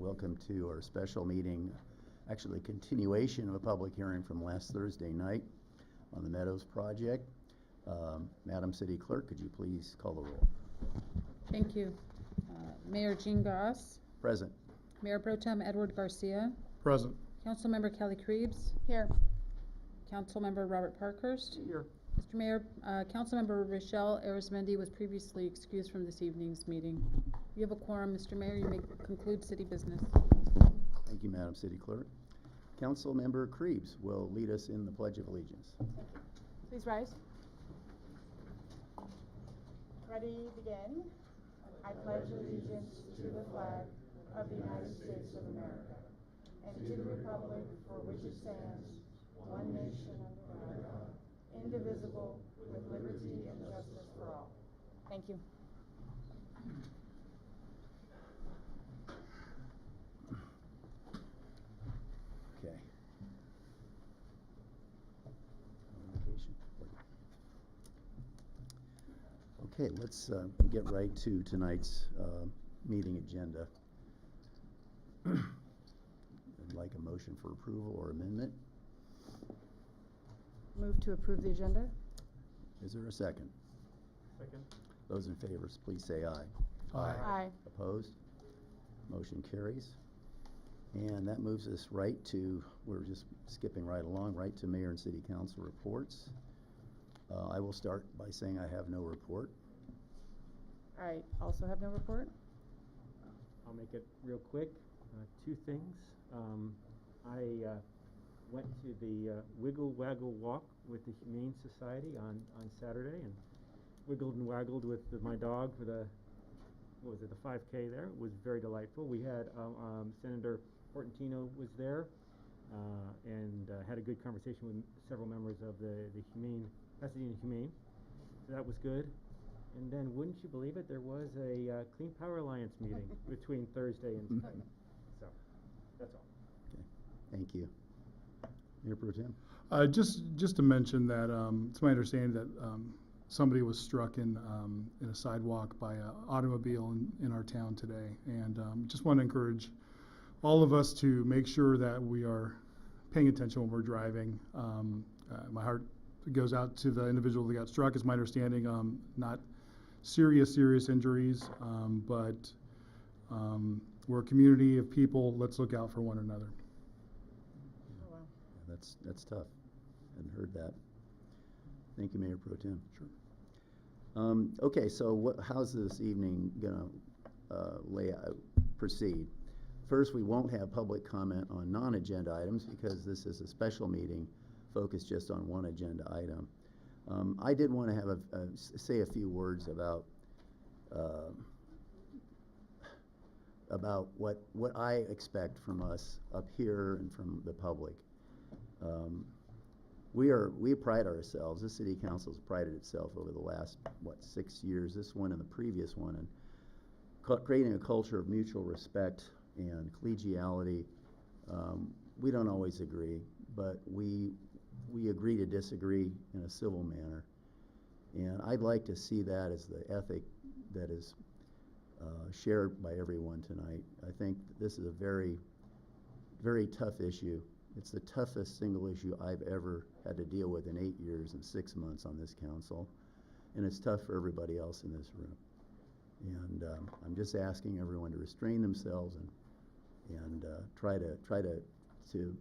Welcome to our special meeting, actually a continuation of a public hearing from last Thursday night on the Meadows project. Madam City Clerk, could you please call the roll? Thank you. Mayor Jean Goss. Present. Mayor Pro Tem Edward Garcia. Present. Councilmember Kelly Krebs. Here. Councilmember Robert Parkhurst. Here. Mr. Mayor, Councilmember Rochelle Arizmendi was previously excused from this evening's meeting. You have a quorum, Mr. Mayor. You may conclude city business. Thank you, Madam City Clerk. Councilmember Krebs will lead us in the Pledge of Allegiance. Please rise. Ready, begin. I pledge allegiance to the flag of the United States of America and to the republic for which it stands, one nation under God, indivisible, with liberty and justice for all. Thank you. Okay. Okay, let's get right to tonight's meeting agenda. I'd like a motion for approval or amendment. Move to approve the agenda. Is there a second? Second. Those in favor, please say aye. Aye. Opposed? Motion carries. And that moves us right to, we're just skipping right along, right to Mayor and City Council reports. I will start by saying I have no report. I also have no report. I'll make it real quick. Two things. I went to the Wiggle Waggle Walk with the Humane Society on Saturday and wiggled and waggled with my dog for the, what was it, the 5K there. It was very delightful. We had Senator Portantino was there and had a good conversation with several members of the Humane, Pasadena Humane. So that was good. And then, wouldn't you believe it, there was a Clean Power Alliance meeting between Thursday and Sunday. So, that's all. Okay, thank you. Mayor Pro Tem? Just to mention that it's my understanding that somebody was struck in a sidewalk by an automobile in our town today. And just want to encourage all of us to make sure that we are paying attention when we're driving. My heart goes out to the individual that got struck. It's my understanding not serious injuries, but we're a community of people. Let's look out for one another. Oh, wow. Yeah, that's tough. Hadn't heard that. Thank you, Mayor Pro Tem. Sure. Okay, so how's this evening gonna proceed? First, we won't have public comment on non-agenda items because this is a special meeting focused just on one agenda item. I did want to have say a few words about what I expect from us up here and from the public. We pride ourselves. This city council has prided itself over the last 6 years, this one and the previous one, and creating a culture of mutual respect and collegiality. We don't always agree, but we agree to disagree in a civil manner. And I'd like to see that as the ethic that is shared by everyone tonight. I think this is a very, very tough issue. It's the toughest single issue I've ever had to deal with in 8 years and 6 months on this council. And it's tough for everybody else in this room. And I'm just asking everyone to restrain themselves and try to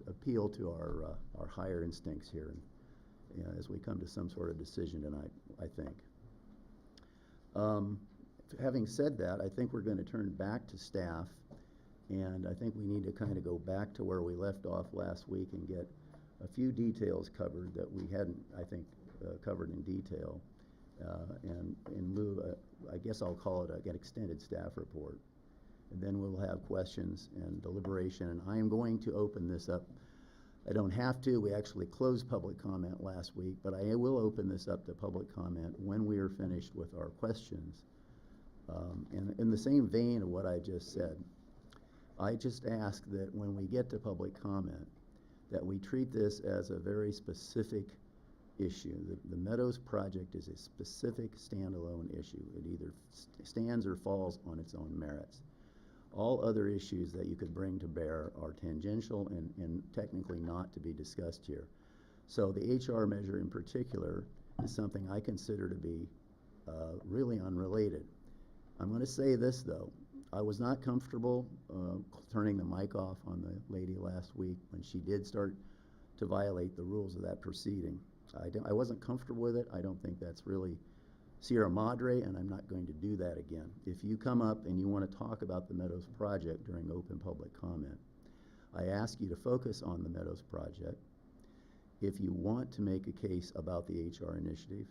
appeal to our higher instincts here, and as we come to some sort of decision tonight, I think. Having said that, I think we're going to turn back to staff, and I think we need to kind of go back to where we left off last week and get a few details covered that we hadn't, I think, covered in detail, and in lieu of, I guess I'll call it an extended staff report. And then we'll have questions and deliberation, and I am going to open this up. I don't have to. We actually closed public comment last week, but I will open this up to public comment when we are finished with our questions. And in the same vein of what I just said, I just ask that when we get to public comment, that we treat this as a very specific issue. The Meadows project is a specific standalone issue. It either stands or falls on its own merits. All other issues that you could bring to bear are tangential and technically not to be discussed here. So the HR measure in particular is something I consider to be really unrelated. I'm going to say this, though. I was not comfortable turning the mic off on the lady last week when she did start to violate the rules of that proceeding. I wasn't comfortable with it. I don't think that's really Sierra Madre, and I'm not going to do that again. If you come up and you want to talk about the Meadows project during open public comment, I ask you to focus on the Meadows project. If you want to make a case about the HR initiative,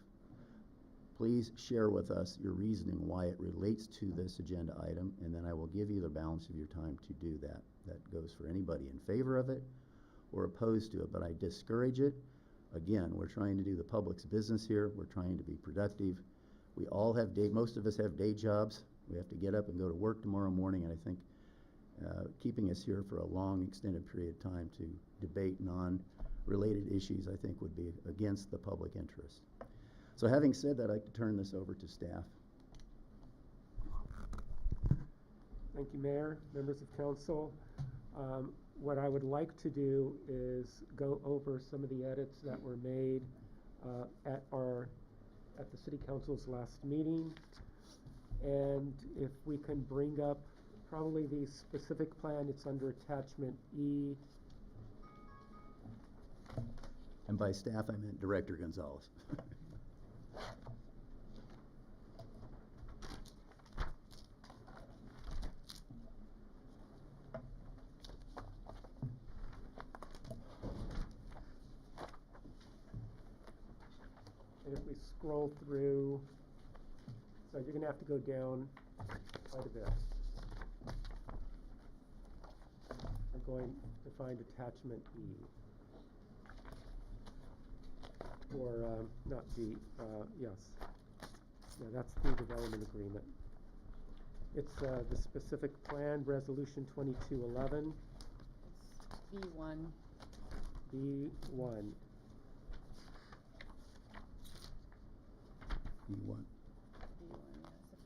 please share with us your reasoning why it relates to this agenda item, and then I will give you the balance of your time to do that. That goes for anybody in favor of it or opposed to it, but I discourage it. Again, we're trying to do the public's business here. We're trying to be productive. We all have most of us have day jobs. We have to get up and go to work tomorrow morning, and I think keeping us here for a long, extended period of time to debate non-related issues, I think, would be against the public interest. So having said that, I'd like to turn this over to staff. Thank you, Mayor, members of council. What I would like to do is go over some of the edits that were made at the City Council's last meeting. And if we can bring up probably the specific plan, it's under attachment E. And by staff, I meant Director Gonzalez. And if we scroll through, so you're going to have to go down quite a bit. We're going to find attachment E. Or not D, yes. Yeah, that's the development agreement. It's the specific plan, Resolution 2211. It's B1. B1. B1. B1,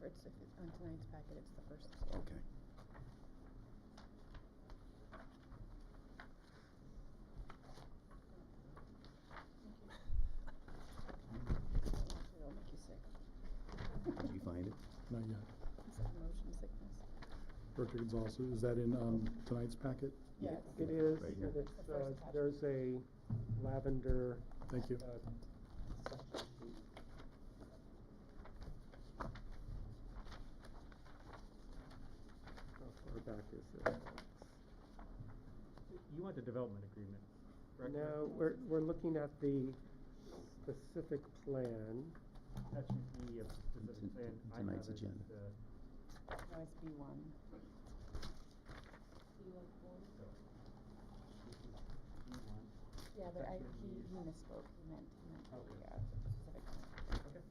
yes. If it's on tonight's packet, it's the first. Okay. It'll make you sick. Did you find it? Not yet. It's like motion sickness. Director Gonzalez, is that in tonight's packet? Yeah, It is, Right here. and it's, The first attachment. there's a lavender Thank you. section. How far back is this? You want the development agreement, correct? No, we're looking at the specific plan. That should be a specific It's in- plan. in I tonight's have it, agenda. No, it's B1. Yeah, but he misspoke. He meant Okay. the specific one. Okay.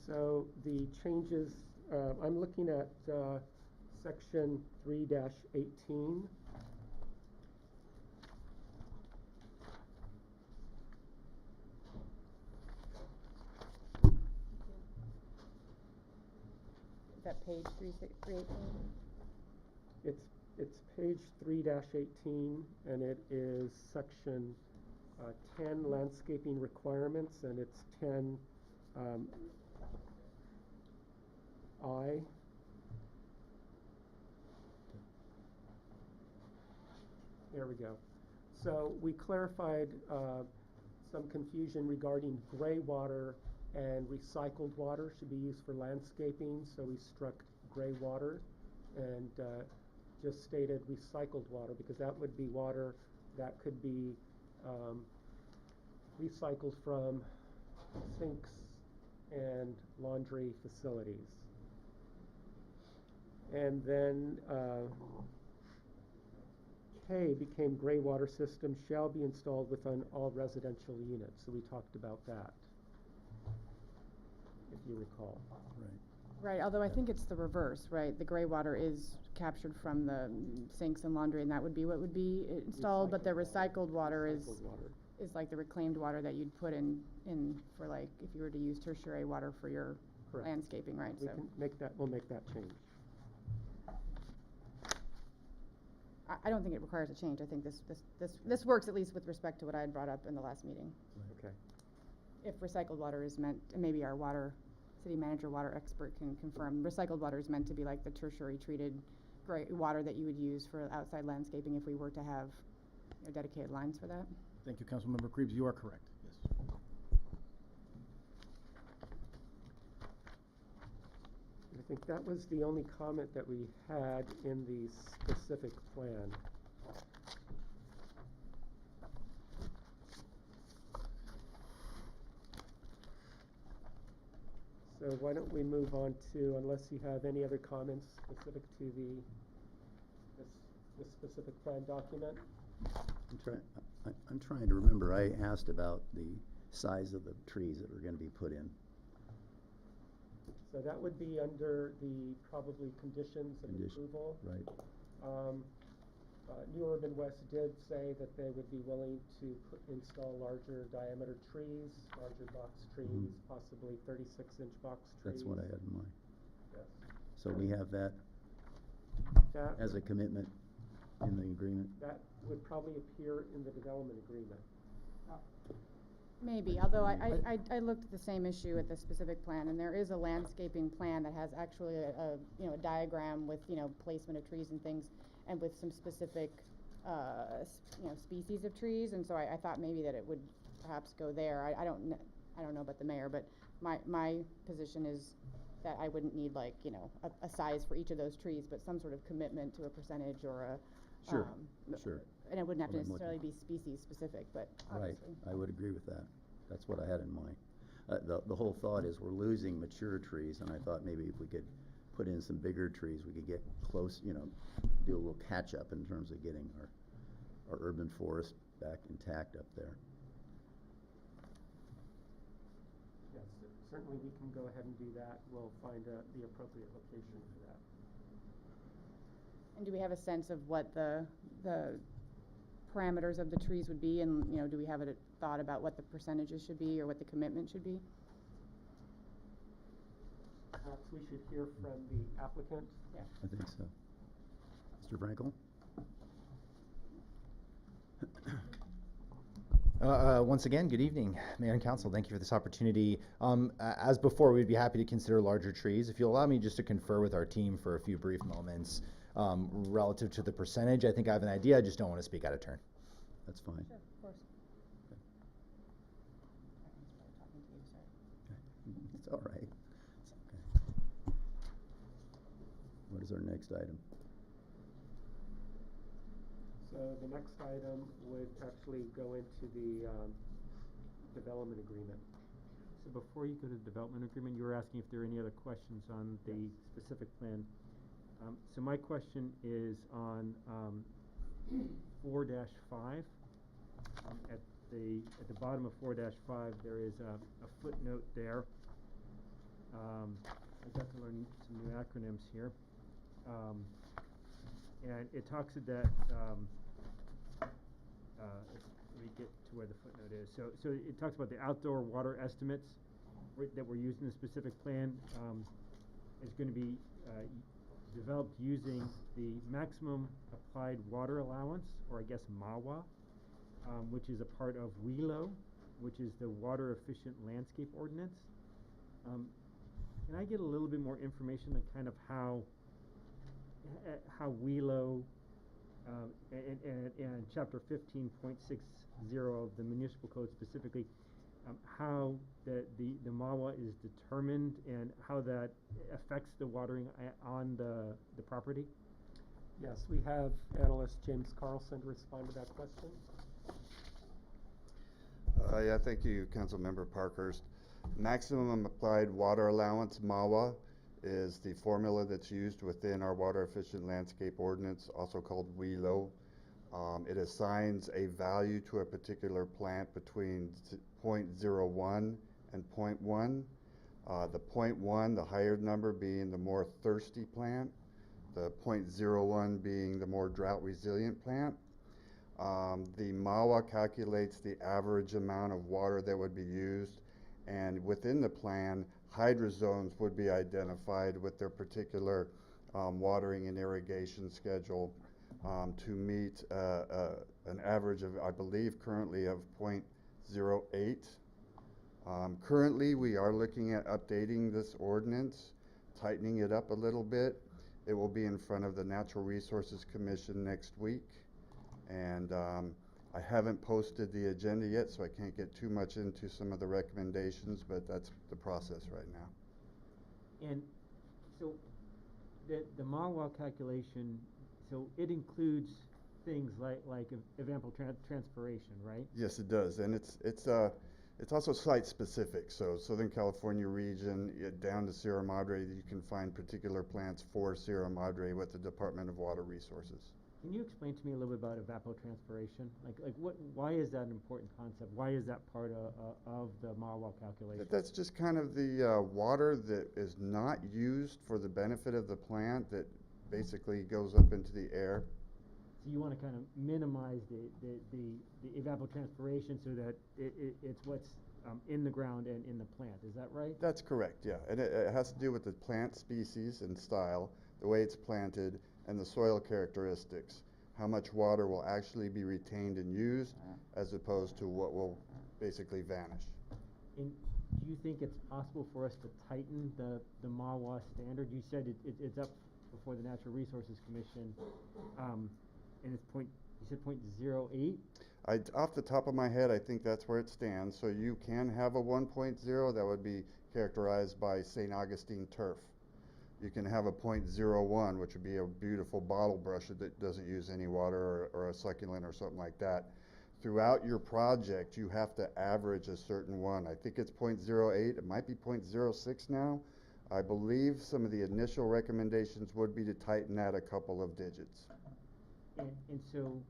So the changes, I'm looking at section 3-18. Is that page 318? It's page 3-18, and it is section 10 landscaping requirements, and it's 10 I. There we go. So we clarified some confusion regarding gray water and recycled water should be used for landscaping, so we struck gray water and just stated recycled water, because that would be water that could be recycled from sinks and laundry facilities. And then K became gray water system shall be installed within all residential units. So we talked about that, if you recall. Right. Right, although I think it's the reverse, right? The gray water is captured from the sinks and laundry, and that would be what would be installed, but the recycled water is Recycled water. like the reclaimed water that you'd put in for, like, if you were to use tertiary water for your Correct. landscaping, right, We so. can make that, we'll make that change. I don't think it requires a change. I think this works, at least with respect to what I had brought up in the last meeting. Okay. If recycled water is meant, and maybe our city manager, water expert can confirm, recycled water is meant to be like the tertiary treated gray water that you would use for outside landscaping if we were to have, you know, dedicated lines for that. Thank you, Councilmember Krebs. You are correct, yes. I think that was the only comment that we had in the specific plan. So why don't we move on to, unless you have any other comments specific to this specific plan document? I'm trying to remember, I asked about the size of the trees that were gonna be put in. So that would be under the probably conditions of approval. Right, New Urban West did say that they would be willing to install larger diameter trees, larger box trees, possibly 36-inch box trees. that's what I had in mind. Yes. So we have that That, as a commitment in the agreement? that would probably appear in the development agreement. Maybe, although I looked at the same issue at the specific plan, and there is a landscaping plan that has actually a you know, a diagram with, you know, placement of trees and things, and with some specific, you know, species of trees, and so I thought maybe that it would perhaps go there. I don't know about the mayor, but my position is that I wouldn't need, like, you know, a size for each of those trees, but some sort of commitment to a percentage or a. Sure, sure. And it wouldn't have to What I'm looking necessarily be species specific, but Right, obviously. I would agree with that. That's what I had in mind. The whole thought is we're losing mature trees, and I thought maybe if we could put in some bigger trees, we could get close, you know, do a little catch-up in terms of getting our urban forest back intact up there. Yes, certainly we can go ahead and do that. We'll find the appropriate location for that. And do we have a sense of what the parameters of the trees would be, and, you know, do we have a thought about what the percentages should be or what the commitment should be? Perhaps we should hear from the applicant. Yeah. I think so. Mr. Frankel? Once again, good evening, Mayor and Council. Thank you for this opportunity. As before, we'd be happy to consider larger trees. If you'll allow me just to confer with our team for a few brief moments relative to the percentage, I think I have an idea. I just don't want to speak out of turn. That's fine. Sure, of course. It's all right. It's okay. What is our next item? So the next item would actually go into the development agreement. So before you go to the development agreement, you were asking if there are any other questions on the specific plan. So my question is on 4-5. At the bottom of 4-5, there is a footnote there. I got to learn some new acronyms here. And it talks that let me get to where the footnote is. So it talks about the outdoor water estimates that were used in the specific plan is going to be developed using the maximum applied water allowance, or I guess MAWA, which is a part of WELO, which is the Water Efficient Landscape Ordinance. Can I get a little bit more information on kind of how WELO and Chapter 15.60 of the Municipal Code specifically, how the MAWA is determined and how that affects the watering on the property? Yes, we have analyst James Carlson to respond to that question. Yeah, thank you, Councilmember Parkhurst. Maximum applied water allowance, MAWA, is the formula that's used within our Water Efficient Landscape Ordinance, also called WELO. It assigns a value to a particular plant between 0.01 and 0.1. The 0.1, the higher number, being the more thirsty plant, the 0.01 being the more drought resilient plant. The MAWA calculates the average amount of water that would be used, and within the plan hydro zones would be identified with their particular watering and irrigation schedule to meet an average of, I believe, currently of 0.08. Currently, we are looking at updating this ordinance, tightening it up a little bit. It will be in front of the Natural Resources Commission next week. And I haven't posted the agenda yet, so I can't get too much into some of the recommendations, but that's the process right now. And so the MAWA calculation, so it includes things like evapotranspiration, right? Yes, it does, and it's also site specific. So Southern California region down to Sierra Madre, you can find particular plants for Sierra Madre with the Department of Water Resources. Can you explain to me a little bit about evapotranspiration? Why is that an important concept? Why is that part of the MAWA calculation? That's just kind of the water that is not used for the benefit of the plant that basically goes up into the air. So you want to kind of minimize the evapotranspiration so that it's what's in the ground and in the plant. Is that right? That's correct, yeah. And it has to do with the plant species and style, the way it's planted, and the soil characteristics. How much water will actually be retained and used as opposed to what will basically vanish. And do you think it's possible for us to tighten the MAWA standard? You said it's up before the Natural Resources Commission, and it's you said 0.08? Off the top of my head, I think that's where it stands. So you can have a 1.0 that would be characterized by St. Augustine turf. You can have a 0.01, which would be a beautiful bottle brush that doesn't use any water, or a succulent or something like that. Throughout your project, you have to average a certain one. I think it's 0.08. It might be 0.06 now. I believe some of the initial recommendations would be to tighten that a couple of digits. And so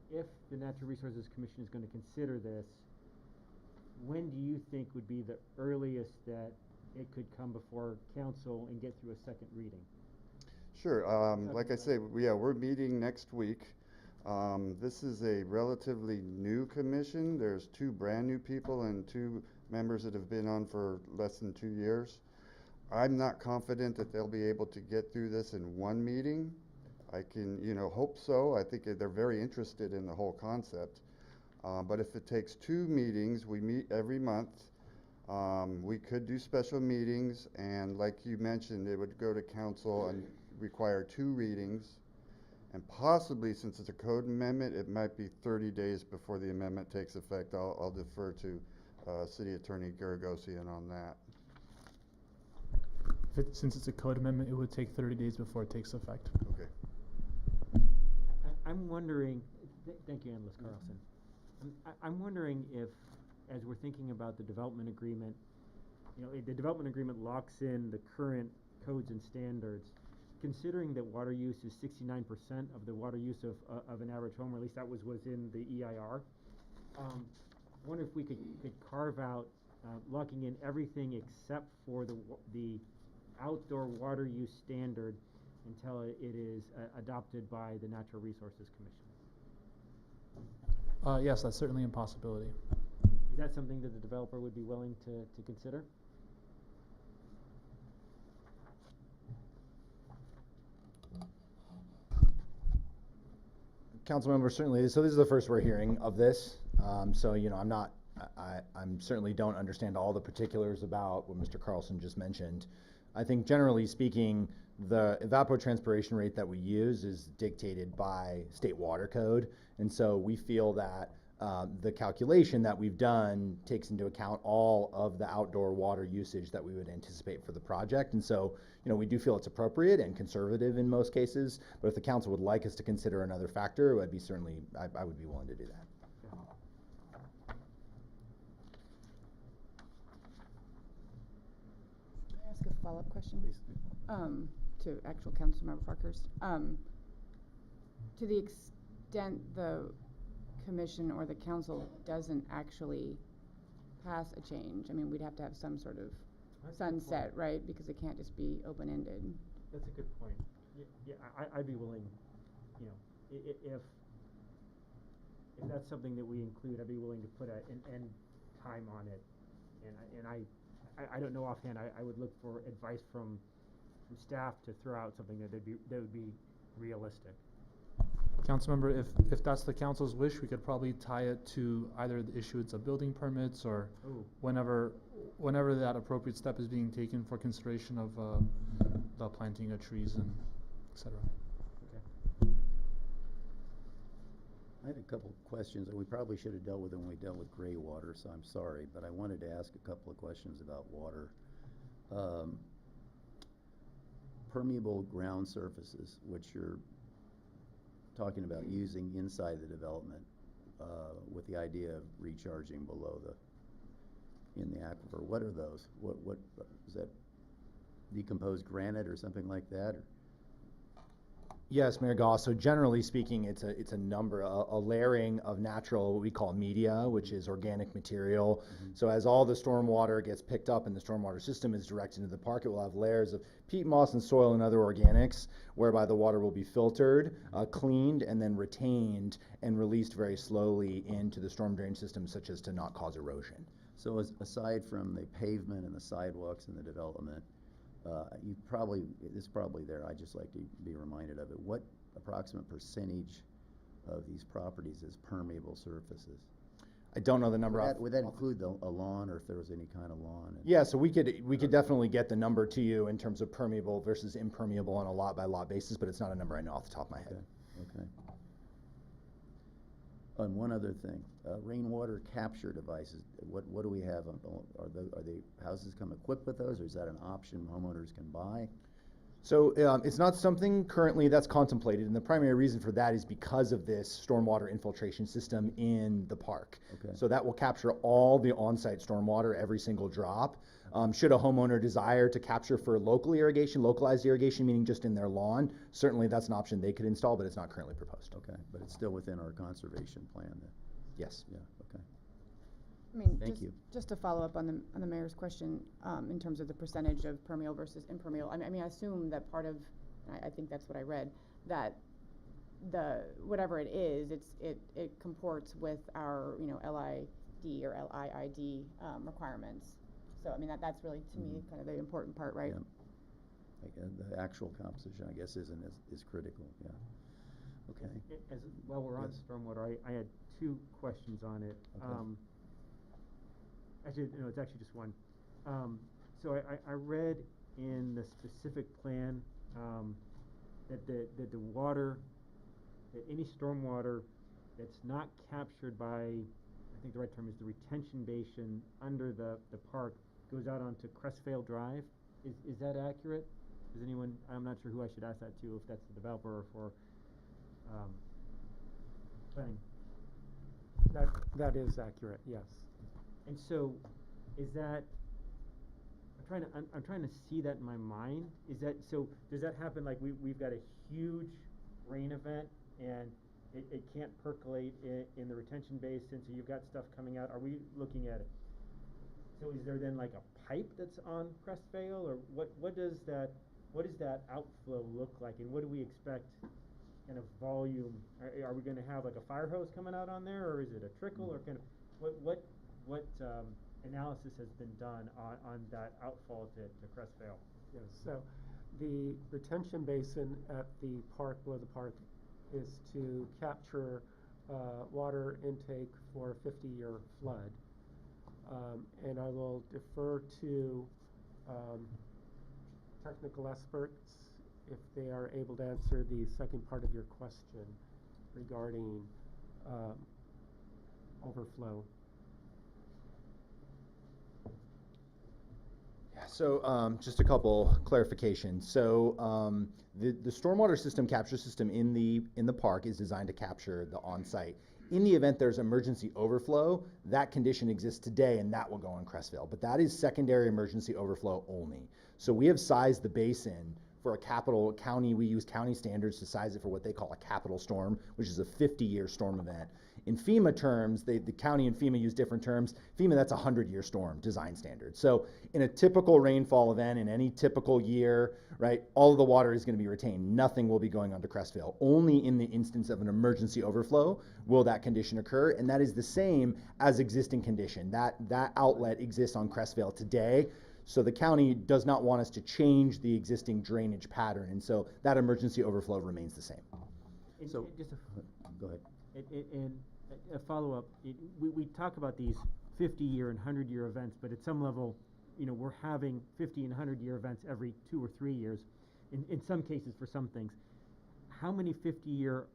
if the Natural Resources Commission is going to consider this, when do you think would be the earliest that it could come before council and get through a second reading? Sure. Like I say, we're meeting next week. This is a relatively new commission. There's 2 brand new people and 2 members that have been on for less than 2 years. I'm not confident that they'll be able to get through this in one meeting. I can, hope so. I think they're very interested in the whole concept. But if it takes 2 meetings, we meet every month. We could do special meetings, and like you mentioned, it would go to council and require 2 readings. And possibly, since it's a code amendment, it might be 30 days before the amendment takes effect. I'll defer to City Attorney Garagosian on that. Since it's a code amendment, it would take 30 days before it takes effect. Okay. I'm wondering, thank you, Analyst Carlson. I'm wondering if, as we're thinking about the development agreement, the development agreement locks in the current codes and standards, considering that water use is 69% of the water use of an average home, or at least that was in the EIR. I wonder if we could carve out locking in everything except for the outdoor water use standard until it is adopted by the Natural Resources Commission. Yes, that's certainly a possibility. Is that something that the developer would be willing to consider? Councilmember, certainly, so this is the first we're hearing of this. So, I'm certainly don't understand all the particulars about what Mr. Carlson just mentioned. I think generally speaking, the evapotranspiration rate that we use is dictated by state water code. And so we feel that the calculation that we've done takes into account all of the outdoor water usage that we would anticipate for the project. And so, we do feel it's appropriate and conservative in most cases, but if the council would like us to consider another factor, I'd be certainly, I would be willing to do that. Can I ask a follow-up question? Please. To actual Councilmember Parkhurst. To the extent the commission or the council doesn't actually pass a change, I mean, we'd have to have some sort of sunset, right? Because it can't just be open-ended. That's a good point. Yeah, I'd be willing, if that's something that we include, I'd be willing to put an end time on it. And I don't know offhand. I would look for advice from staff to throw out something that would be realistic. Councilmember, if that's the council's wish, we could probably tie it to either the issuance of building permits or Ooh. whenever that appropriate step is being taken for consideration of the planting of trees and et cetera. Okay. I had a couple of questions that we probably should have dealt with when we dealt with gray water, so I'm sorry, but I wanted to ask a couple of questions about water. Permeable ground surfaces, which you're talking about using inside the development, with the idea of recharging below in the aquifer. What are those? What is that? Decomposed granite or something like that? Or? Yes, Mayor Goss. So generally speaking, it's a number, a layering of natural, what we call media, which is organic material. Mm-hmm. So as all the stormwater gets picked up and the stormwater system is directed into the park, it will have layers of peat moss and soil and other organics, whereby the water will be filtered, cleaned, and then retained and released very slowly into the storm drain system, such as to not cause erosion. So aside from the pavement and the sidewalks and the development, it's probably there, I'd just like to be reminded of it. What approximate percentage of these properties is permeable surfaces? I don't know the number. Would that include a lawn, or if there was any kind of lawn? Yeah, so we could definitely get the number to you in terms of permeable versus impermeable on a lot by lot basis, but it's not a number I know off the top of my head. Okay. And one other thing, rainwater capture devices. What do we have? Are the houses come equipped with those, or is that an option homeowners can buy? So it's not something currently that's contemplated, and the primary reason for that is because of this stormwater infiltration system in the park. Okay. So that will capture all the on-site stormwater, every single drop. Should a homeowner desire to capture for local irrigation, localized irrigation, meaning just in their lawn, certainly that's an option they could install, but it's not currently proposed. Okay, but it's still within our conservation plan then? Yes. Yeah, okay. I mean, Thank you. just to follow up on the mayor's question, in terms of the percentage of permeable versus impermeable, I mean, I assume that part of, I think that's what I read, that whatever it is, it comports with our, LID or LIID, requirements. So, I mean, that's really, to me, kind of the important part, right? Yeah. The actual composition, I guess, is critical, yeah. Okay. While we're on Yes. stormwater, I had two questions on it. Okay. Actually, No, it's actually just one. So I read in the specific plan that the water, that any stormwater that's not captured by, I think the right term is the retention basin under the park, goes out onto Crestfield Drive. Is that accurate? Does anyone? I'm not sure who I should ask that to, if that's the developer or for planning. That is accurate, yes. And so, is that? I'm trying to see that in my mind. Is that so? Does that happen? Like we've got a huge rain event and it can't percolate in the retention basin, so you've got stuff coming out. Are we looking at it? So is there then like a pipe that's on Crestvale, or what does that outflow look like, and what do we expect kind of volume? Are we going to have like a fire hose coming out on there, or is it a trickle, or kind of what analysis has been done on that outfall to Crestvale? Yes, so the retention basin at the park, below the park, is to capture water intake for a 50-year flood. And I will defer to technical experts if they are able to answer the second part of your question regarding overflow. So just a couple clarifications. So the stormwater system capture system in the park is designed to capture the on-site. In the event there's emergency overflow, that condition exists today and that will go on Crestvale. But that is secondary emergency overflow only. So we have sized the basin for a capital county, we use county standards to size it for what they call a capital storm, which is a 50-year storm event. In FEMA terms, the county and FEMA use different terms. FEMA, that's a 100-year storm design standard. So in a typical rainfall event, in any typical year, right, all of the water is going to be retained. Nothing will be going onto Crestvale. Only in the instance of an emergency overflow will that condition occur, and that is the same as existing condition. That outlet exists on Crestvale today. So the county does not want us to change the existing drainage pattern, and so that emergency overflow remains the same. And So- just Go ahead. and a follow-up, we talk about these 50-year and 100-year events, but at some level, you know, we're having 50 and 100-year events every 2 or 3 years, in some cases for some things. How many 50-year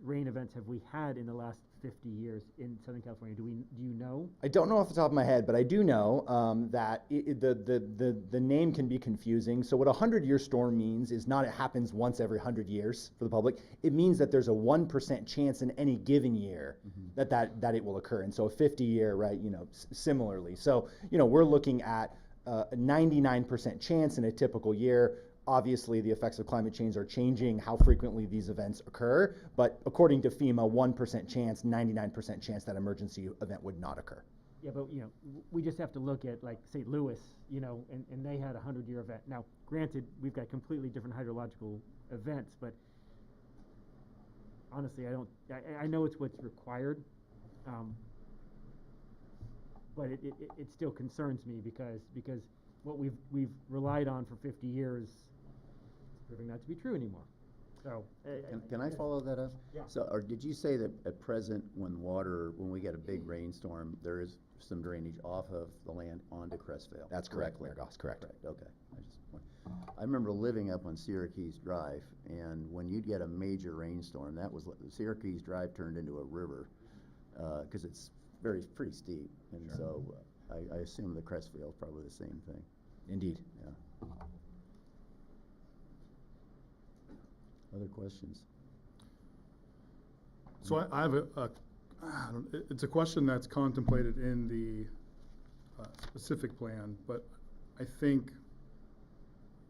rain events have we had in the last 50 years in Southern California? Do you know? I don't know off the top of my head, but I do know that the name can be confusing. So what a 100-year storm means is not it happens once every 100 years for the public. It means that there's a 1% chance in any given year that it will occur. And so a 50-year, right, you know, similarly. So, you know, we're looking at a 99% chance in a typical year. Obviously, the effects of climate change are changing how frequently these events occur, but according to FEMA, 1% chance, 99% chance that emergency event would not occur. Yeah, but you know, we just have to look at like St. Louis, you know, and they had a 100-year event. Now, granted, we've got completely different hydrological events, but honestly, I know it's what's required, but it still concerns me because what we've relied on for 50 years is proving not to be true anymore. So Can I follow that up? Yeah. So, or did you say that at present, when we get a big rainstorm, there is some drainage off of the land onto Crestvale? That's correct, correctly? Mayor Goss, correct. Okay. I remember living up on Syracuse Drive, and when you'd get a major rainstorm, the Syracuse Drive turned into a river, because it's pretty steep, and so I assume the Crestvale is probably the same thing. Indeed. Yeah. Other questions? So I have it's a question that's contemplated in the specific plan, but I think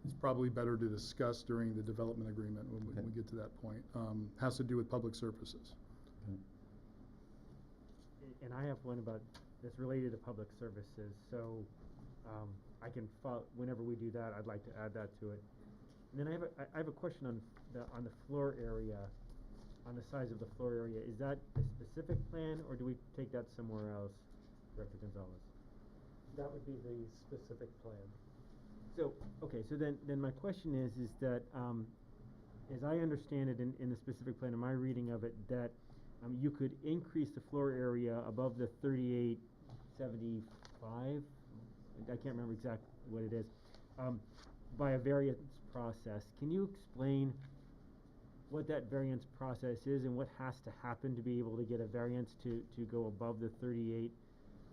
it's probably better to discuss during the development agreement when we get to that point. Has to do with public services. and I have one about that's related to public services. So I can follow whenever we do that. I'd like to add that to it. And then I have a question on the floor area, on the size of the floor area. Is that a specific plan, or do we take that somewhere else, Director Gonzalez? That would be the specific plan. So, okay, so then my question is that, as I understand it in the specific plan, in my reading of it, that you could increase the floor area above the 3875, I can't remember exactly what it is, by a variance process. Can you explain what that variance process is and what has to happen to be able to get a variance to go above the 38,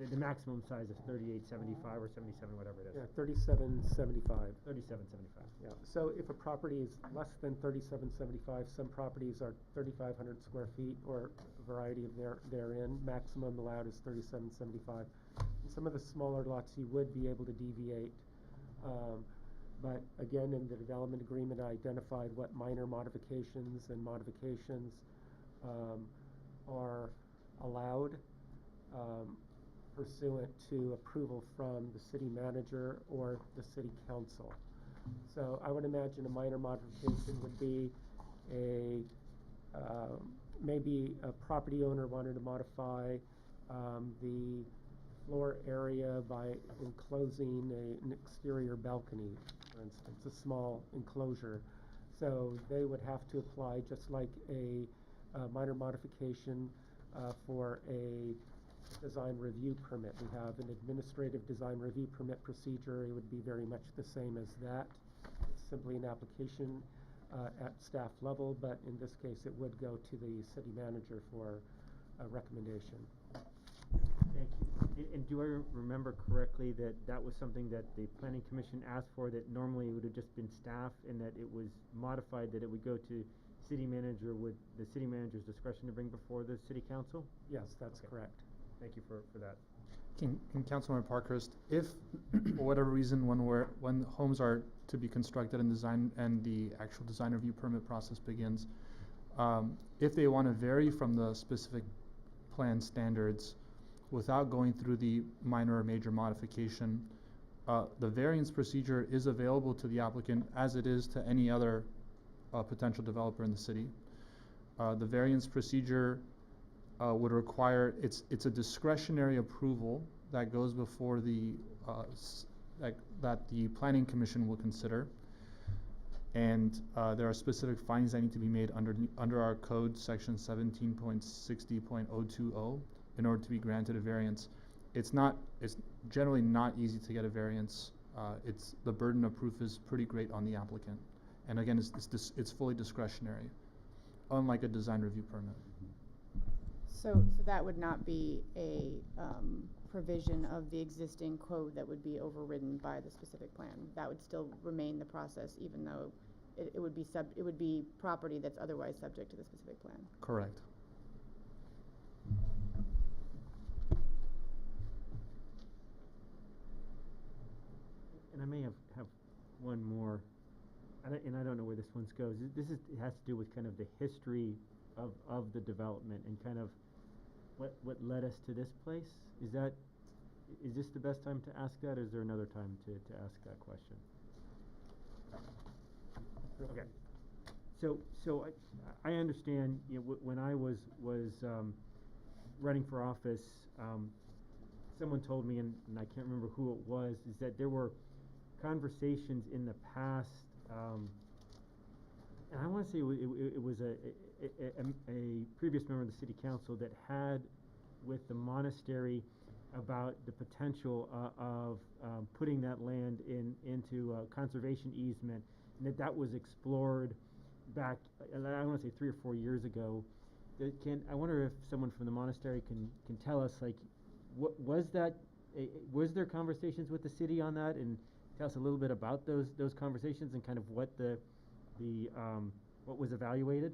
the maximum size of 3875 or 77, whatever it is? Yeah, 3775. 3775. Yeah, so if a property is less than 3775, some properties are 3,500 square feet or a variety of therein. Maximum allowed is 3775. In some of the smaller lots, you would be able to deviate. But again, in the development agreement, I identified what minor modifications and modifications are allowed pursuant to approval from the city manager or the city council. So I would imagine a minor modification would be maybe a property owner wanted to modify the floor area by enclosing an exterior balcony, for instance, a small enclosure. So they would have to apply just like a minor modification for a design review permit. We have an administrative design review permit procedure. It would be very much the same as that. It's simply an application at staff level, but in this case it would go to the city manager for a recommendation. Thank you. And do I remember correctly that that was something that the Planning Commission asked for, that normally it would have just been staff, and that it was modified, that it would go to city manager with the city manager's discretion to bring before the city council? Yes, that's correct. Thank you for that. Councilmember Parkhurst, if for whatever reason when homes are to be constructed and designed and the actual design review permit process begins, if they want to vary from the specific plan standards without going through the minor or major modification, the variance procedure is available to the applicant as it is to any other potential developer in the city. The variance procedure would require, it's a discretionary approval that goes before the, that the planning commission will consider. And there are specific findings that need to be made under our code, section 17.60.020, in order to be granted a variance. It's generally not easy to get a variance. The burden of proof is pretty great on the applicant. And again, it's fully discretionary, unlike a design review permit. So that would not be a provision of the existing code that would be overridden by the specific plan. That would still remain the process, even though it would be property that's otherwise subject to the specific plan. Correct. And I may have one more, and I don't know where this one goes. It has to do with kind of the history of the development and kind of what led us to this place. Is this the best time to ask that, or is there another time to ask that question? Okay. So I understand, when I was running for office, someone told me, and I can't remember who it was, is that there were conversations in the past, and I want to say it was a previous member of the city council that had with the monastery about the potential of putting that land into a conservation easement, and that was explored back, I want to say 3 or 4 years ago. I wonder if someone from the monastery can tell us, like, was there conversations with the city on that, and tell us a little bit about those conversations and kind of what what was evaluated?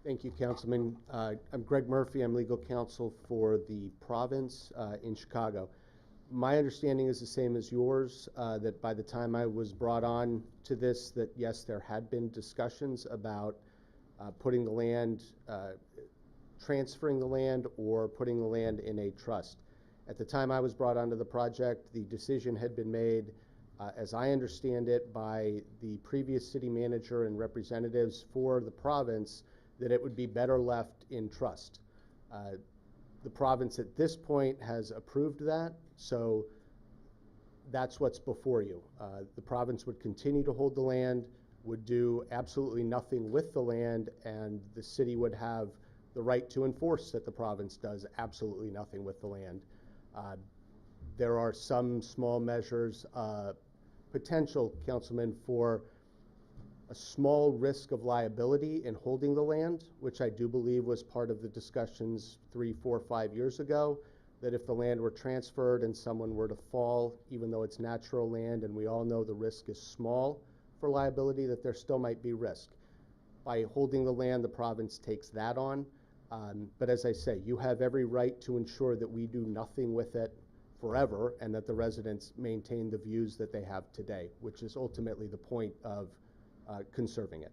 Thank you, Councilman. I'm Greg Murphy. I'm legal counsel for the province in Chicago. My understanding is the same as yours, that by the time I was brought on to this, that yes, there had been discussions about putting the land, transferring the land, or putting the land in a trust. At the time I was brought onto the project, the decision had been made, as I understand it, by the previous city manager and representatives for the province, that it would be better left in trust. The province at this point has approved that, so that's what's before you. The province would continue to hold the land, would do absolutely nothing with the land, and the city would have the right to enforce that the province does absolutely nothing with the land. There are some small measures, potential, Councilman, for a small risk of liability in holding the land, which I do believe was part of the discussions 3, 4, 5 years ago, that if the land were transferred and someone were to fall, even though it's natural land and we all know the risk is small for liability, that there still might be risk. By holding the land, the province takes that on. But as I say, you have every right to ensure that we do nothing with it forever and that the residents maintain the views that they have today, which is ultimately the point of conserving it.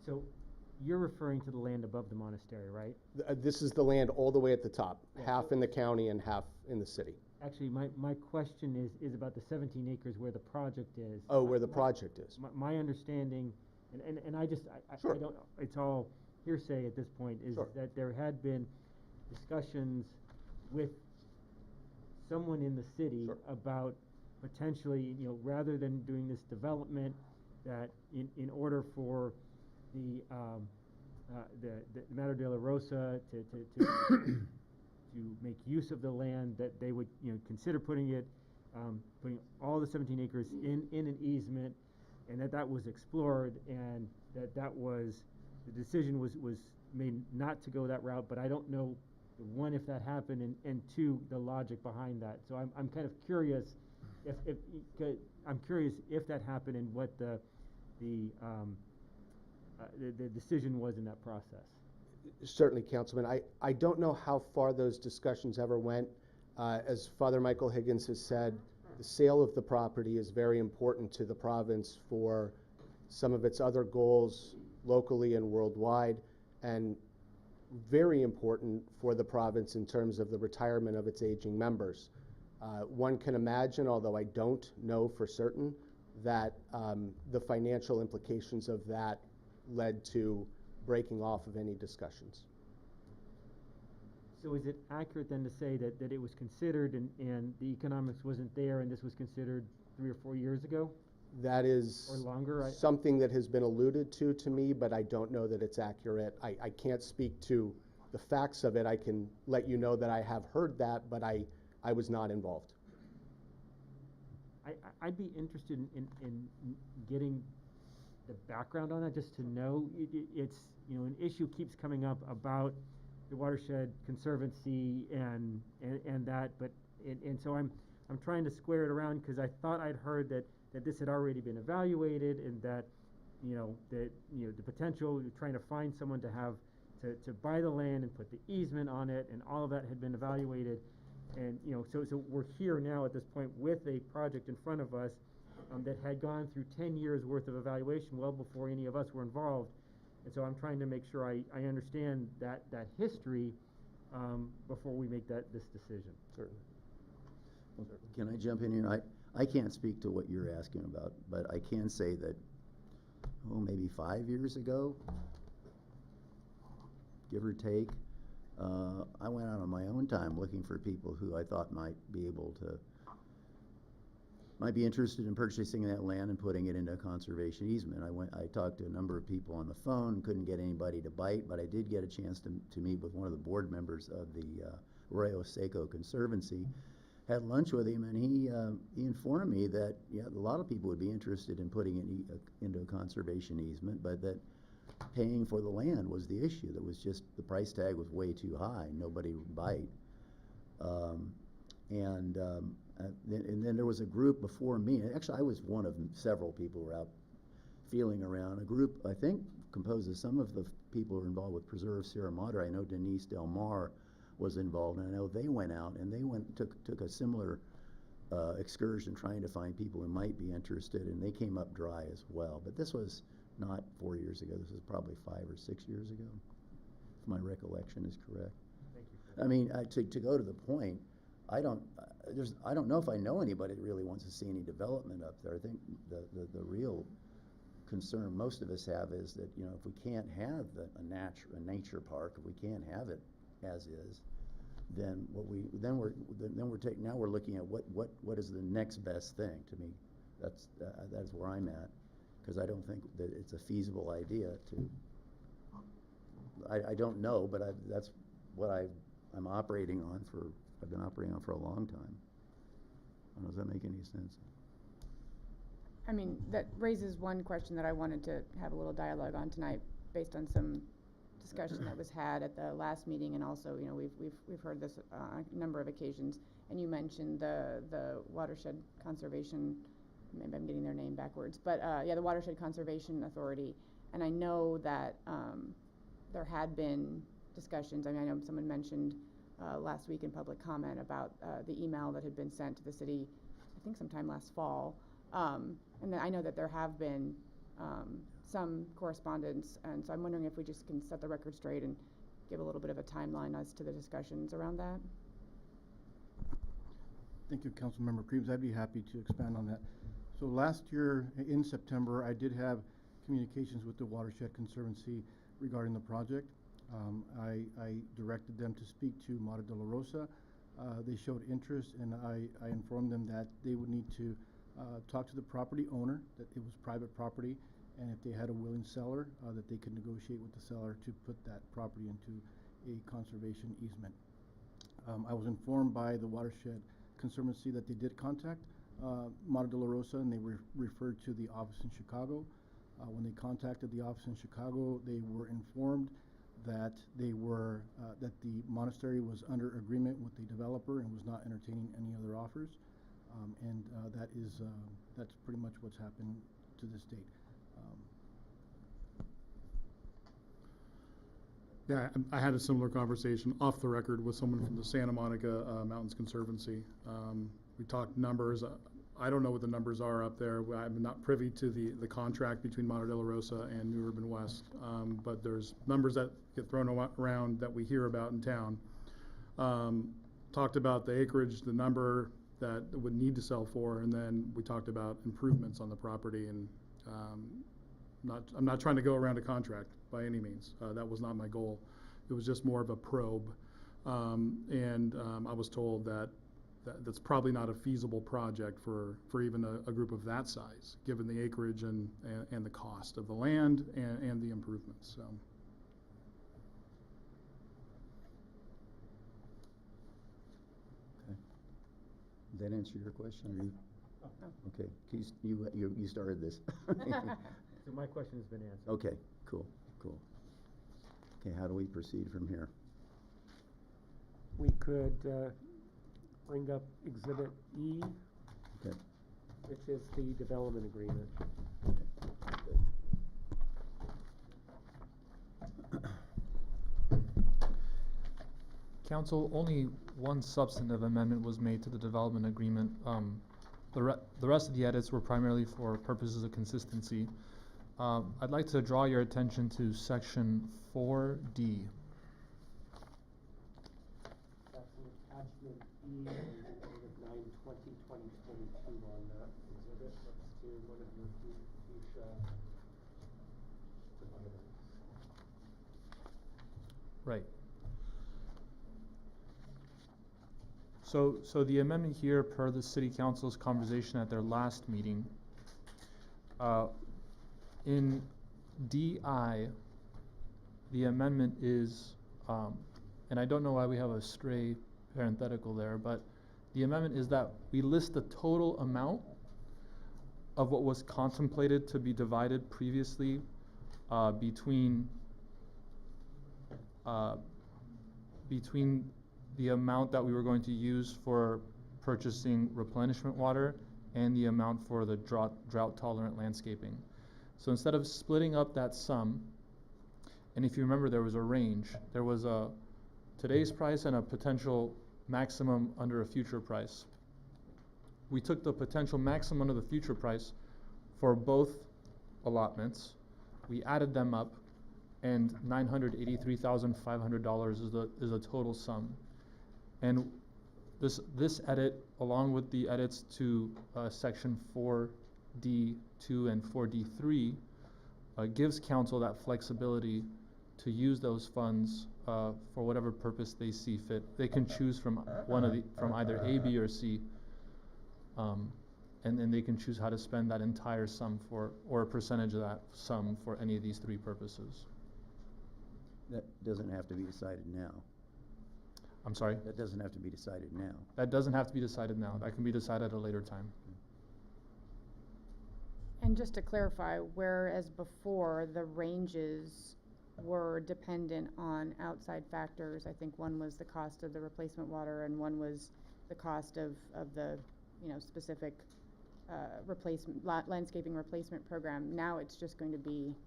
So you're referring to the land above the monastery, right? This is the land all the way at the top, half in the county and half in the city. Actually, my question is about the 17 acres where the project is. Oh, where the project is. My understanding, and I Sure. I don't, it's all hearsay at this point, is Sure. that there had been discussions with someone in the city Sure. about potentially, rather than doing this development, that in order for the Madre de la Rosa to make use of the land, that they would consider putting all the 17 acres in an easement, and that was explored, and that was the decision was made not to go that route. But I don't know, one, if that happened, and two, the logic behind that. So I'm kind of curious if that happened and what the the decision was in that process. Certainly, Councilman. I don't know how far those discussions ever went. As Father Michael Higgins has said, the sale of the property is very important to the province for some of its other goals locally and worldwide, and very important for the province in terms of the retirement of its aging members. One can imagine, although I don't know for certain, that the financial implications of that led to breaking off of any discussions. So is it accurate then to say that it was considered and the economics wasn't there and this was considered 3 or 4 years ago? That is Or longer? something that has been alluded to me, but I don't know that it's accurate. I can't speak to the facts of it. I can let you know that I have heard that, but I was not involved. I'd be interested in getting the background on that, just to know. It's, you know, an issue keeps coming up about the Watershed Conservancy and that, but, and so I'm trying to square it around, because I thought I'd heard that this had already been evaluated, and that, the potential, trying to find someone to buy the land and put the easement on it, and all of that had been evaluated. And, so we're here now at this point with a project in front of us that had gone through 10 years worth of evaluation well before any of us were involved. And so I'm trying to make sure I understand that history before we make this decision. Certainly. Well, can I jump in here? I can't speak to what you're asking about, but I can say that, maybe 5 years ago, give or take, I went out on my own time looking for people who I thought might be interested in purchasing that land and putting it into a conservation easement. I talked to a number of people on the phone, couldn't get anybody to bite, but I did get a chance to meet with one of the board members of the Arroyo Seco Conservancy. Had lunch with him, and he informed me that, a lot of people would be interested in putting it into a conservation easement, but that paying for the land was the issue. That was just, the price tag was way too high. Nobody would bite. And then there was a group before me. Actually, I was one of several people who were out feeling around. A group, I think, composed of some of the people who were involved with Preserve Sierra Madre. I know Denise Del Mar was involved, and I know they went out and took a similar excursion trying to find people who might be interested, and they came up dry as well. But this was not 4 years ago. This was probably 5 or 6 years ago, if my recollection is correct. Thank you. I mean, to go to the point, I don't know if I know anybody that really wants to see any development up there. I think the real concern most of us have is that, if we can't have a nature park, if we can't have it as is, then now we're looking at what is the next best thing. To me, that's where I'm at, because I don't think that it's a feasible idea to. I don't know, but that's what I'm operating on for. I've been operating on for a long time. I don't know, does that make any sense? I mean, that raises one question that I wanted to have a little dialogue on tonight, based on some discussion that was had at the last meeting, and also, we've heard this on a number of occasions. And you mentioned the Watershed Conservation. Maybe I'm getting their name backwards, but the Watershed Conservation Authority. And I know that there had been discussions. I mean, I know someone mentioned last week in public comment about the email that had been sent to the city, I think sometime last fall. And then I know that there have been some correspondence, and so I'm wondering if we just can set the record straight and give a little bit of a timeline as to the discussions around that. Thank you, Councilmember Krebs. I'd be happy to expand on that. So last year in September, I did have communications with the Watershed Conservancy regarding the project. I directed them to speak to Madre de la Rosa. They showed interest, and I informed them that they would need to talk to the property owner, that it was private property, and if they had a willing seller, that they could negotiate with the seller to put that property into a conservation easement. I was informed by the Watershed Conservancy that they did contact Madre de la Rosa, and they were referred to the office in Chicago. When they contacted the office in Chicago, they were informed that that the monastery was under agreement with the developer and was not entertaining any other offers, and that's pretty much what's happened to this date. Yeah, I had a similar conversation off the record with someone from the Santa Monica Mountains Conservancy. We talked numbers. I don't know what the numbers are up there. I'm not privy to the contract between Monte de la Rosa and New Urban West, but there's numbers that get thrown around that we hear about in town. Talked about the acreage, the number that it would need to sell for, and then we talked about improvements on the property. And I'm not trying to go around a contract by any means. That was not my goal. It was just more of a probe. I was told that's probably not a feasible project for even a group of that size, given the acreage and the cost of the land and the improvements. So. Okay. Did that answer your question? Or you? Okay. You started this. So my question has been answered. Okay. Cool. Okay. How do we proceed from here? We could bring up Exhibit E, Okay. which is the development agreement. Council, only one substantive amendment was made to the development agreement. The rest of the edits were primarily for purposes of consistency. I'd like to draw your attention to section 4D. That's an attachment E, and Exhibit 9/20/2022 on that exhibit. Next to one of your fuchsia items. Right. So the amendment here, per the city council's conversation at their last meeting, in DI, the amendment is, and I don't know why we have a stray parenthetical there, but the amendment is that we list the total amount of what was contemplated to be divided previously between the amount that we were going to use for purchasing replenishment water and the amount for the drought-tolerant landscaping. So instead of splitting up that sum, and if you remember, there was a range. There was a today's price and a potential maximum under a future price. We took the potential maximum under the future price for both allotments. We added them up, and $983,500 is the total sum. And this edit, along with the edits to section 4D2 and 4D3, gives council that flexibility to use those funds for whatever purpose they see fit. They can choose from either A, B, or C, and then they can choose how to spend that entire sum or a percentage of that sum for any of these three purposes. That doesn't have to be decided now. I'm sorry? That doesn't have to be decided now. That doesn't have to be decided now. That can be decided at a later time. And just to clarify, whereas before the ranges were dependent on outside factors, I think one was the cost of the replacement water and one was the cost of the, specific landscaping replacement program. Now it's just going to be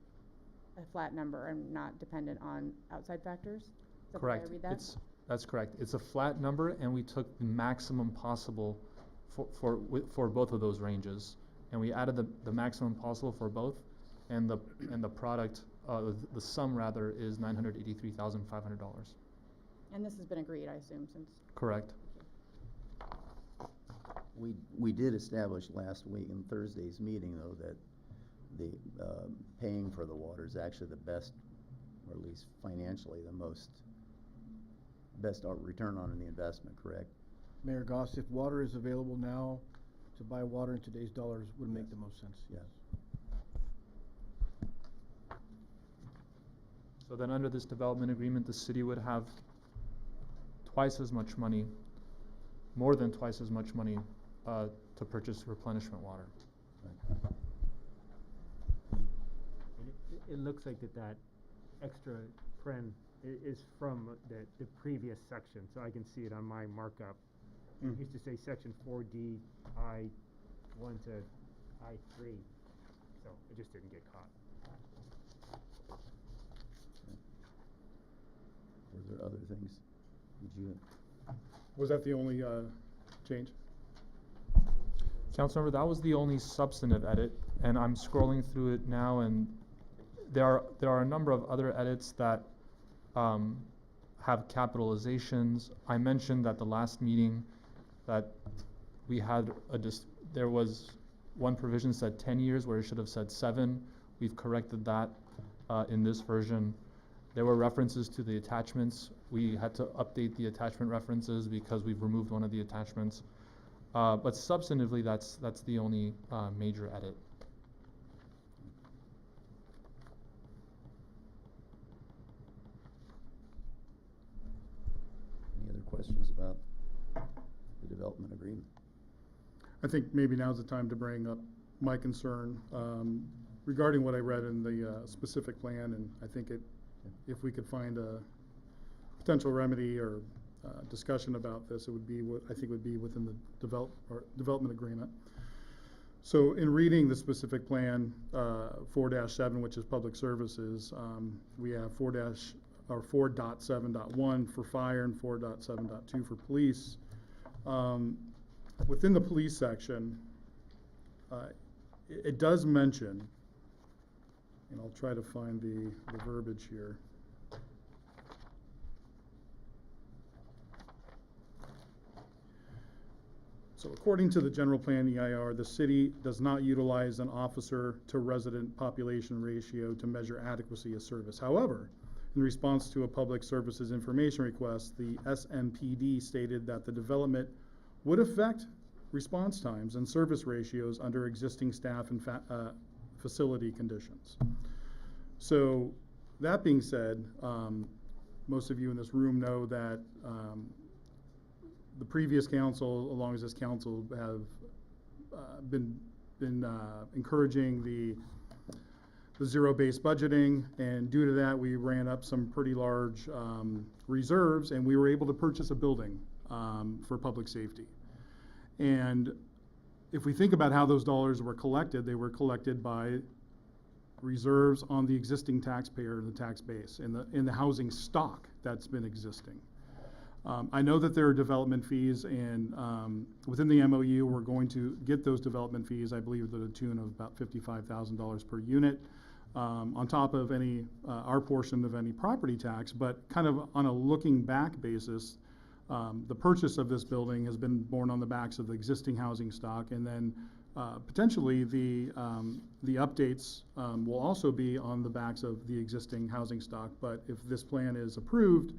a flat number and not dependent on outside factors? Is that the way I Correct. read that? That's correct. It's a flat number, and we took the maximum possible for both of those ranges, and we added the maximum possible for both, and the product, the sum rather, is $983,500. And this has been agreed, I assume, since. Correct. We did establish last week in Thursday's meeting, though, that the paying for the water is actually the best, or at least financially the best return on the investment, correct? Mayor Goss, if water is available now, to buy water in today's dollars would make the most sense. Yes. So then under this development agreement, the city would have twice as much money, more than twice as much money, to purchase replenishment water. Right. And it looks like that extra paren is from the previous section, so I can see it on my markup. It used to say section 4D I1 to I3. so it just didn't get caught. Were there other things? Did you? Was that the only change? Councilmember, that was the only substantive edit, and I'm scrolling through it now, and there are a number of other edits that have capitalizations. I mentioned at the last meeting that we had there was one provision said 10 years where it should have said 7. We've corrected that in this version. There were references to the attachments. We had to update the attachment references because we've removed one of the attachments. But substantively, that's the only major edit. Any other questions about the development agreement? I think maybe now's the time to bring up my concern regarding what I read in the specific plan, and I think if we could find a potential remedy or discussion about this, it would be what I think would be within the development agreement. So in reading the specific plan 4-7, which is public services, we have 4.7.1 for fire and 4.7.2 for police. Within the police section, it does mention, and I'll try to find the verbiage here. So according to the general plan EIR, the city does not utilize an officer to resident population ratio to measure adequacy of service. However, in response to a public services information request, the SMPD stated that the development would affect response times and service ratios under existing staff and facility conditions. So that being said, most of you in this room know that the previous council, along with this council, have been encouraging the zero-based budgeting, and due to that, we ran up some pretty large reserves, and we were able to purchase a building for public safety. And if we think about how those dollars were collected, they were collected by reserves on the existing taxpayer, the tax base, in the housing stock that's been existing. I know that there are development fees, and within the MOU, we're going to get those development fees, I believe, to the tune of about $55,000 per unit, on top of our portion of any property tax. But kind of on a looking back basis, the purchase of this building has been borne on the backs of the existing housing stock, and then potentially the updates will also be on the backs of the existing housing stock. But if this plan is approved,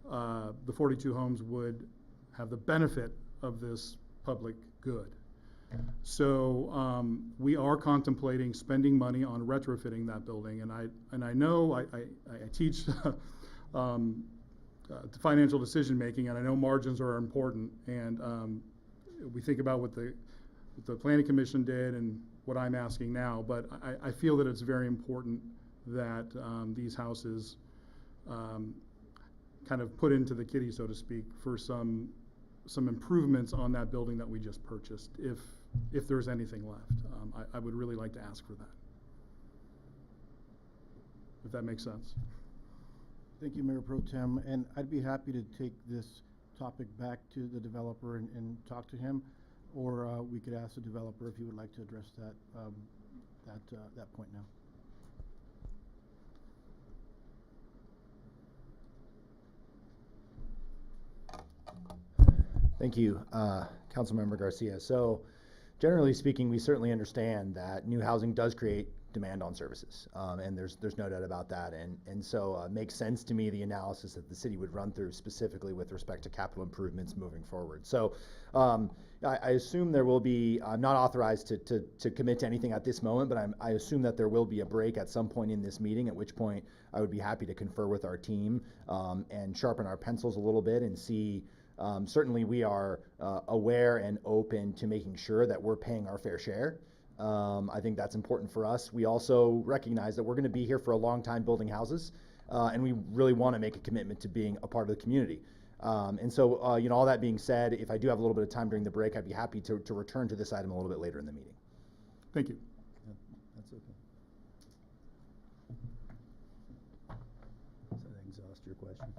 the 42 homes would have the benefit of this public good. So we are contemplating spending money on retrofitting that building, and I know I teach financial decision making, and I know margins are important, and we think about what the Planning Commission did and what I'm asking now, but I feel that it's very important that these houses kind of put into the kitty, so to speak, for some improvements on that building that we just purchased, if there's anything left. I would really like to ask for that, if that makes sense. Thank you, Mayor Pro Tem, and I'd be happy to take this topic back to the developer and talk to him, or we could ask the developer if he would like to address that point now. Thank you, Councilmember Garcia. So generally speaking, we certainly understand that new housing does create demand on services, and there's no doubt about that. And so it makes sense to me, the analysis that the city would run through specifically with respect to capital improvements moving forward. So I assume there will be, I'm not authorized to commit to anything at this moment, but I assume that there will be a break at some point in this meeting, at which point I would be happy to confer with our team and sharpen our pencils a little bit and see. Certainly we are aware and open to making sure that we're paying our fair share. I think that's important for us. We also recognize that we're going to be here for a long time building houses, and we really want to make a commitment to being a part of the community. And so, all that being said, if I do have a little bit of time during the break, I'd be happy to return to this item a little bit later in the meeting. Thank you. That's okay. Does that exhaust your question?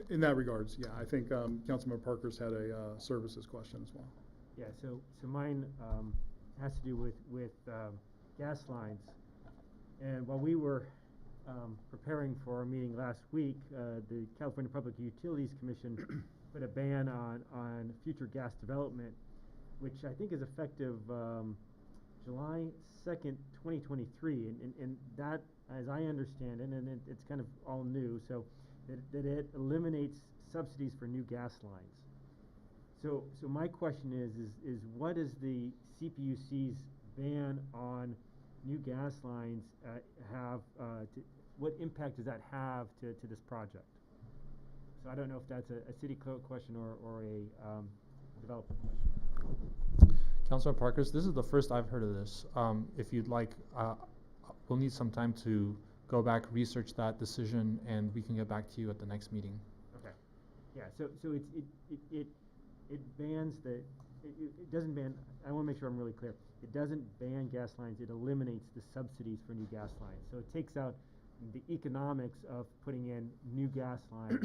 In that regards, yeah, I think Councilmember Parker's had a services question as well. Yeah, so mine has to do with gas lines. And while we were preparing for our meeting last week, the California Public Utilities Commission put a ban on future gas development, which I think is effective July 2nd, 2023. And that, as I understand it, and it's kind of all new, so that it eliminates subsidies for new gas lines. So my question is what is the CPUC's ban on new gas lines what impact does that have to this project? So I don't know if that's a city code question or a developer question. Councilor Parkers, this is the first I've heard of this. If you'd like, we'll need some time to go back, research that decision, and we can get back to you at the next meeting. Okay. Yeah. So it bans it doesn't ban. I want to make sure I'm really clear. It doesn't ban gas lines. It eliminates the subsidies for new gas lines. So it takes out the economics of putting in new gas lines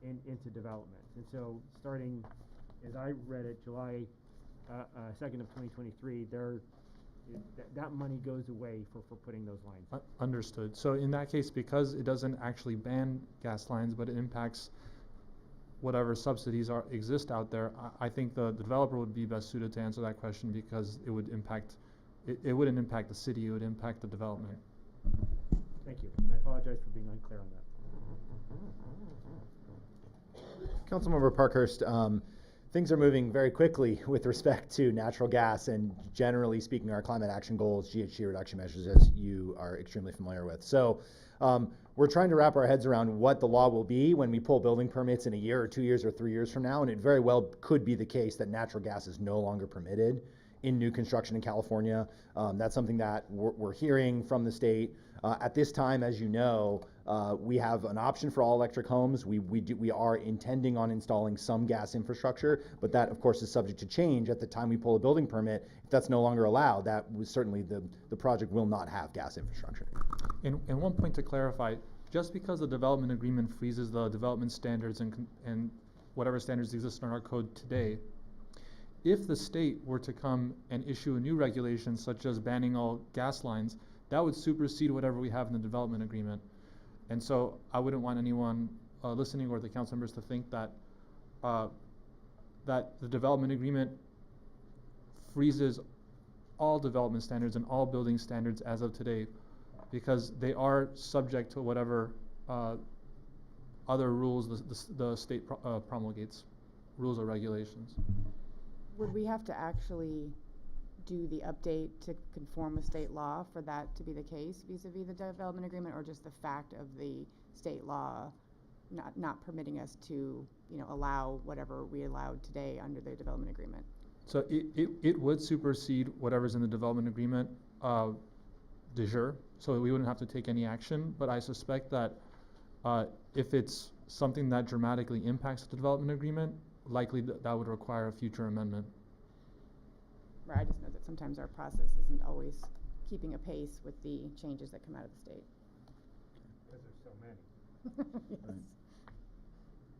into development. And so starting, as I read it, July 2nd of 2023, that money goes away for putting those lines. Understood. So in that case, because it doesn't actually ban gas lines, but it impacts whatever subsidies exist out there, I think the developer would be best suited to answer that question, because it would impact, it wouldn't impact the city, it would impact the development. Thank you. And I apologize for being unclear on that. Councilmember Parkhurst, things are moving very quickly with respect to natural gas and, generally speaking, our climate action goals, GHG reduction measures, as you are extremely familiar with. So we're trying to wrap our heads around what the law will be when we pull building permits in a year or 2 years or 3 years from now, and it very well could be the case that natural gas is no longer permitted in new construction in California. That's something that we're hearing from the state. At this time, as you know, we have an option for all electric homes. We are intending on installing some gas infrastructure, but that of course is subject to change at the time we pull a building permit. If that's no longer allowed, that was certainly the project will not have gas infrastructure. And one point to clarify, just because the development agreement freezes the development standards and whatever standards exist in our code today, if the state were to come and issue a new regulation such as banning all gas lines, that would supersede whatever we have in the development agreement. And so I wouldn't want anyone listening or the council members to think that that the development agreement freezes all development standards and all building standards as of today, because they are subject to whatever other rules the state promulgates, rules or regulations. Would we have to actually do the update to conform with state law for that to be the case vis-a-vis the development agreement, or just the fact of the state law not permitting us to, allow whatever we allowed today under the development agreement? So it would supersede whatever's in the development agreement de jure, so we wouldn't have to take any action. But I suspect that if it's something that dramatically impacts the development agreement, likely that would require a future amendment. Right, I just know that sometimes our process isn't always keeping a pace with the changes that come out of the state. Because there's so many. Yes. Right.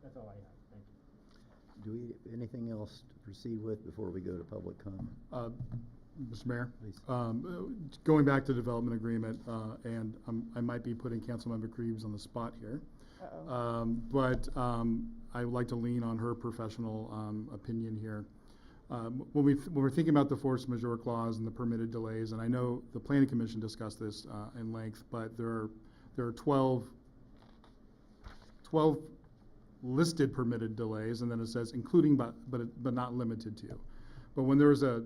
That's all I have. Thank you. Do we have anything else to proceed with before we go to public comment? Mr. Mayor, Please. going back to development agreement, and I might be putting Councilmember Krebs on the spot here. Uh-oh. But I would like to lean on her professional opinion here. When we're thinking about the force majeure clause and the permitted delays, and I know the Planning Commission discussed this in length, but there are 12 listed permitted delays, and then it says including but not limited to. But when there is a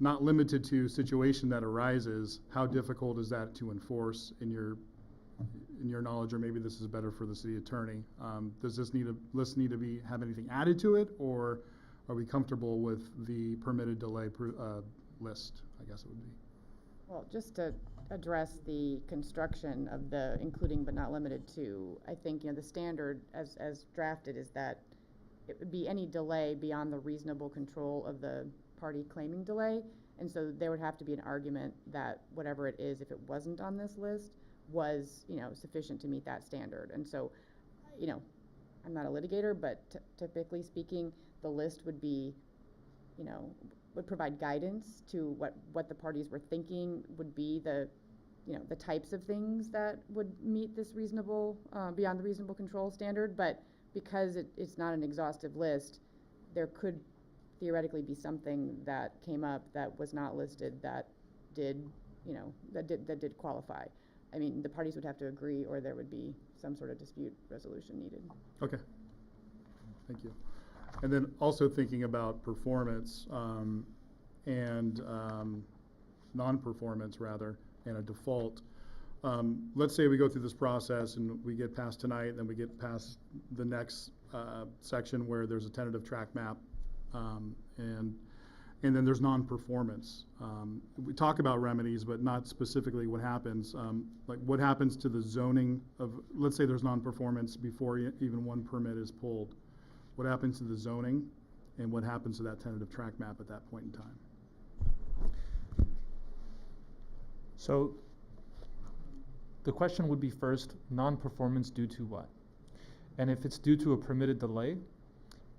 not limited to situation that arises, how difficult is that to enforce in your knowledge, or maybe this is better for the city attorney? Does this list need to have anything added to it, or are we comfortable with the permitted delay list, I guess it would be? Well, just to address the construction of the including but not limited to, I think, the standard as drafted is that it would be any delay beyond the reasonable control of the party claiming delay. And so there would have to be an argument that whatever it is, if it wasn't on this list, was, you know, sufficient to meet that standard. And so, you know, I'm not a litigator, but typically speaking, the list would be, you know, would provide guidance to what the parties were thinking would be the, you know, the types of things that would meet this reasonable, beyond the reasonable control standard. But because it's not an exhaustive list, there could theoretically be something that came up that was not listed that did, you know, that did qualify. I mean, the parties would have to agree, or there would be some sort of dispute resolution needed. Okay, thank you. And then also thinking about performance and non-performance rather, and a default. Let's say we go through this process and we get past tonight, and then we get past the next section where there's a tentative track map, and then there's non-performance. We talk about remedies, but not specifically what happens. Like what happens to the zoning of, let's say there's non-performance before even one permit is pulled. What happens to the zoning, and what happens to that tentative track map at that point in time? So the question would be first, non-performance due to what? And if it's due to a permitted delay,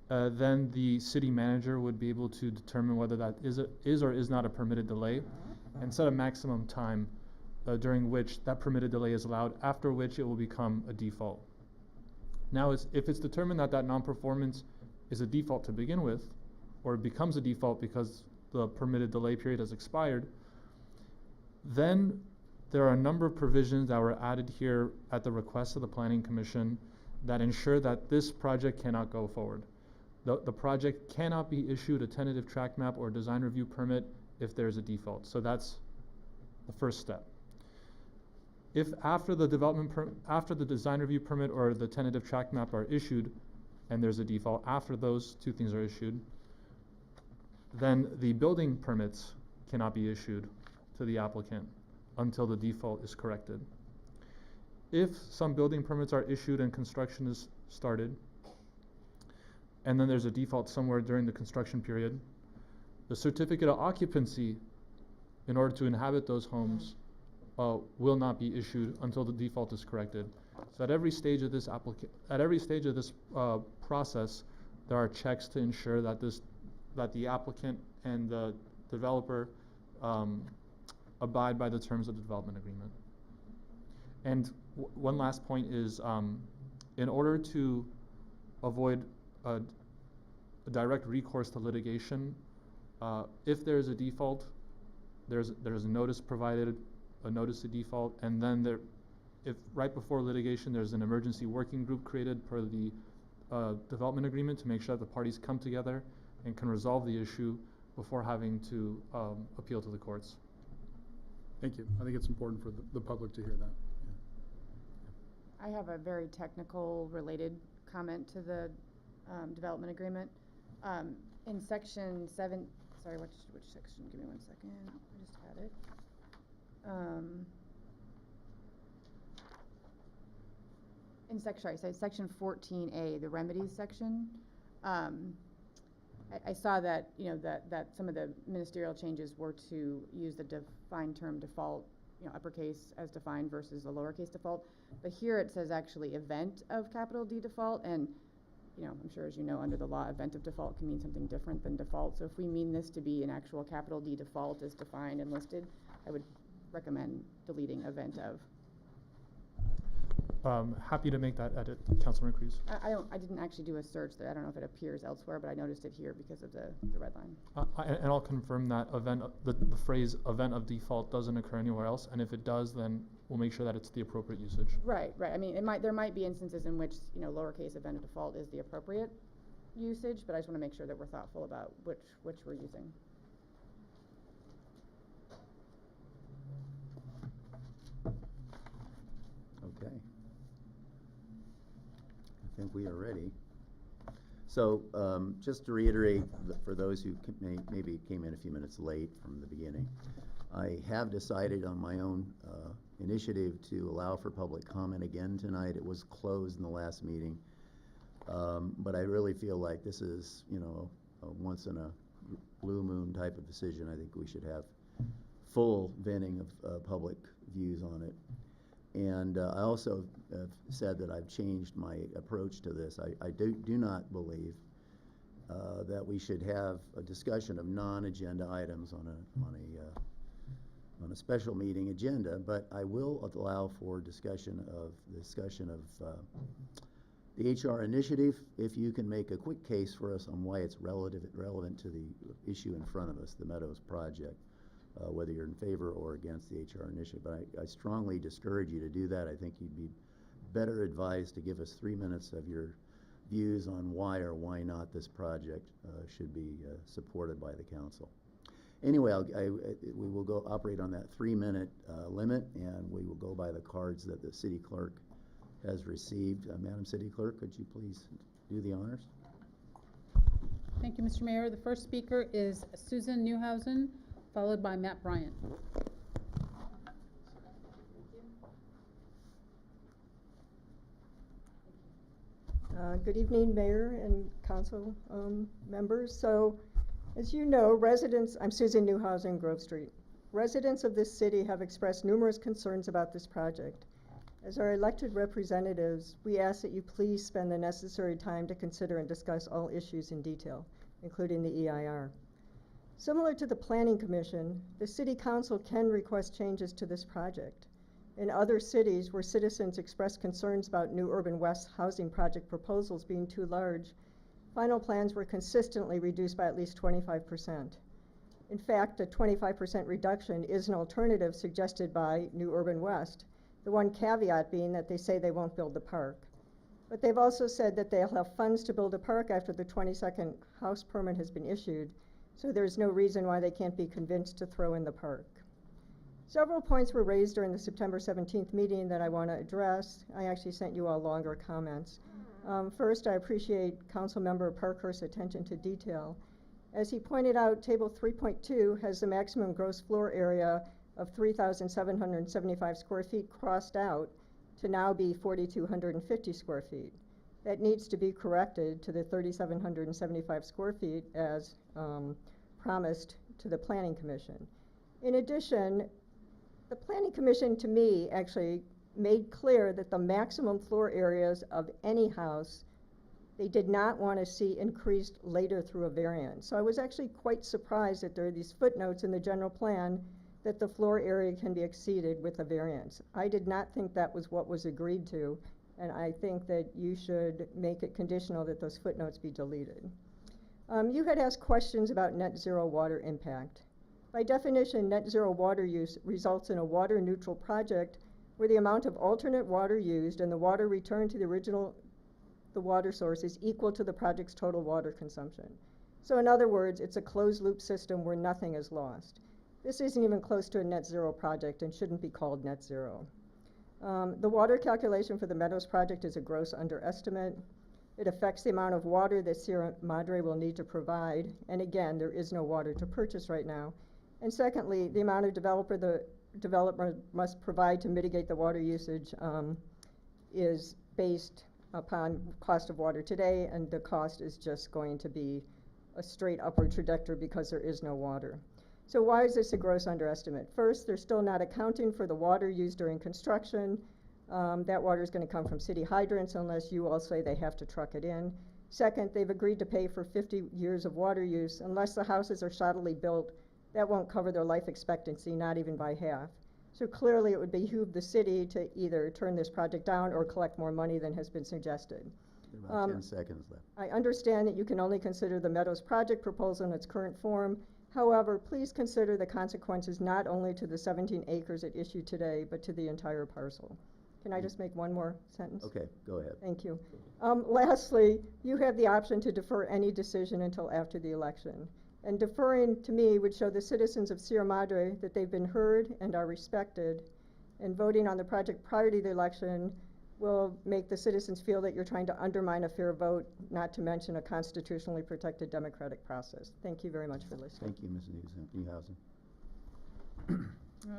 then the city manager would be able to determine whether that is or is not a permitted delay and set a maximum time during which that permitted delay is allowed, after which it will become a default. Now, if it's determined that that non-performance is a default to begin with, or it becomes a default because the permitted delay period has expired, then there are a number of provisions that were added here at the request of the Planning Commission that ensure that this project cannot go forward. The project cannot be issued a tentative track map or design review permit if there's a default. So that's the first step. If after the design review permit or the tentative track map are issued and there's a default, after those two things are issued, then the building permits cannot be issued to the applicant until the default is corrected. If some building permits are issued and construction is started, and then there's a default somewhere during the construction period, the certificate of occupancy in order to inhabit those homes will not be issued until the default is corrected. So at every stage of this process, there are checks to ensure that the applicant and the developer abide by the terms of the development agreement. And one last point is, in order to avoid a direct recourse to litigation, if there is a default, there's a notice provided, a notice of default, and then if right before litigation there's an emergency working group created per the development agreement to make sure that the parties come together and can resolve the issue before having to appeal to the courts. Thank you. I think it's important for the public to hear that. I have a very technical related comment to the development agreement. In section 7, sorry, which section? Give me one second. I just had it. Section 14A, the remedies section. I saw that, you know, that some of the ministerial changes were to use the defined term default, you know, uppercase as defined versus the lowercase default. But here it says actually event of capital D default, and you know, I'm sure as you know, under the law, event of default can mean something different than default. So if we mean this to be an actual capital D default as defined and listed, I would recommend deleting event of. Happy to make that edit, Councilman Cruz. I didn't actually do a search there. I don't know if it appears elsewhere, but I noticed it here because of the red line. And I'll confirm that the phrase event of default doesn't occur anywhere else, and if it does, then we'll make sure that it's the appropriate usage. Right. I mean, there might be instances in which, you know, lowercase event of default is the appropriate usage, but I just want to make sure that we're thoughtful about which we're using. Okay. I think we are ready. So just to reiterate, for those who maybe came in a few minutes late from the beginning, I have decided on my own initiative to allow for public comment again tonight. It was closed in the last meeting, but I really feel like this is, you know, a once in a blue moon type of decision. I think we should have full venting of public views on it. And I also have said that I've changed my approach to this. I do not believe that we should have a discussion of non-agenda items on a special meeting agenda, but I will allow for discussion of the HR initiative if you can make a quick case for us on why it's relevant to the issue in front of us, the Meadows project, whether you're in favor or against the HR initiative. But I strongly discourage you to do that. I think you'd be better advised to give us 3 minutes of your views on why or why not this project should be supported by the council. Anyway, we will operate on that 3-minute limit, and we will go by the cards that the city clerk has received. Madam City Clerk, could you please do the honors? Thank you, Mr. Mayor. The first speaker is Susan Newhausen, followed by Matt Bryant. Good evening, Mayor and Council members. So, as you know, I'm Susan Newhausen, Grove Street. Residents of this city have expressed numerous concerns about this project. As our elected representatives, we ask that you please spend the necessary time to consider and discuss all issues in detail, including the EIR. Similar to the Planning Commission, the City Council can request changes to this project. In other cities where citizens express concerns about New Urban West housing project proposals being too large, final plans were consistently reduced by at least 25%. In fact, a 25% reduction is an alternative suggested by New Urban West, the one caveat being that they say they won't build the park. But they've also said that they'll have funds to build a park after the 22nd house permit has been issued, so there's no reason why they can't be convinced to throw in the park. Several points were raised during the September 17th meeting that I want to address. I actually sent you all longer comments. First, I appreciate Councilmember Parkhurst's attention to detail. As he pointed out, Table 3.2 has the maximum gross floor area of 3,775 square feet crossed out to now be 4,250 square feet. That needs to be corrected to the 3,775 square feet as promised to the Planning Commission. In addition, the Planning Commission, to me, actually made clear that the maximum floor areas of any house, they did not want to see increased later through a variance. So I was actually quite surprised that there are these footnotes in the general plan that the floor area can be exceeded with a variance. I did not think that was what was agreed to, and I think that you should make it conditional that those footnotes be deleted. You had asked questions about net zero water impact. By definition, net zero water use results in a water neutral project where the amount of alternate water used and the water returned to the water source is equal to the project's total water consumption. So in other words, it's a closed loop system where nothing is lost. This isn't even close to a net zero project and shouldn't be called net zero. The water calculation for the Meadows project is a gross underestimate. It affects the amount of water that Sierra Madre will need to provide. And again, there is no water to purchase right now. And secondly, the amount of the developer must provide to mitigate the water usage is based upon cost of water today, and the cost is just going to be a straight upward trajectory because there is no water. So why is this a gross underestimate? First, they're still not accounting for the water used during construction. That water is going to come from city hydrants unless you all say they have to truck it in. Second, they've agreed to pay for 50 years of water use. Unless the houses are shoddily built, that won't cover their life expectancy, not even by half. So clearly it would behoove the city to either turn this project down or collect more money than has been suggested. About 10 seconds left. I understand that you can only consider the Meadows project proposal in its current form. However, please consider the consequences not only to the 17 acres at issue today, but to the entire parcel. Can I just make one more sentence? Okay, go ahead. Thank you. Lastly, you have the option to defer any decision until after the election. And deferring, to me, would show the citizens of Sierra Madre that they've been heard and are respected. And voting on the project prior to the election will make the citizens feel that you're trying to undermine a fair vote, not to mention a constitutionally protected democratic process. Thank you very much for listening. Thank you, Ms. Newhausen.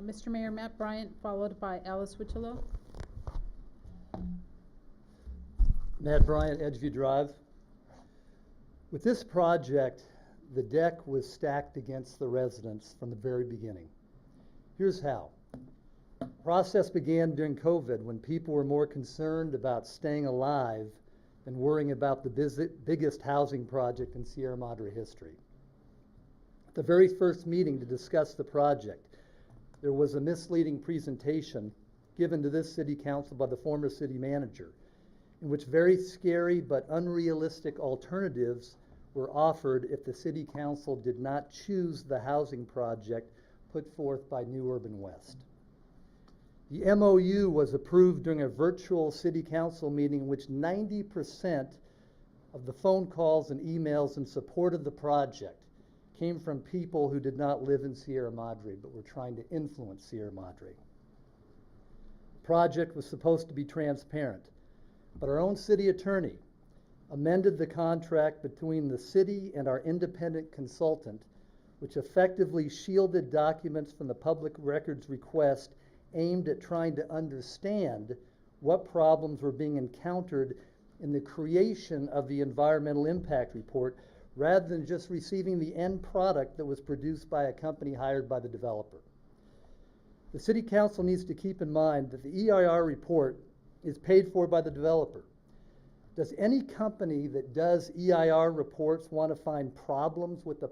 Mr. Mayor, Matt Bryant, followed by Alice Wichello. Matt Bryant, Edgeview Drive. With this project, the deck was stacked against the residents from the very beginning. Here's how. The process began during COVID when people were more concerned about staying alive than worrying about the biggest housing project in Sierra Madre history. At the very first meeting to discuss the project, there was a misleading presentation given to this city council by the former city manager, in which very scary but unrealistic alternatives were offered if the city council did not choose the housing project put forth by New Urban West. The MOU was approved during a virtual city council meeting in which 90% of the phone calls and emails in support of the project came from people who did not live in Sierra Madre but were trying to influence Sierra Madre. The project was supposed to be transparent, but our own city attorney amended the contract between the city and our independent consultant, which effectively shielded documents from the public records request aimed at trying to understand what problems were being encountered in the creation of the environmental impact report, rather than just receiving the end product that was produced by a company hired by the developer. The City Council needs to keep in mind that the EIR report is paid for by the developer. Does any company that does EIR reports want to find problems with the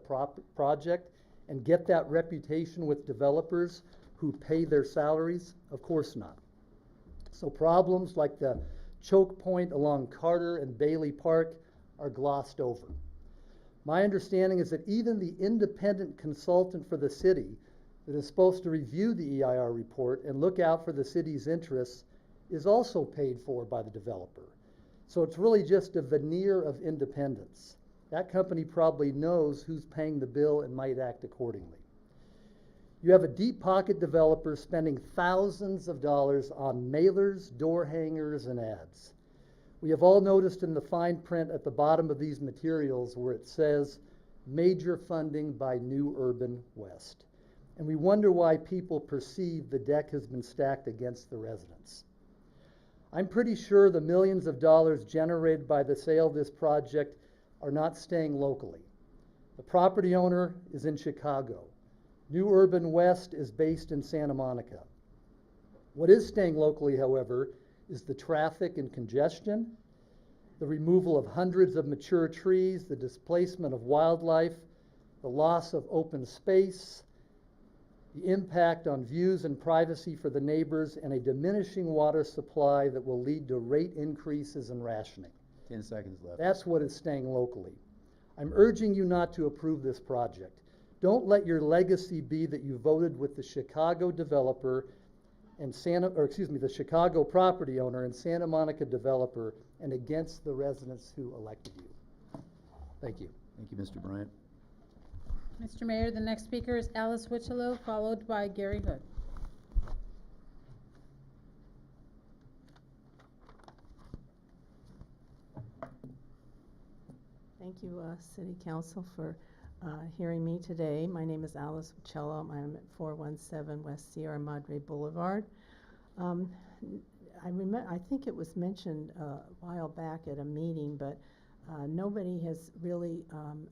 project and get that reputation with developers who pay their salaries? Of course not. So problems like the choke point along Carter and Bailey Park are glossed over. My understanding is that even the independent consultant for the city that is supposed to review the EIR report and look out for the city's interests is also paid for by the developer. So it's really just a veneer of independence. That company probably knows who's paying the bill and might act accordingly. You have a deep pocket developer spending thousands of dollars on mailers, door hangers, and ads. We have all noticed in the fine print at the bottom of these materials where it says major funding by New Urban West. And we wonder why people perceive the deck has been stacked against the residents. I'm pretty sure the millions of dollars generated by the sale of this project are not staying locally. The property owner is in Chicago. New Urban West is based in Santa Monica. What is staying locally, however, is the traffic and congestion, the removal of hundreds of mature trees, the displacement of wildlife, the loss of open space, the impact on views and privacy for the neighbors, and a diminishing water supply that will lead to rate increases and rationing. 10 seconds left. That's what is staying locally. I'm urging you not to approve this project. Don't let your legacy be that you voted with the Chicago developer and the Chicago property owner and Santa Monica developer and against the residents who elected you. Thank you. Thank you, Mr. Bryant. Mr. Mayor, the next speaker is Alice Wichelo, followed by Gary Hood. Thank you, City Council, for hearing me today. My name is Alice Wichelo. I'm at 417 West Sierra Madre Boulevard. I think it was mentioned a while back at a meeting, but nobody has really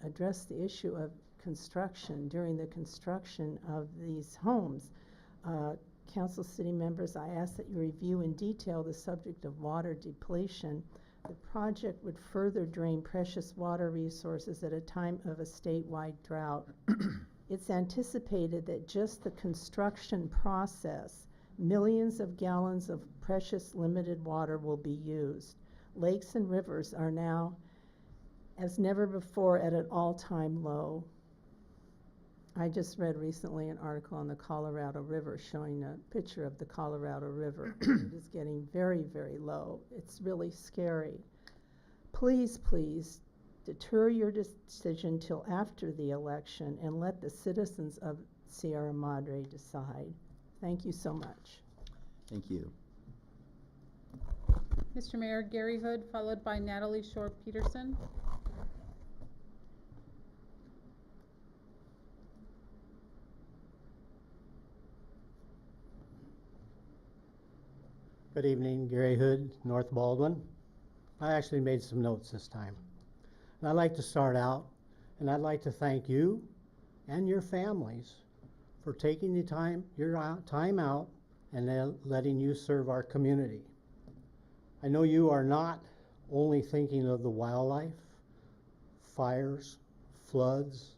addressed the issue of construction during the construction of these homes. Council city members, I ask that you review in detail the subject of water depletion. The project would further drain precious water resources at a time of a statewide drought. It's anticipated that just the construction process, millions of gallons of precious limited water will be used. Lakes and rivers are now, as never before, at an all-time low. I just read recently an article on the Colorado River showing a picture of the Colorado River. It is getting very, very low. It's really scary. Please, please, deter your decision till after the election and let the citizens of Sierra Madre decide. Thank you so much. Thank you. Mr. Mayor, Gary Hood, followed by Natalie Shore Peterson. Good evening, Gary Hood, North Baldwin. I actually made some notes this time. And I'd like to start out And I'd like to thank you and your families for taking the time, time out and letting you serve our community. I know you are not only thinking of the wildlife, fires, floods,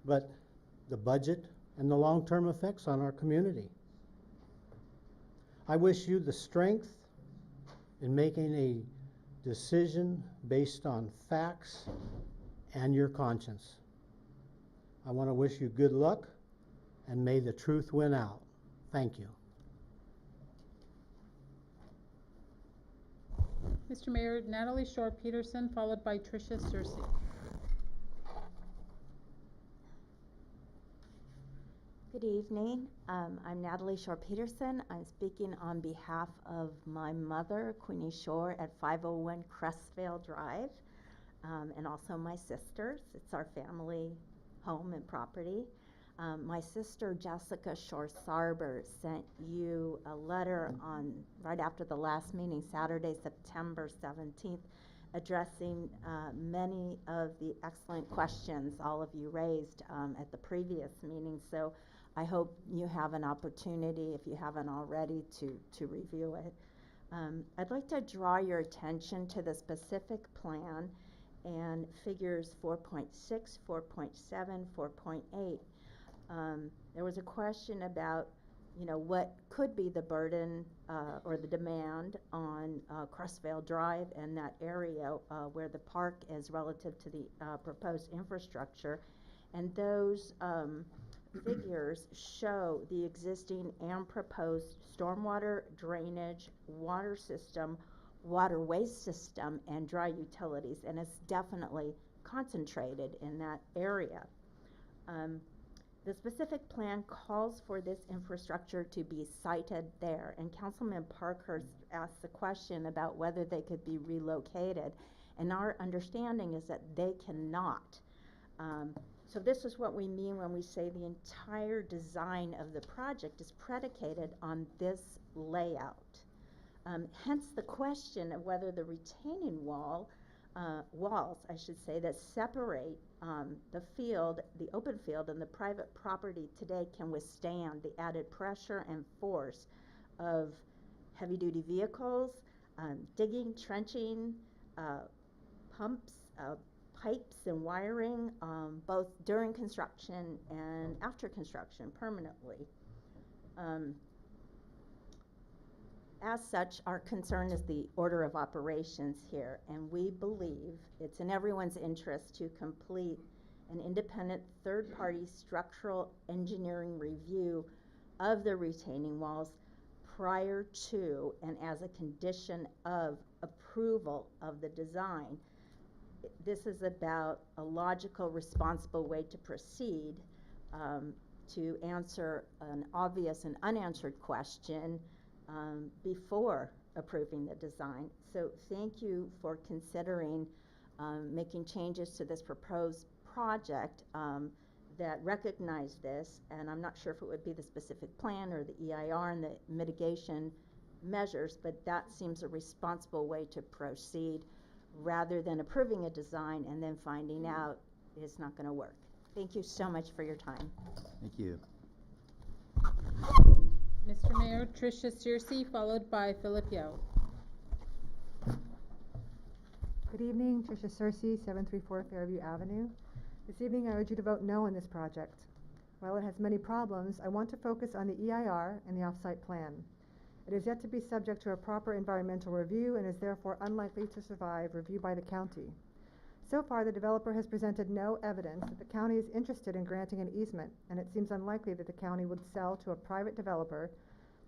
but the budget and the long-term effects on our community. I wish you the strength in making a decision based on facts and your conscience. I want to wish you good luck, and may the truth win out. Thank you. Mr. Mayor, Natalie Shore Peterson, followed by Tricia Searcy. Good evening. I'm Natalie Shore Peterson. I'm speaking on behalf of my mother, Queenie Shore, at 501 Crestvale Drive, and also my sisters. It's our family home and property. My sister, Jessica Shore Sarber, sent you a letter right after the last meeting, Saturday, September 17th, addressing many of the excellent questions all of you raised at the previous meeting. So I hope you have an opportunity, if you haven't already, to review it. I'd like to draw your attention to the specific plan and figures 4.6, 4.7, 4.8. There was a question about, what could be the burden or the demand on Crestvale Drive and that area where the park is relative to the proposed infrastructure. And those figures show the existing and proposed stormwater, drainage, water system, water waste system, and dry utilities, and it's definitely concentrated in that area. The specific plan calls for this infrastructure to be sited there, and Councilman Parkhurst asked the question about whether they could be relocated, and our understanding is that they cannot. So this is what we mean when we say the entire design of the project is predicated on this layout. Hence the question of whether the retaining walls, I should say, that separate the field, the open field, and the private property today can withstand the added pressure and force of heavy-duty vehicles, digging, trenching, pumps, pipes and wiring, both during construction and after construction permanently. As such, our concern is the order of operations here, and we believe it's in everyone's interest to complete an independent third-party structural engineering review of the retaining walls prior to and as a condition of approval of the design. This is about a logical, responsible way to proceed to answer an obvious and unanswered question before approving the design. So thank you for considering making changes to this proposed project that recognize this, and I'm not sure if it would be the specific plan or the EIR and the mitigation measures, but that seems a responsible way to proceed rather than approving a design and then finding out it's not going to work. Thank you so much for your time. Thank you. Mr. Mayor, Tricia Searcy, followed by Philip Yo. Good evening, Tricia Searcy, 734 Fairview Avenue. This evening I urge you to vote no on this project. While it has many problems, I want to focus on the EIR and the off-site plan. It is yet to be subject to a proper environmental review and is therefore unlikely to survive review by the county. So far, the developer has presented no evidence that the county is interested in granting an easement, and it seems unlikely that the county would sell to a private developer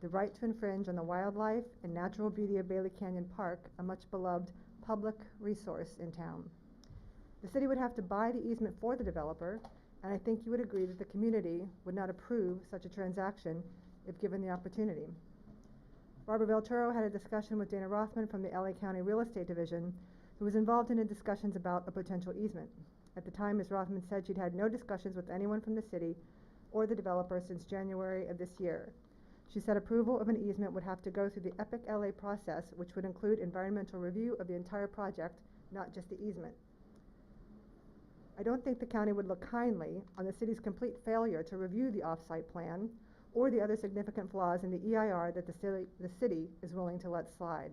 the right to infringe on the wildlife and natural beauty of Bailey Canyon Park, a much beloved public resource in town. The city would have to buy the easement for the developer, and I think you would agree that the community would not approve such a transaction if given the opportunity. Barbara Velturo had a discussion with Dana Rothman from the LA County Real Estate Division, who was involved in the discussions about a potential easement. At the time, Ms. Rothman said she'd had no discussions with anyone from the city or the developer since January of this year. She said approval of an easement would have to go through the Epic LA process, which would include environmental review of the entire project, not just the easement. I don't think the county would look kindly on the city's complete failure to review the off-site plan or the other significant flaws in the EIR that the city is willing to let slide.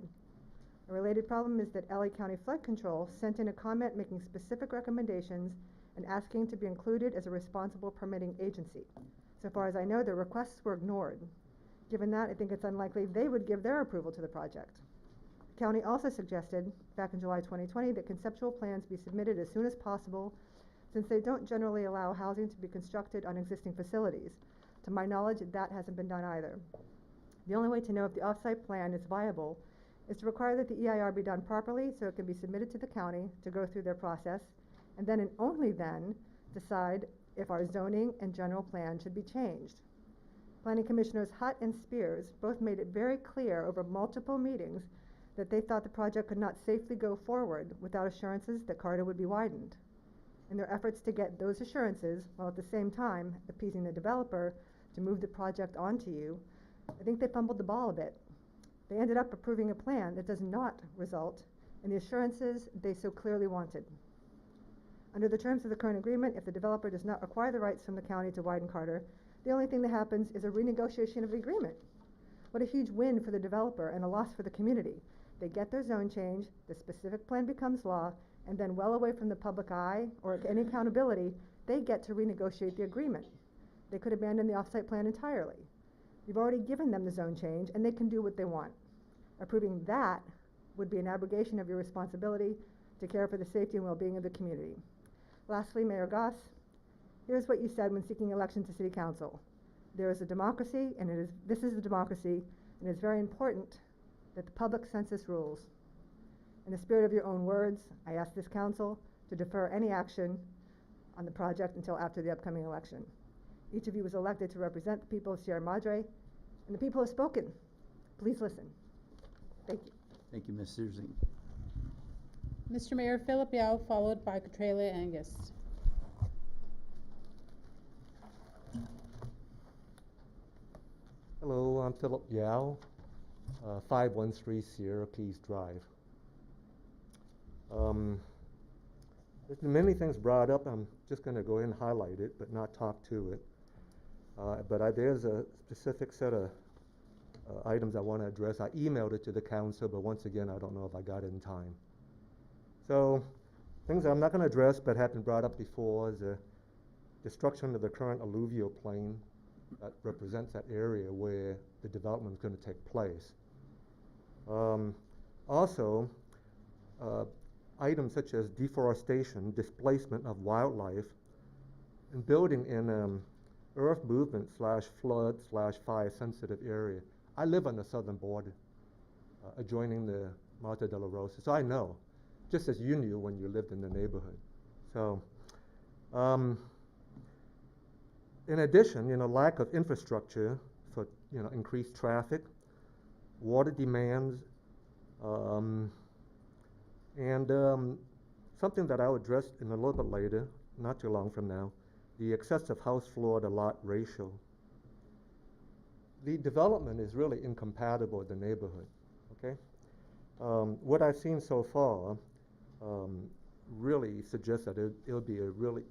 A related problem is that LA County Flood Control sent in a comment making specific recommendations and asking to be included as a responsible permitting agency. So far as I know, their requests were ignored. Given that, I think it's unlikely they would give their approval to the project. The county also suggested, back in July 2020, that conceptual plans be submitted as soon as possible, since they don't generally allow housing to be constructed on existing facilities. To my knowledge, that hasn't been done either. The only way to know if the off-site plan is viable is to require that the EIR be done properly so it can be submitted to the county to go through their process, and then and only then decide if our zoning and general plan should be changed. Planning Commissioners Hutt and Spears both made it very clear over multiple meetings that they thought the project could not safely go forward without assurances that corridor would be widened. In their efforts to get those assurances, while at the same time appeasing the developer to move the project onto you, I think they fumbled the ball a bit. They ended up approving a plan that does not result in the assurances they so clearly wanted. Under the terms of the current agreement, if the developer does not acquire the rights from the county to widen corridor, the only thing that happens is a renegotiation of the agreement. What a huge win for the developer and a loss for the community. They get their zone change, the specific plan becomes law, and then well away from the public eye or any accountability, they get to renegotiate the agreement. They could abandon the off-site plan entirely. You've already given them the zone change, and they can do what they want. Approving that would be an abrogation of your responsibility to care for the safety and well-being of the community. Lastly, Mayor Goss, here's what you said when seeking election to City Council. There is a democracy, and this is a democracy, and it is very important that the public census rules. In the spirit of your own words, I ask this council to defer any action on the project until after the upcoming election. Each of you was elected to represent the people of Sierra Madre, and the people have spoken. Please listen. Thank you. Thank you, Ms. Susie. Mr. Mayor, Philip Yao, followed by Katrina Angus. Hello, I'm Philip Yao, 513 Sierra Keys Drive. There's been many things brought up. I'm just going to go ahead and highlight it, but not talk to it. There's a specific set of items I want to address. I emailed it to the council, but once again, I don't know if I got it in time. So, things that I'm not going to address but have been brought up before is the destruction of the current alluvial plain that represents that area where the development is going to take place. Also, items such as deforestation, displacement of wildlife, and building in earth movement / flood / fire sensitive area. I live on the southern border, adjoining the Mata de la Rosa, so I know, just as you knew when you lived in the neighborhood. So, in addition, lack of infrastructure for, increased traffic, water demands, and something that I'll address in a little bit later, not too long from now, the excessive house floor to lot ratio. The development is really incompatible with the neighborhood, okay? What I've seen so far really suggests that it'll be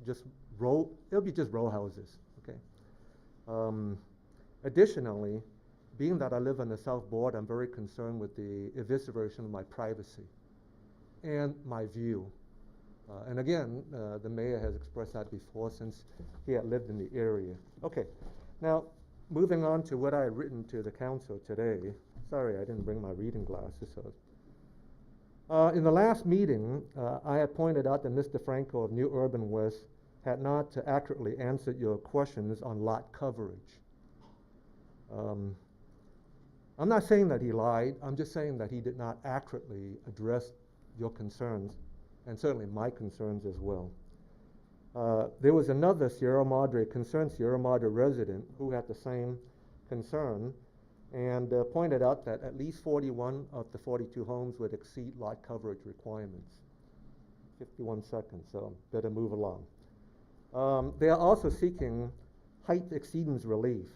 just row houses, okay? Additionally, being that I live on the south border, I'm very concerned with the evisceration of my privacy and my view. And again, the mayor has expressed that before since he had lived in the area. Okay, now moving on to what I had written to the council today. Sorry, I didn't bring my reading glasses. So. In the last meeting, I had pointed out that Mr. Franco of New Urban West had not accurately answered your questions on lot coverage. I'm not saying that he lied. I'm just saying that he did not accurately address your concerns, and certainly my concerns as well. There was another concerned Sierra Madre resident who had the same concern and pointed out that at least 41 of the 42 homes would exceed lot coverage requirements. 51 seconds, so better move along. They are also seeking height exceedance relief.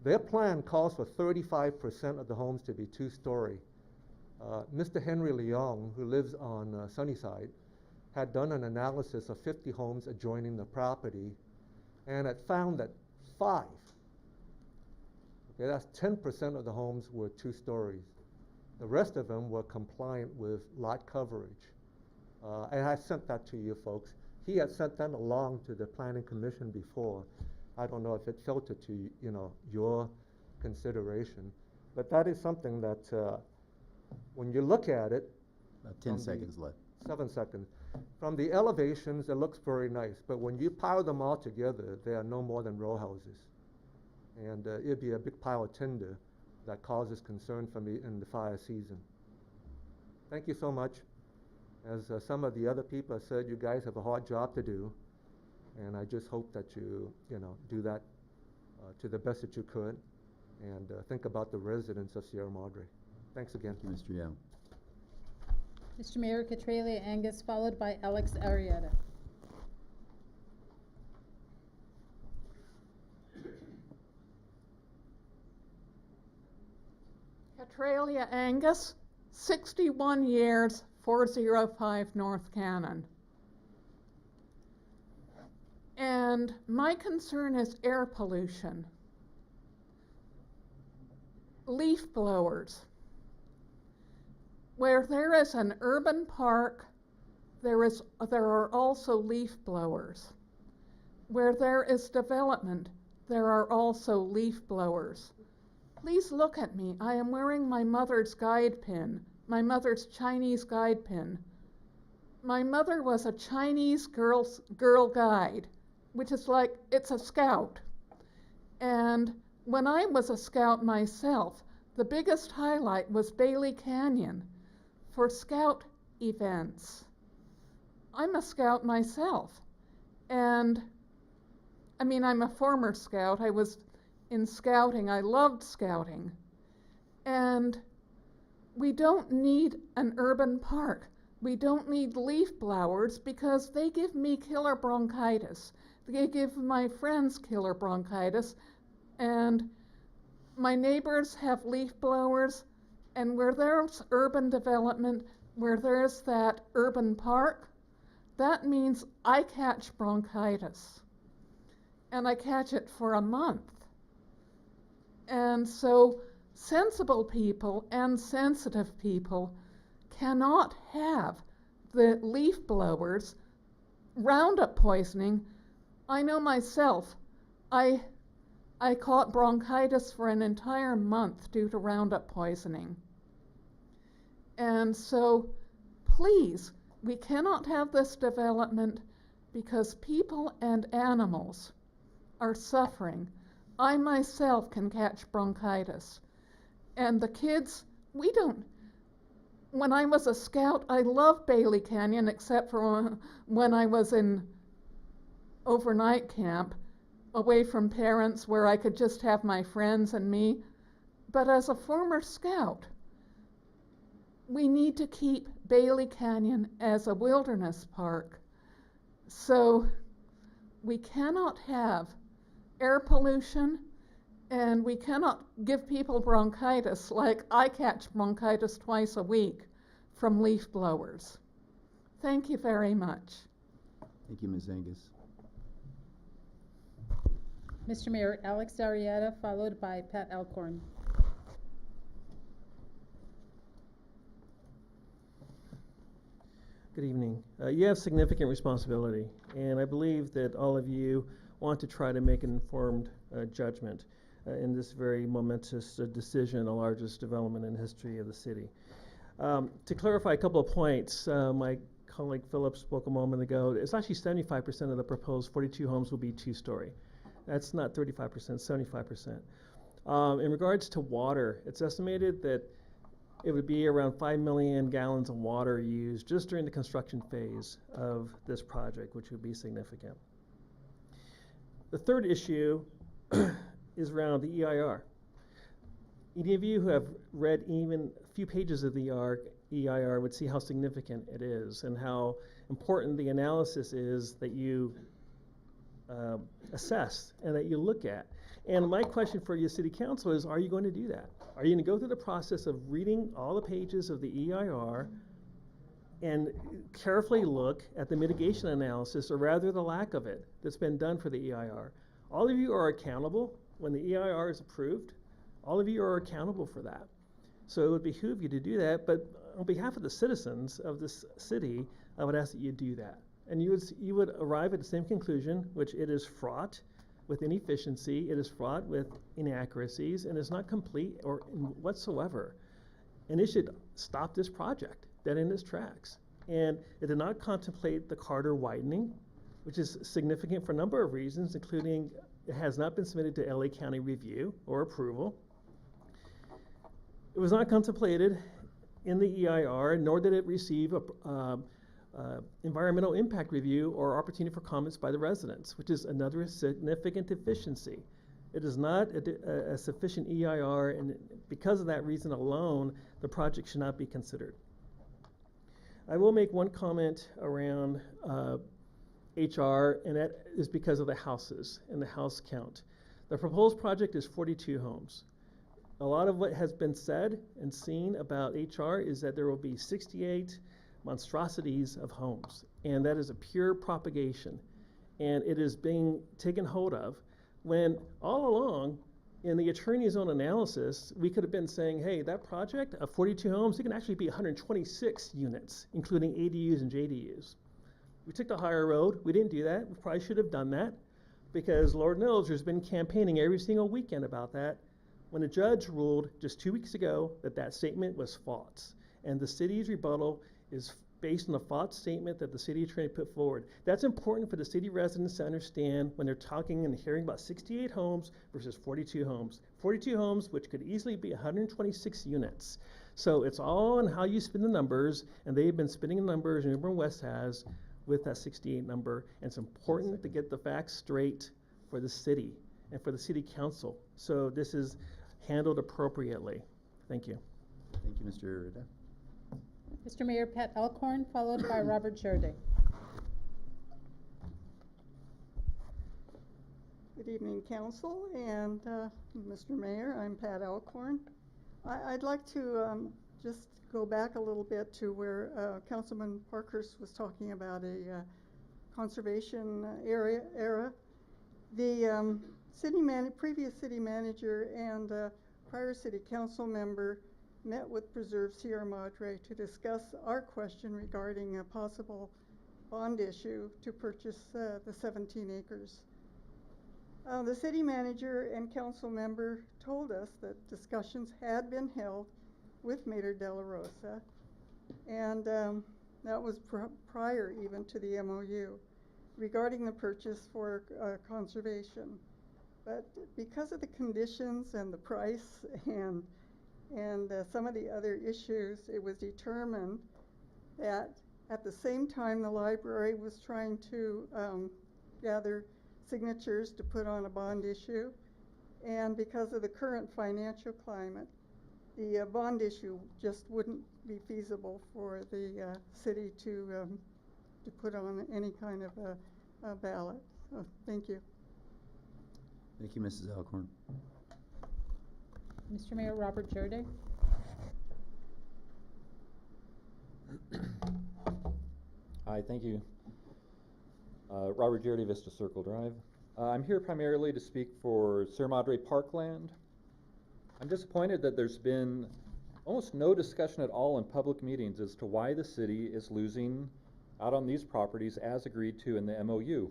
Their plan calls for 35% of the homes to be two-story. Mr. Henry Leong, who lives on Sunnyside, had done an analysis of 50 homes adjoining the property, and it found that 5, okay, that's 10% of the homes were 2 stories. The rest of them were compliant with lot coverage. And I sent that to you folks. He had sent that along to the Planning Commission before. I don't know if it filtered to, your consideration. But that is something that, when you look at it. About 10 seconds left. 7 seconds. From the elevations, it looks very nice. But when you pile them all together, they are no more than row houses. And it'd be a big pile of tinder that causes concern for me in the fire season. Thank you so much. As some of the other people have said, you guys have a hard job to do, and I just hope that you, do that to the best that you could, and think about the residents of Sierra Madre. Thanks again. Thank you, Mr. Yao. Mr. Mayor, Catralia Angus, followed by Alex Arietta. Catralia Angus, 61 years, 405 North Cannon. And my concern is air pollution. Leaf blowers. Where there is an urban park, there are also leaf blowers. Where there is development, there are also leaf blowers. Please look at me. I am wearing my mother's guide pin, my mother's Chinese guide pin. My mother was a Chinese girl guide, which is like, it's a scout. And when I was a scout myself, the biggest highlight was Bailey Canyon for scout events. I'm a scout myself. And I mean, I'm a former scout. I was in scouting. I loved scouting. And we don't need an urban park. We don't need leaf blowers because they give me killer bronchitis. They give my friends killer bronchitis. And my neighbors have leaf blowers. And where there's urban development, where there's that urban park, that means I catch bronchitis. And I catch it for a month. And so sensible people and sensitive people cannot have the leaf blowers. Roundup poisoning, I know myself, I caught bronchitis for an entire month due to Roundup poisoning. And so, please, we cannot have this development because people and animals are suffering. I myself can catch bronchitis. And the kids, we don't. When I was a scout, I loved Bailey Canyon, except for when I was in overnight camp, away from parents where I could just have my friends and me. But as a former scout, we need to keep Bailey Canyon as a wilderness park. So we cannot have air pollution, and we cannot give people bronchitis like I catch bronchitis twice a week from leaf blowers. Thank you very much. Thank you, Ms. Angus. Mr. Mayor, Alex Arietta, followed by Pat Alcorn. Good evening. You have significant responsibility, and I believe that all of you want to try to make an informed judgment in this very momentous decision, the largest development in the history of the city. To clarify a couple of points, my colleague Philip spoke a moment ago. It's actually 75% of the proposed 42 homes will be 2-story. That's not 35%, 75%. In regards to water, it's estimated that it would be around 5 million gallons of water used just during the construction phase of this project, which would be significant. The third issue is around the EIR. Any of you who have read even a few pages of the EIR would see how significant it is and how important the analysis is that you assess and that you look at. And my question for you, City Council, is are you going to do that? Are you going to go through the process of reading all the pages of the EIR and carefully look at the mitigation analysis, or rather the lack of it, that's been done for the EIR. All of you are accountable when the EIR is approved. All of you are accountable for that. So it would behoove you to do that, but on behalf of the citizens of this city, I would ask that you do that. And you would arrive at the same conclusion, which it is fraught with inefficiency, it is fraught with inaccuracies, and it's not complete or whatsoever. And it should stop this project dead in its tracks. And it did not contemplate the Carter widening, which is significant for a number of reasons, including it has not been submitted to LA County review or approval. It was not contemplated in the EIR, nor did it receive a environmental impact review or opportunity for comments by the residents, which is another significant deficiency. It is not a sufficient EIR, and because of that reason alone, the project should not be considered. I will make one comment around HR, and that is because of the houses and the house count. The proposed project is 42 homes. A lot of what has been said and seen about HR is that there will be 68 monstrosities of homes, and that is a pure propagation, and it is being taken hold of when all along in the attorney's own analysis, we could have been saying, hey, that project of 42 homes, it can actually be 126 units, including ADUs and JDUs. We took the higher road. We didn't do that. We probably should have done that, because Lord knows there's been campaigning every single weekend about that, when a judge ruled just 2 weeks ago that that statement was false. And the city's rebuttal is based on the false statement that the city attorney put forward. That's important for the city residents to understand when they're talking and hearing about 68 homes versus 42 homes. 42 homes, which could easily be 126 units. So it's all on how you spin the numbers, and they've been spinning the numbers, and Urban West has, with that 68 number. And it's important to get the facts straight for the city and for the city council. So this is handled appropriately. Thank you. Thank you, Mr. Rida. Mr. Mayor, Pat Elkhorn, followed by Robert Jordan. Good evening, Council and Mr. Mayor. I'm Pat Elkhorn. I'd like to just go back a little bit to where Councilman Parkhurst was talking about a conservation era. The previous city manager and prior city council member met with Preserve Sierra Madre to discuss our question regarding a possible bond issue to purchase the 17 acres. The city manager and council member told us that discussions had been held with Mater de la Rosa, and that was prior even to the MOU, regarding the purchase for conservation. But because of the conditions and the price and some of the other issues, it was determined that at the same time the library was trying to gather signatures to put on a bond issue, and because of the current financial climate, the bond issue just wouldn't be feasible for the city to put on any kind of a ballot. So, thank you. Thank you, Mrs. Elkhorn. Mr. Mayor, Robert Jordan. Hi, thank you. Robert Jardy, Vista Circle Drive. I'm here primarily to speak for Sierra Madre Parkland. I'm disappointed that there's been almost no discussion at all in public meetings as to why the city is losing out on these properties as agreed to in the MOU.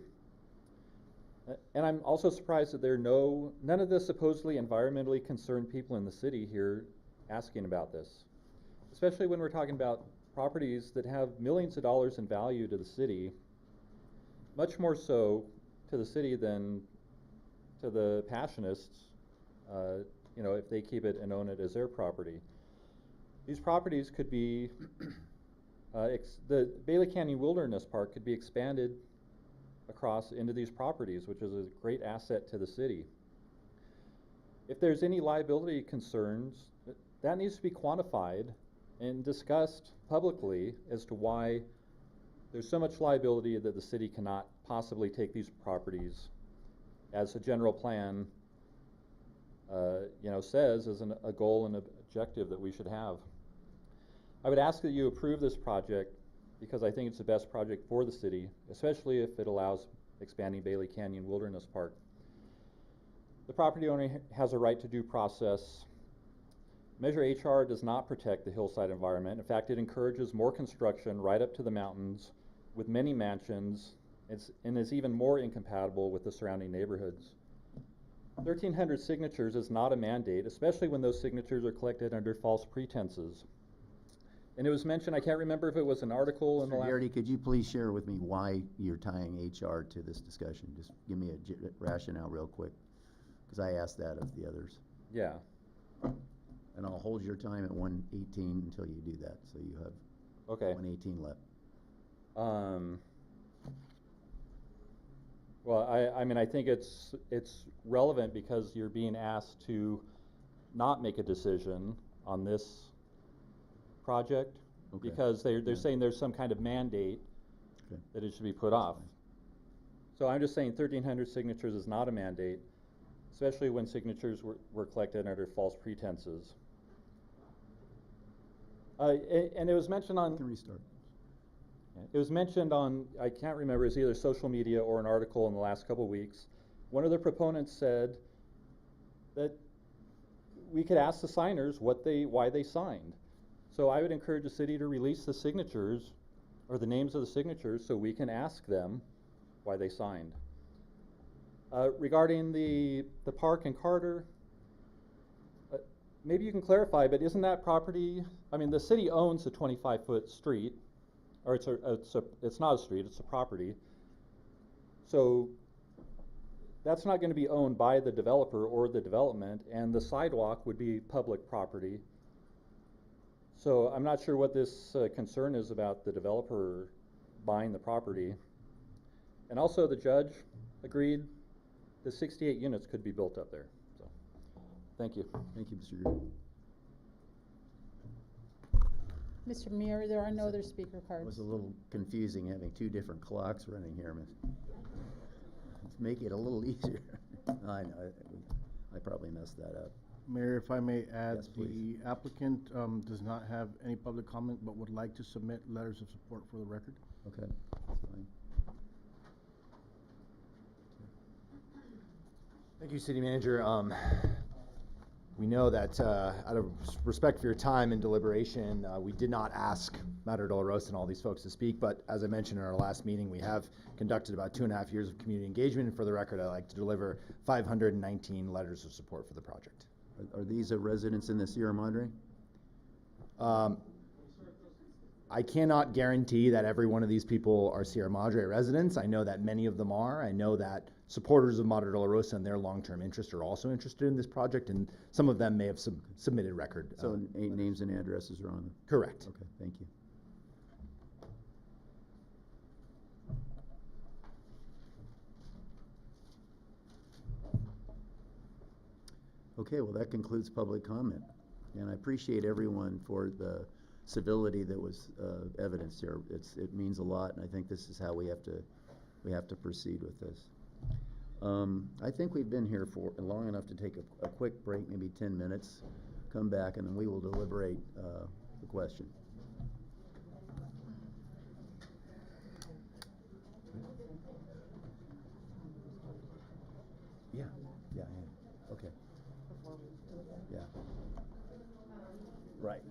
And I'm also surprised that there are none of the supposedly environmentally concerned people in the city here asking about this, especially when we're talking about properties that have millions of dollars in value to the city, much more so to the city than to the Passionists, if they keep it and own it as their property. These properties could be, the Bailey Canyon Wilderness Park could be expanded across into these properties, which is a great asset to the city. If there's any liability concerns, that needs to be quantified and discussed publicly as to why there's so much liability that the city cannot possibly take these properties as a general plan says as a goal and objective that we should have. I would ask that you approve this project because I think it's the best project for the city, especially if it allows expanding Bailey Canyon Wilderness Park. The property owner has a right to due process. Measure HR does not protect the hillside environment. In fact, it encourages more construction right up to the mountains with many mansions, and is even more incompatible with the surrounding neighborhoods. 1,300 signatures is not a mandate, especially when those signatures are collected under false pretenses. And it was mentioned, I can't remember if it was an article in the Mr. last... Garrity, could you please share with me why you're tying HR to this discussion? Just give me a rationale real quick, because I asked that of the others. Yeah. And I'll hold your time at 1:18 until you do that, so you have Okay. 1:18 left. Well, I mean, I think it's relevant because you're being asked to not make a decision on this project, Okay. because they're Yeah. saying there's some kind of mandate Okay. that it should be put off. So I'm just saying 1,300 signatures is not a mandate, especially when signatures were collected under false pretenses. And it was mentioned on... You can restart. It was mentioned on, I can't remember, it's either social media or an article in the last couple of weeks. One of the proponents said that we could ask the signers why they signed. So I would encourage the city to release the signatures, or the names of the signatures, so we can ask them why they signed. Regarding the park in Carter, maybe you can clarify, but isn't that property, I mean, the city owns the 25-foot street, or it's not a street, it's a property. So that's not going to be owned by the developer or the development, and the sidewalk would be public property. So I'm not sure what this concern is about the developer buying the property. And also the judge agreed the 68 units could be built up there. So, thank you. Thank you, Mr. Green. Mr. Mayor, there are no other speaker cards. It was a little confusing having two different clocks running here, Miss. Let's make it a little easier. I know, I probably messed that up. Mayor, if I may add, Yes, please. the applicant does not have any public comment, but would like to submit letters of support for the record. Okay, that's fine. Thank you, City Manager. We know that out of respect for your time and deliberation, we did not ask Madre and all these folks to speak, but as I mentioned in our last meeting, we have conducted about 2.5 years of community engagement, and for the record, I'd like to deliver 519 letters of support for the project. Are these residents in the Sierra Madre? I cannot guarantee that every one of these people are Sierra Madre residents. I know that many of them are. I know that supporters of Madre de la Rosa and their long-term interest are also interested in this project, and some of them may have submitted record. So names and addresses are on them? Correct. Okay, thank you. Okay, well, that concludes public comment. And I appreciate everyone for the civility that was evidenced here. It means a lot, and I think this is how we have to proceed with this. I think we've been here for long enough to take a quick break, maybe 10 minutes, come back, and then we will deliberate the question. Yeah, okay. Yeah. Right.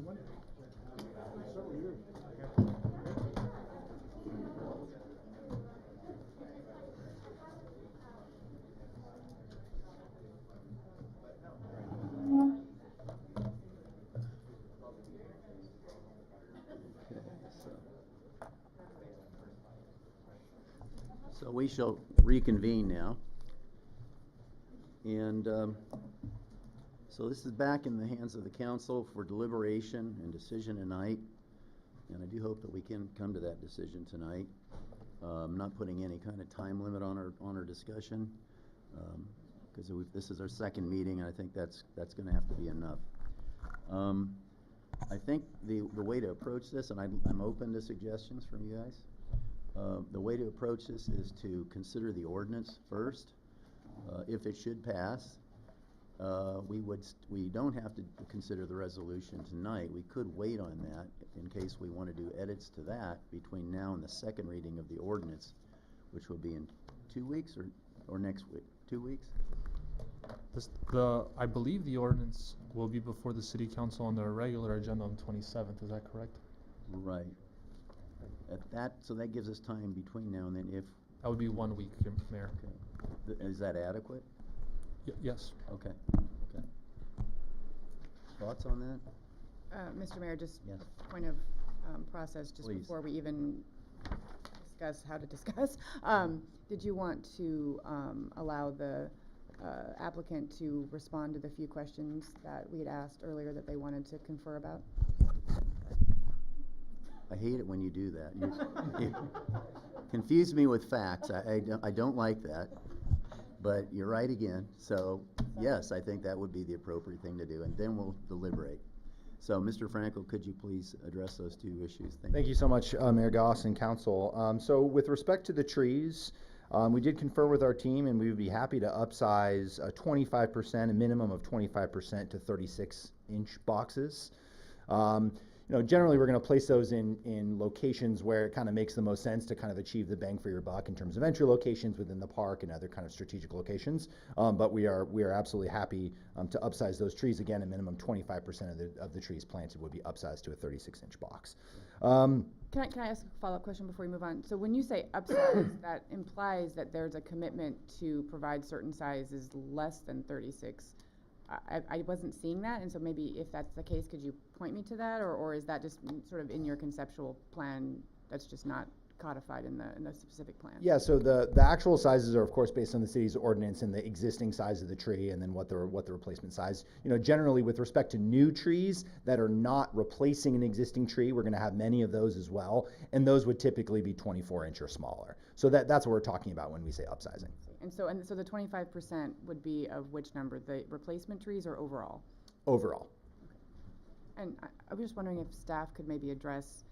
So we shall reconvene now. And so this is back in the hands of the council for deliberation and decision tonight. And I do hope that we can come to that decision tonight. I'm not putting any kind of time limit on our discussion, because this is our second meeting, and I think that's going to have to be enough. I think the way to approach this, and I'm open to suggestions from you guys. The way to approach this is to consider the ordinance first. If it should pass, we don't have to consider the resolution tonight. We could wait on that in case we want to do edits to that between now and the second reading of the ordinance, which will be in 2 weeks or next week. 2 weeks? I believe the ordinance will be before the city council on their regular agenda on the 27th. Is that correct? Right. So that gives us time between now and then if... That would be 1 week, Mayor. Okay. Is that adequate? Yes. Okay. Thoughts on that? Mr. Mayor, just Yes. point of process, just Please. before we even discuss how to discuss. Did you want to allow the applicant to respond to the few questions that we had asked earlier that they wanted to confer about? I hate it when you do that. You confuse me with facts. I don't like that. But you're right again. So, yes, I think that would be the appropriate thing to do, and then we'll deliberate. So, Mr. Frankel, could you please address those two issues? Thank you so much, Mayor Goss and Council. So, with respect to the trees, we did confer with our team, and we would be happy to upsize 25%, a minimum of 25% to 36-inch boxes. Generally we're going to place those in locations where it kind of makes the most sense to kind of achieve the bang for your buck in terms of entry locations within the park and other kind of strategic locations. But we are absolutely happy to upsize those trees. Again, a minimum 25% of the trees planted would be upsized to a 36-inch box. Can I ask a follow-up question before we move on? So when you say upsize, that implies that there's a commitment to provide certain sizes less than 36. I wasn't seeing that, and so maybe if that's the case, could you point me to that, or is that just sort of in your conceptual plan that's just not codified in the specific plan? Yeah, so the actual sizes are of course based on the city's ordinance and the existing size of the tree, and then what the replacement size. Generally with respect to new trees that are not replacing an existing tree, we're going to have many of those as well, and those would typically be 24-inch or smaller. So that's what we're talking about when we say upsizing. And so the 25% would be of which number, the replacement trees or overall? Overall. Okay. And I was just wondering if staff could maybe address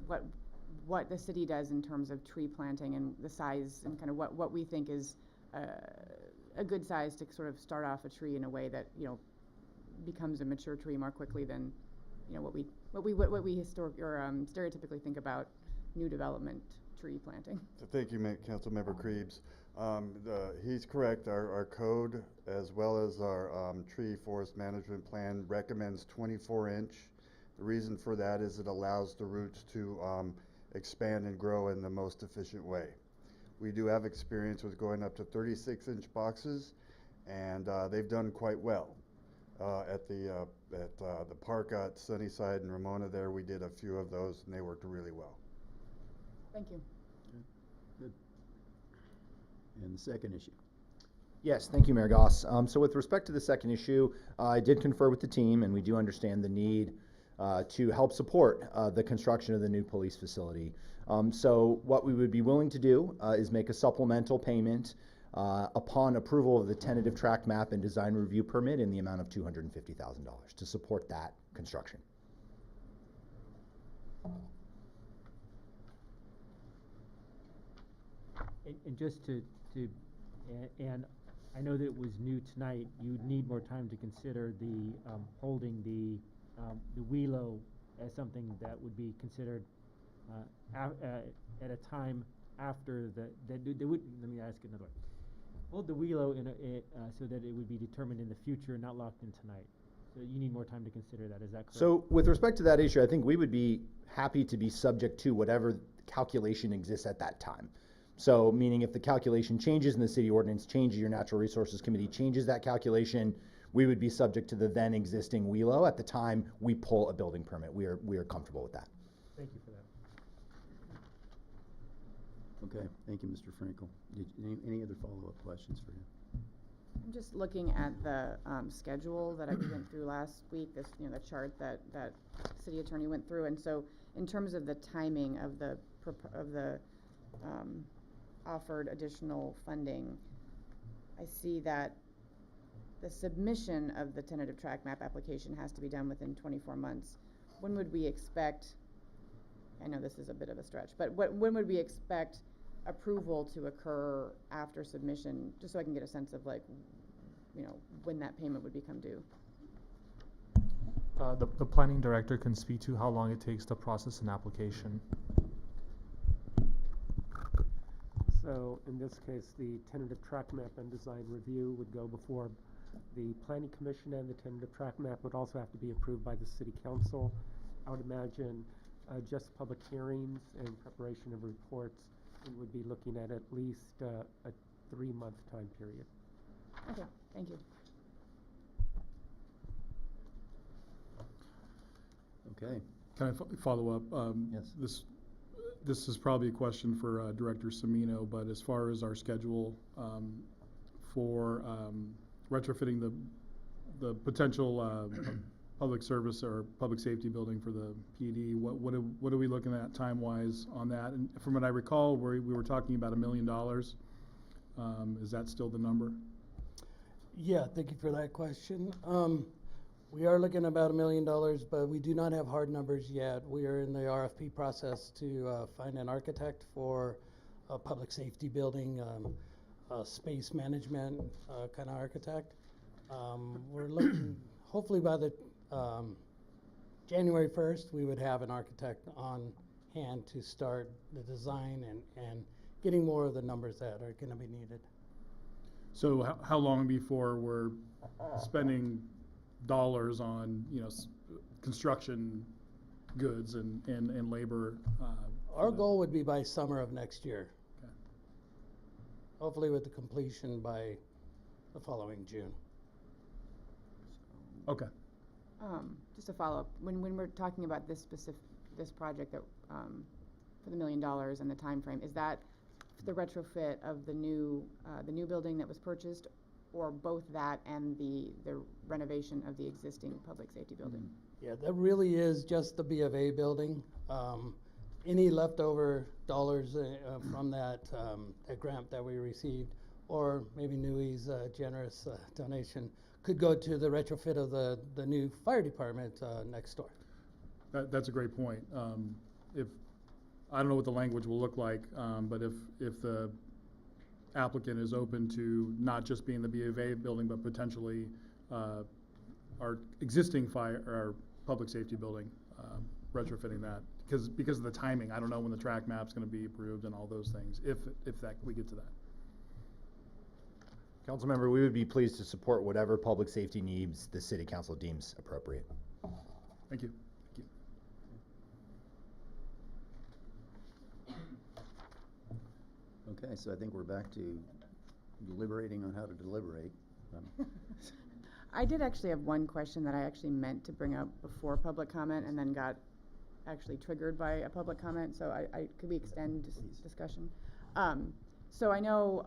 what the city does in terms of tree planting and the size and kind of what we think is a good size to sort of start off a tree in a way that becomes a mature tree more quickly than what we stereotypically think about new development tree planting. So thank you, Councilmember Krebs. He's correct. Our code, as well as our tree forest management plan, recommends 24-inch. The reason for that is it allows the roots to expand and grow in the most efficient way. We do have experience with going up to 36-inch boxes, and they've done quite well. At the park at Sunnyside and Ramona there, we did a few of those, and they worked really well. Thank you. Good. And the second issue. Yes, thank you, Mayor Goss. So with respect to the second issue, I did confer with the team, and we do understand the need to help support the construction of the new police facility. So what we would be willing to do is make a supplemental payment upon approval of the tentative tract map and design review permit in the amount of $250,000 to support that construction. And just and I know that it was new tonight, you need more time to consider the holding the WELO as something that would be considered at a time after let me ask another way. Hold the WELO so that it would be determined in the future, not locked in tonight. So you need more time to consider that, is that correct? So with respect to that issue, I think we would be happy to be subject to whatever calculation exists at that time. So meaning if the calculation changes and the city ordinance changes, your natural resources committee changes that calculation, we would be subject to the then existing WELO at the time we pull a building permit. We are comfortable with that. Thank you for that. Okay, thank you, Mr. Frankel. Any other follow-up questions for you? I'm just looking at the schedule that I went through last week, this, the chart that city attorney went through. And so in terms of the timing of the offered additional funding, I see that the submission of the tentative track map application has to be done within 24 months. When would we expect, I know this is a bit of a stretch, but when would we expect approval to occur after submission, just so I can get a sense of when that payment would become due? The planning director can speak to how long it takes to process an application. So in this case, the tentative track map and design review would go before the planning commission, and the tentative track map would also have to be approved by the city council. I would imagine just public hearings and preparation of reports, we would be looking at least a 3-month time period. Okay, thank you. Okay. Can I follow up? Yes. This is probably a question for Director Semino, but as far as our schedule for retrofitting the potential public service or public safety building for the PD, what are we looking at time-wise on that? And from what I recall, we were talking about $1 million. Is that still the number? Yeah, thank you for that question. We are looking at about $1 million, but we do not have hard numbers yet. We are in the RFP process to find an architect for a public safety building, space management kind of architect. We're looking, hopefully by the January 1st, we would have an architect on hand to start the design and getting more of the numbers that are going to be needed. So how long before we're spending dollars on construction goods and labor? Our goal would be by summer of next year. Okay. Hopefully with the completion by the following June. Okay. Just a follow-up. When we're talking about this project that for the $1 million and the time frame, is that the retrofit of the new building that was purchased, or both that and the renovation of the existing public safety building? Yeah, that really is just the B of A building. Any leftover dollars from that grant that we received, or maybe Newey's generous donation, could go to the retrofit of the new fire department next door. That's a great point. If I don't know what the language will look like, but if the applicant is open to not just being the B of A building, but potentially our existing our public safety building, retrofitting that, because of the timing, I don't know when the track map's going to be approved and all those things. If we get to that. Councilmember, we would be pleased to support whatever public safety needs the city council deems appropriate. Thank you. Okay, so I think we're back to deliberating on how to deliberate. I did actually have one question that I actually meant to bring up before public comment and then got actually triggered by a public comment, so could we extend discussion? So I know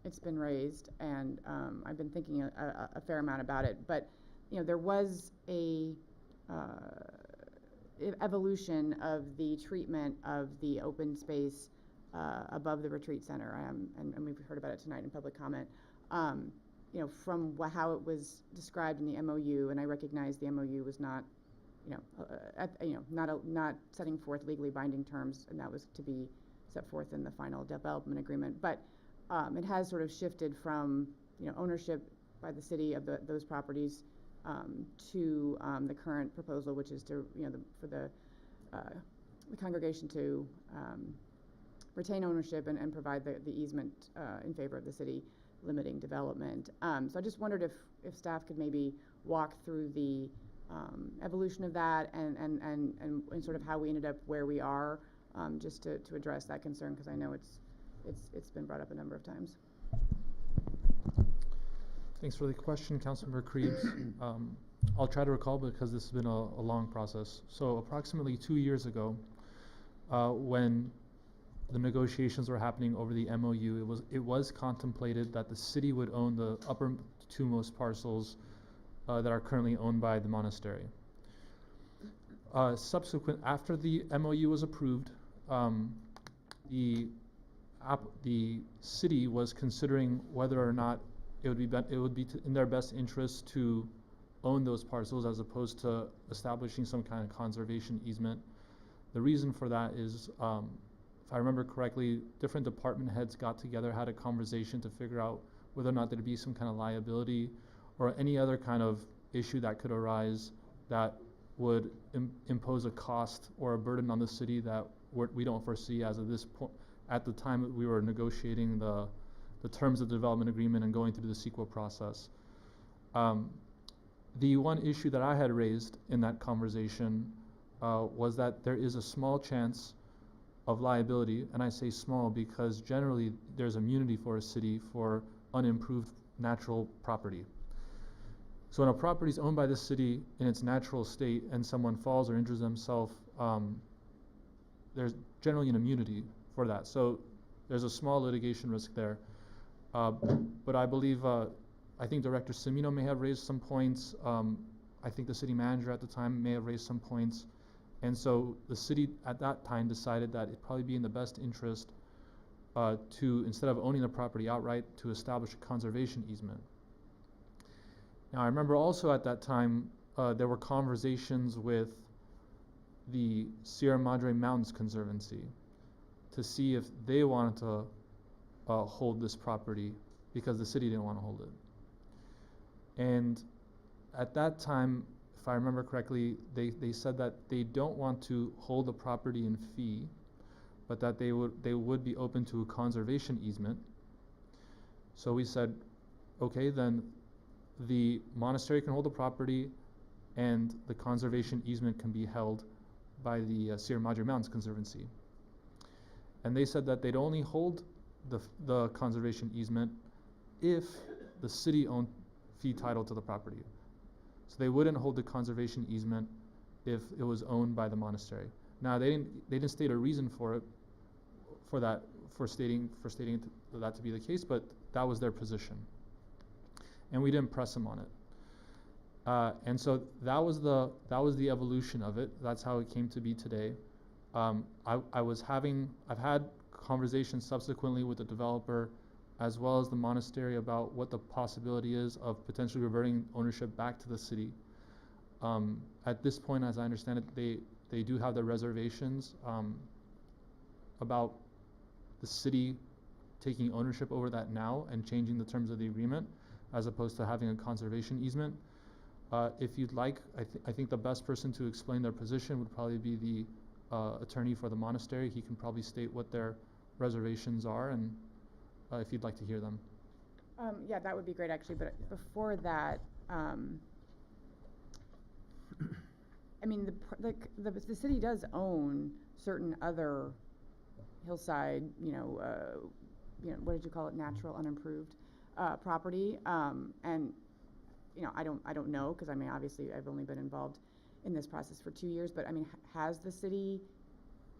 it's been raised, and I've been thinking a fair amount about it, but there was a evolution of the treatment of the open space above the retreat center, and we've heard about it tonight in public comment. From how it was described in the MOU, and I recognize the MOU was not, not setting forth legally binding terms, and that was to be set forth in the final development agreement. But it has sort of shifted from ownership by the city of those properties to the current proposal, which is to for the congregation to retain ownership and provide the easement in favor of the city, limiting development. So I just wondered if staff could maybe walk through the evolution of that and sort of how we ended up where we are, just to address that concern, because I know it's been brought up a number of times. Thanks for the question, Councilmember Krebs. I'll try to recall because this has been a long process. So approximately 2 years ago, when the negotiations were happening over the MOU, it was contemplated that the city would own the upper twomost parcels that are currently owned by the monastery. After the MOU was approved, the city was considering whether or not it would be in their best interest to own those parcels as opposed to establishing some kind of conservation easement. The reason for that is, if I remember correctly, different department heads got together, had a conversation to figure out whether or not there'd be some kind of liability or any other kind of issue that could arise that would impose a cost or a burden on the city that we don't foresee as of this point. At the time that we were negotiating the terms of the development agreement and going through the CEQA process. The one issue that I had raised in that conversation was that there is a small chance of liability, and I say small because generally there's immunity for a city for unimproved natural property. So when a property is owned by the city in its natural state and someone falls or injures themselves, there's generally an immunity for that. So there's a small litigation risk there. But I believe, I think Director Cimino may have raised some points. I think the city manager at the time may have raised some points. And so the city at that time decided that it'd probably be in the best interest to, instead of owning the property outright, to establish a conservation easement. Now I remember also at that time, there were conversations with the Sierra Madre Mountains Conservancy to see if they wanted to hold this property because the city didn't want to hold it. And at that time, if I remember correctly, they said that they don't want to hold the property in fee, but that they would be open to a conservation easement. So we said, okay, then the monastery can hold the property and the conservation easement can be held by the Sierra Madre Mountains Conservancy. And they said that they'd only hold the conservation easement if the city owned fee title to the property. So they wouldn't hold the conservation easement if it was owned by the monastery. Now they didn't state a reason for stating that to be the case, but that was their position. And we didn't press them on it. And so that was the evolution of it. That's how it came to be today. I've had conversations subsequently with the developer as well as the monastery about what the possibility is of potentially reverting ownership back to the city. At this point, as I understand it, they do have their reservations about the city taking ownership over that now and changing the terms of the agreement as opposed to having a conservation easement. If you'd like, I think the best person to explain their position would probably be the attorney for the monastery. He can probably state what their reservations are, and if you'd like to hear them. Yeah, that would be great actually, but before that, I mean, the city does own certain other hillside, what did you call it, natural unimproved property, and I don't know, because I mean obviously I've only been involved in this process for 2 years, but I mean, has the city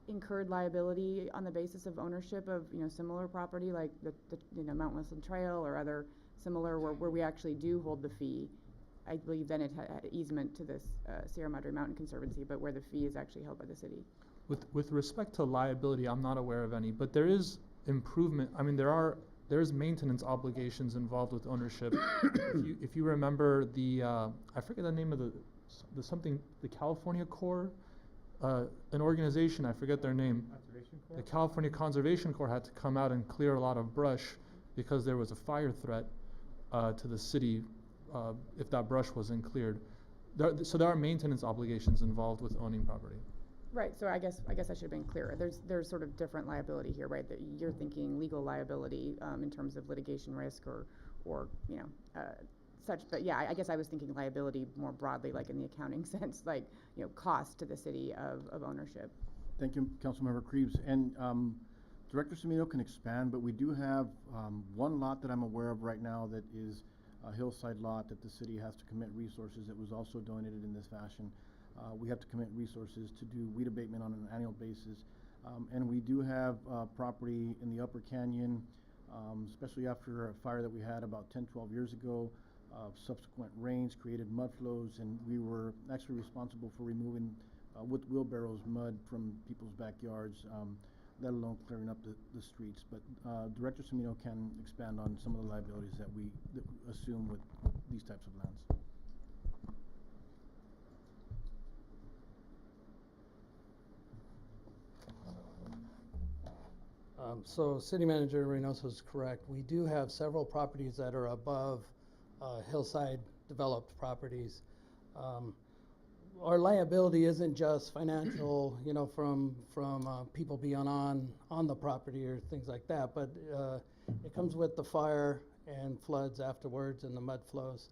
incurred liability on the basis of ownership of similar property like the Mount Wilson Trail or other similar where we actually do hold the fee? I believe then it had easement to this Sierra Madre Mountain Conservancy, but where the fee is actually held by the city. With respect to liability, I'm not aware of any, but there is improvement. I mean, there's maintenance obligations involved with ownership. if you remember I forget the name of the California Corps, an organization, I forget their name. Conservation Corps? The California Conservation Corps had to come out and clear a lot of brush because there was a fire threat to the city if that brush wasn't cleared. So there are maintenance obligations involved with owning property. Right. So I guess I should have been clearer. There's sort of different liability here, right? That you're thinking legal liability in terms of litigation risk or such, but yeah, I guess I was thinking liability more broadly, like in the accounting sense, like, you know, cost to the city of ownership. Thank you, Councilmember Krebs. And Director Semino can expand, but we do have one lot that I'm aware of right now that is a hillside lot that the city has to commit resources. It was also donated in this fashion. We have to commit resources to do weed abatement on an annual basis. And we do have property in the Upper Canyon, especially after a fire that we had about 10, 12 years ago. Subsequent rains created mud flows, and we were actually responsible for removing with wheelbarrows mud from people's backyards, let alone clearing up the streets. But Director Semino can expand on some of the liabilities that we assume with these types of lands. So City Manager Reynoso is correct. We do have several properties that are above hillside developed properties. Our liability isn't just financial, you know, from people being on the property or things like that, but it comes with the fire and floods afterwards and the mud flows.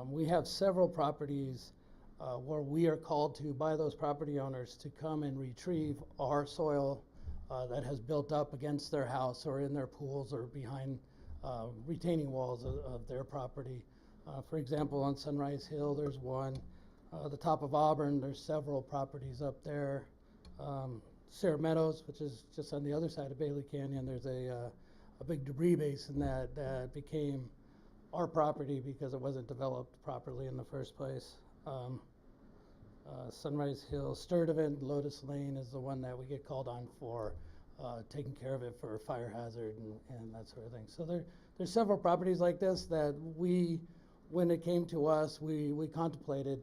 We have several properties where we are called to by those property owners to come and retrieve our soil that has built up against their house or in their pools or behind retaining walls of their property. For example, on Sunrise Hill, there's one. The top of Auburn, there's several properties up there. Sarah Meadows, which is just on the other side of Bailey Canyon, there's a big debris basin that became our property because it wasn't developed properly in the first place. Sunrise Hill, Sturtevant, Lotus Lane is the one that we get called on for taking care of it for fire hazard and that sort of thing. So there's several properties like this that when it came to us, we contemplated,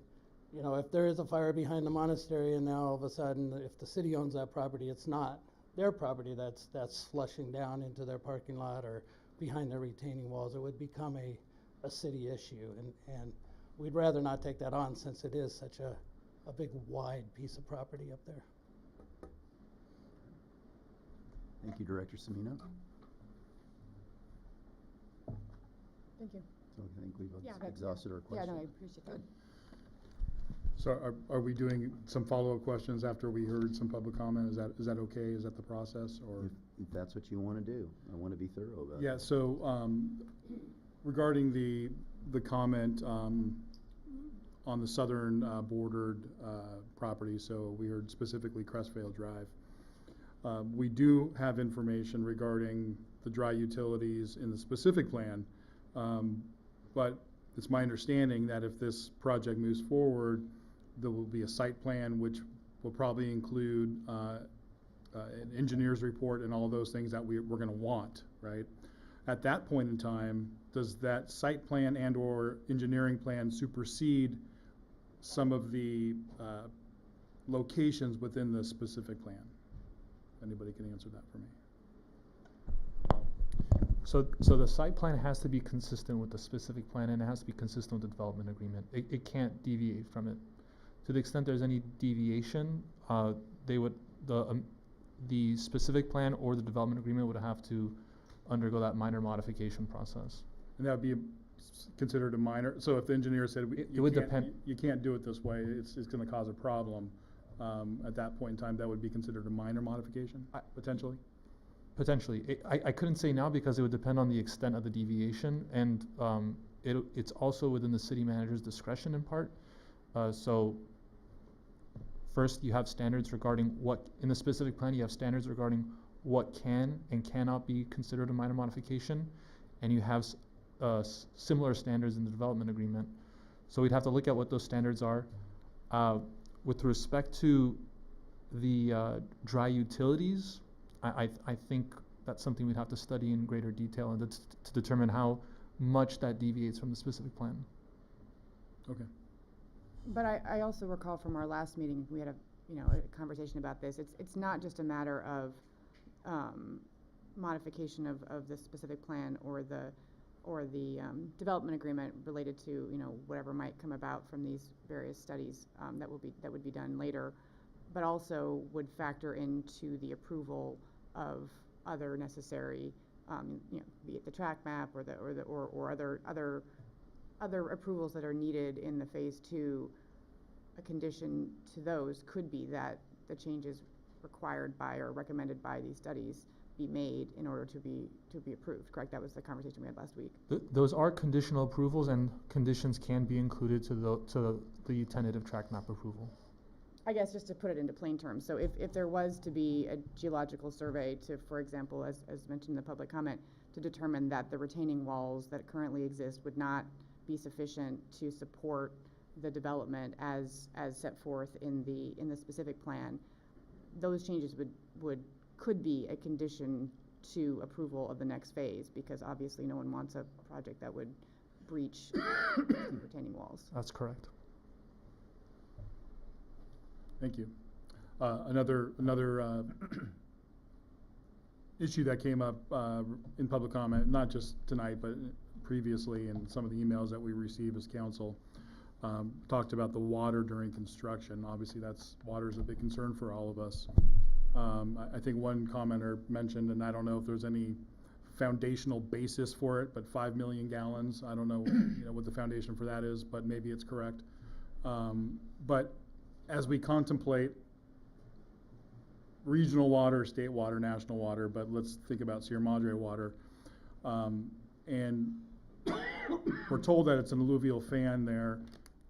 you know, if there is a fire behind the monastery and now all of a sudden, if the city owns that property, it's not their property that's flushing down into their parking lot or behind their retaining walls. It would become a city issue, and we'd rather not take that on since it is such a big wide piece of property up there. Thank you, Director Semino. Thank you. So I think we've Yeah, exhausted our questions. Yeah, no, I appreciate that. So are we doing some follow-up questions after we heard some public comment? Is that okay? Is that the process, or? If that's what you want to do, I want to be thorough about it. Yeah, so regarding the comment on the southern bordered property, so we heard specifically Crestfield Drive. We do have information regarding the dry utilities in the specific plan, but it's my understanding that if this project moves forward, there will be a site plan which will probably include an engineer's report and all those things that we're going to want, right? At that point in time, does that site plan and or engineering plan supersede some of the locations within the specific plan? Anybody can answer that for me. So the site plan has to be consistent with the specific plan, and it has to be consistent with the development agreement. It can't deviate from it. To the extent there's any deviation, the specific plan or the development agreement would have to undergo that minor modification process. And that would be considered a minor, so if the engineer said, It would depend. You can't do it this way, it's gonna cause a problem, at that point in time, that would be considered a minor modification, potentially? Potentially. I couldn't say now because it would depend on the extent of the deviation, and it's also within the city manager's discretion in part. So first you have standards regarding what, in the specific plan you have standards regarding what can and cannot be considered a minor modification, and you have similar standards in the development agreement. So we'd have to look at what those standards are. With respect to the dry utilities, I think that's something we'd have to study in greater detail and to determine how much that deviates from the specific plan. Okay. But I also recall from our last meeting, we had a conversation about this. It's not just a matter of modification of the specific plan or the development agreement related to whatever might come about from these various studies that would be done later, but also would factor into the approval of other necessary, be it the track map or other other approvals that are needed in the phase 2, a condition to those could be that the changes required by or recommended by these studies be made in order to be approved, correct? That was the conversation we had last week. Those are conditional approvals, and conditions can be included to the tentative track map approval. I guess just to put it into plain terms, so if there was to be a geological survey to, for example, as mentioned in the public comment, to determine that the retaining walls that currently exist would not be sufficient to support the development as set forth in the specific plan, those changes could be a condition to approval of the next phase, because obviously no one wants a project that would breach retaining walls. That's correct. Thank you. Another issue that came up in public comment, not just tonight, but previously in some of the emails that we received as council, talked about the water during construction. Obviously, water is a big concern for all of us. I think one commenter mentioned, and I don't know if there's any foundational basis for it, but 5 million gallons. I don't know, what the foundation for that is, but maybe it's correct. But as we contemplate regional water, state water, national water, but let's think about Sierra Madre water, and we're told that it's an alluvial fan there.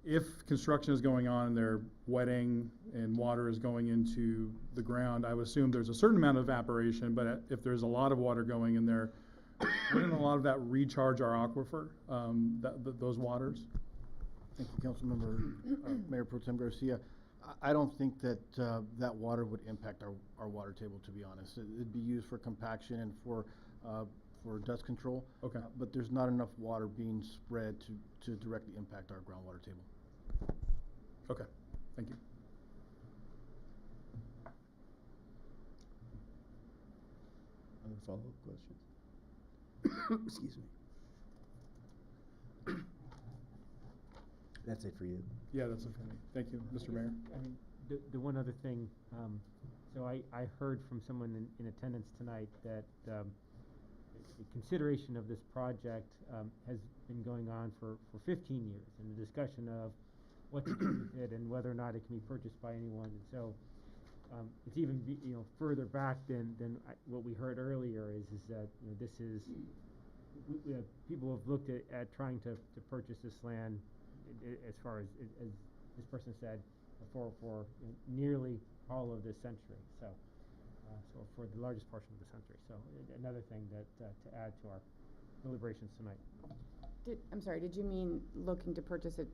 If construction is going on and they're wetting and water is going into the ground, I would assume there's a certain amount of evaporation, but if there's a lot of water going in there, wouldn't a lot of that recharge our aquifer, those waters? Thank you, Councilmember, Mayor Pro Tem Garcia. I don't think that that water would impact our water table, to be honest. It'd be used for compaction and for dust control. Okay. But there's not enough water being spread to directly impact our groundwater table. Okay, thank you. Other follow-up questions? Excuse me. That's it for you? Yeah, that's it for me. Thank you, Mr. Mayor. I mean, the one other thing, so I heard from someone in attendance tonight that the consideration of this project has been going on for 15 years, and the discussion of what to do with it and whether or not it can be purchased by anyone. And so it's even further back than what we heard earlier is that this is people have looked at trying to purchase this land as far as this person said for nearly all of this century. So for the largest portion of the century. So another thing that to add to our deliberations tonight. I'm sorry, did you mean looking to purchase it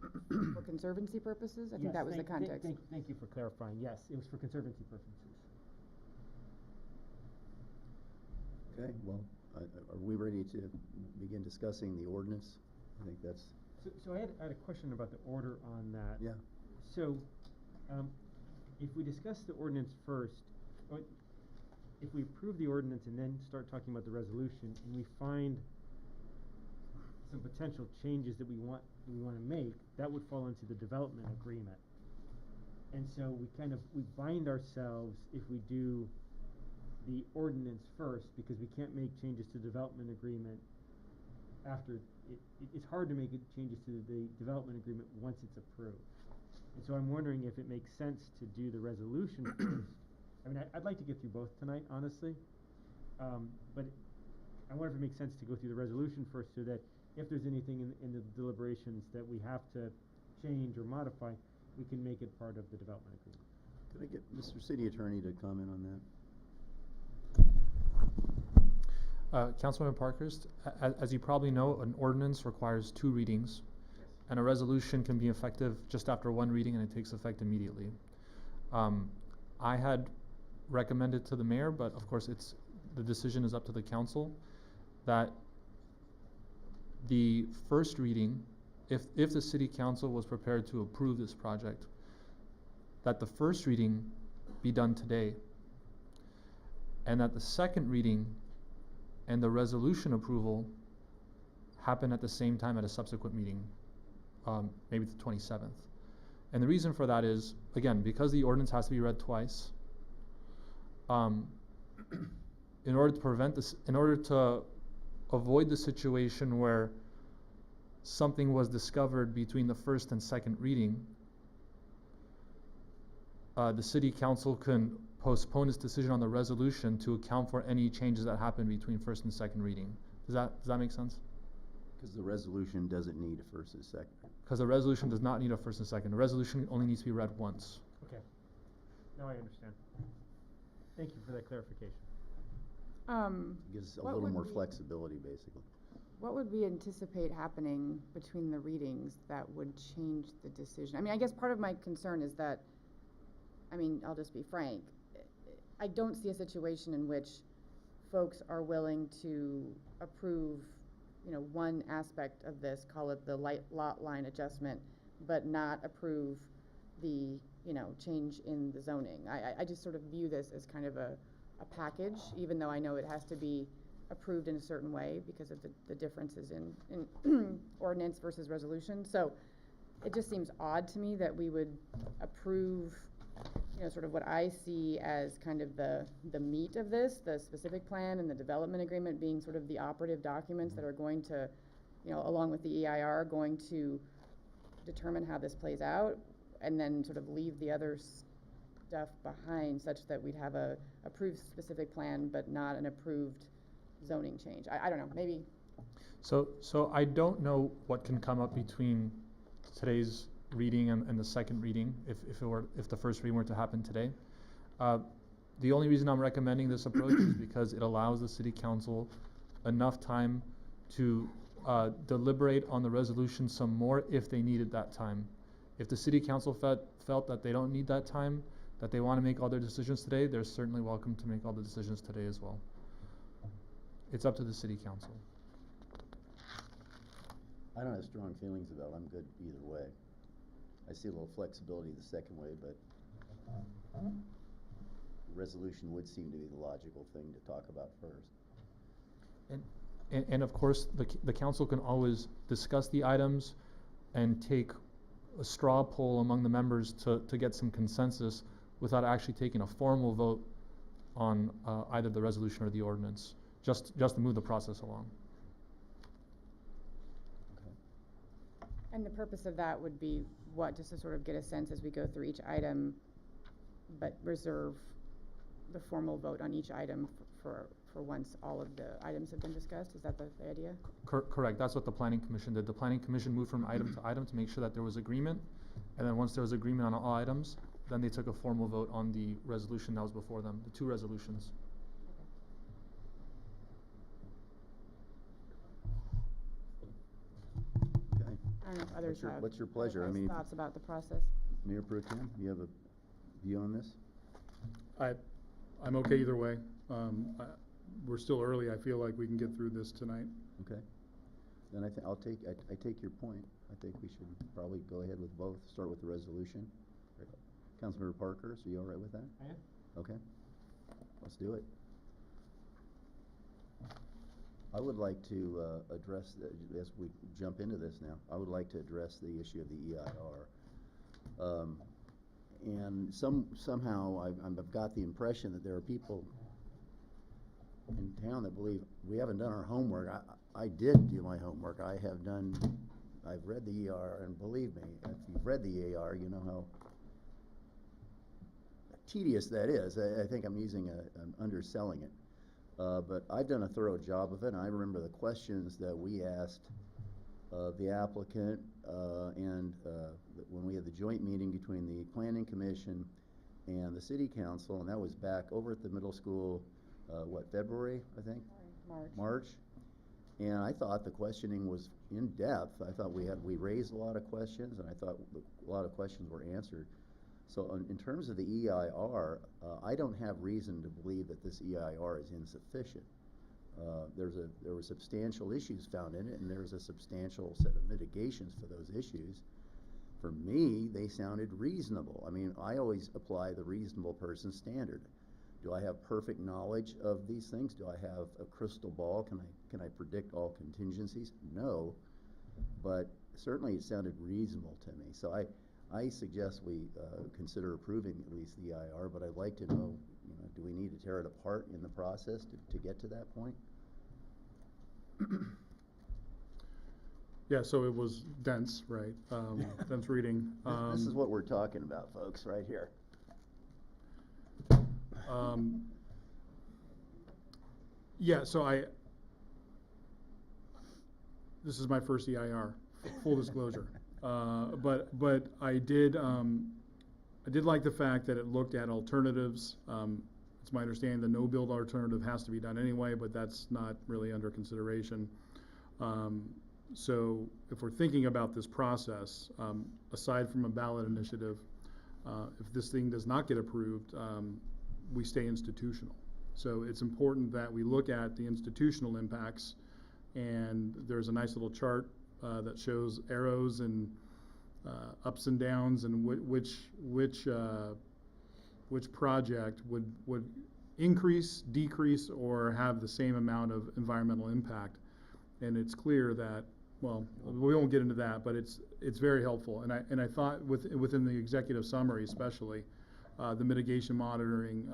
for conservancy purposes? I think that was the context. Thank you for clarifying. Yes, it was for conservancy purposes. Okay, well, are we ready to begin discussing the ordinance? I think that's... So I had a question about the order on that. Yeah. So if we discuss the ordinance first, or if we approve the ordinance and then start talking about the resolution, and we find some potential changes that we want to make, that would fall into the development agreement. And so we bind ourselves if we do the ordinance first, because we can't make changes to the development agreement after it's hard to make changes to the development agreement once it's approved. And so I'm wondering if it makes sense to do the resolution first. I mean, I'd like to get through both tonight, honestly, but I wonder if it makes sense to go through the resolution first, so that if there's anything in the deliberations that we have to change or modify, we can make it part of the development agreement. Could I get Mr. City Attorney to comment on that? Councilman Parkhurst, as you probably know, an ordinance requires 2 readings, and a resolution can be effective just after 1 reading, and it takes effect immediately. I had recommended to the mayor, but of course the decision is up to the council, that the first reading, if the city council was prepared to approve this project, that the first reading be done today, and that the second reading and the resolution approval happen at the same time at a subsequent meeting, maybe the 27th. And the reason for that is, again, because the ordinance has to be read twice, in order to avoid the situation where something was discovered between the first and second reading, the city council can postpone its decision on the resolution to account for any changes that happen between first and second reading. Does that make sense? Because the resolution doesn't need a first and second. Because the resolution does not need a first and second. The resolution only needs to be read once. Okay, now I understand. Thank you for that clarification. Gives a What little would more we- flexibility, basically. What would we anticipate happening between the readings that would change the decision? I mean, I guess part of my concern is that, I mean, I'll just be frank, I don't see a situation in which folks are willing to approve, you know, one aspect of this, call it the lot line adjustment, but not approve the, you know, change in the zoning. I just sort of view this as kind of a package, even though I know it has to be approved in a certain way because of the differences in ordinance versus resolution. So it just seems odd to me that we would approve, you know, sort of what I see as kind of the meat of this, the specific plan and the development agreement being sort of the operative documents that are going to, you know, along with the EIR, going to determine how this plays out, and then sort of leave the other stuff behind such that we'd have a approved specific plan but not an approved zoning change. I don't know, maybe. So I don't know what can come up between today's reading and the second reading if the first reading were to happen today. The only reason I'm recommending this approach is because it allows the city council enough time to deliberate on the resolution some more if they needed that time. If the city council felt that they don't need that time, that they want to make all their decisions today, they're certainly welcome to make all the decisions today as well. It's up to the city council. I don't have strong feelings about it. I'm good either way. I see a little flexibility the second way, but resolution would seem to be the logical thing to talk about first. And of course, the council can always discuss the items and take a straw poll among the members to get some consensus without actually taking a formal vote on either the resolution or the ordinance, just to move the process along. And the purpose of that would be what, just to sort of get a sense as we go through each item, but reserve the formal vote on each item for once all of the items have been discussed? Is that the idea? Correct. That's what the Planning Commission did. The Planning Commission moved from item to item to make sure that there was agreement. And then once there was agreement on all items, then they took a formal vote on the resolution that was before them, the two resolutions. Okay. I don't know if others have. What's your pleasure? I otherwise mean, thoughts about the process. Mayor Pro Tem, you have a view on this? I'm okay either way. We're still early. I feel like we can get through this tonight. Okay. Then I take your point. I think we should probably go ahead with both. Start with the resolution. Councilmember Parker, so you all right with that? I am. Okay. Let's do it. I would like to address, as we jump into this now, I would like to address the issue of the EIR. And somehow I've got the impression that there are people in town that believe we haven't done our homework. I did do my homework. I've read the EIR, and believe me, if you've read the EIR, you know how tedious that is. I think I'm underselling it. But I've done a thorough job of it, and I remember the questions that we asked the applicant and when we had the joint meeting between the Planning Commission and the City Council, and that was back over at the middle school, February, I think? March. And I thought the questioning was in depth. I thought we raised a lot of questions, and I thought a lot of questions were answered. So in terms of the EIR, I don't have reason to believe that this EIR is insufficient. There were substantial issues found in it, and there was a substantial set of mitigations for those issues. For me, they sounded reasonable. I mean, I always apply the reasonable person standard. Do I have perfect knowledge of these things? Do I have a crystal ball? Can I predict all contingencies? No, but certainly it sounded reasonable to me. So I suggest we consider approving at least the EIR, but I'd like to know, do we need to tear it apart in the process to get to that point? Yeah, so it was dense, right, dense reading. This is what we're talking about, folks, right here. Yeah, so this is my first EIR, full disclosure. But I did like the fact that it looked at alternatives. It's my understanding the no-build alternative has to be done anyway, but that's not really under consideration. So if we're thinking about this process, aside from a ballot initiative, if this thing does not get approved, we stay institutional. So it's important that we look at the institutional impacts, and there's a nice little chart that shows arrows and ups and downs, and which project would increase, decrease, or have the same amount of environmental impact. And it's clear that, well, we won't get into that, but it's very helpful. And I thought within the executive summary, especially the mitigation monitoring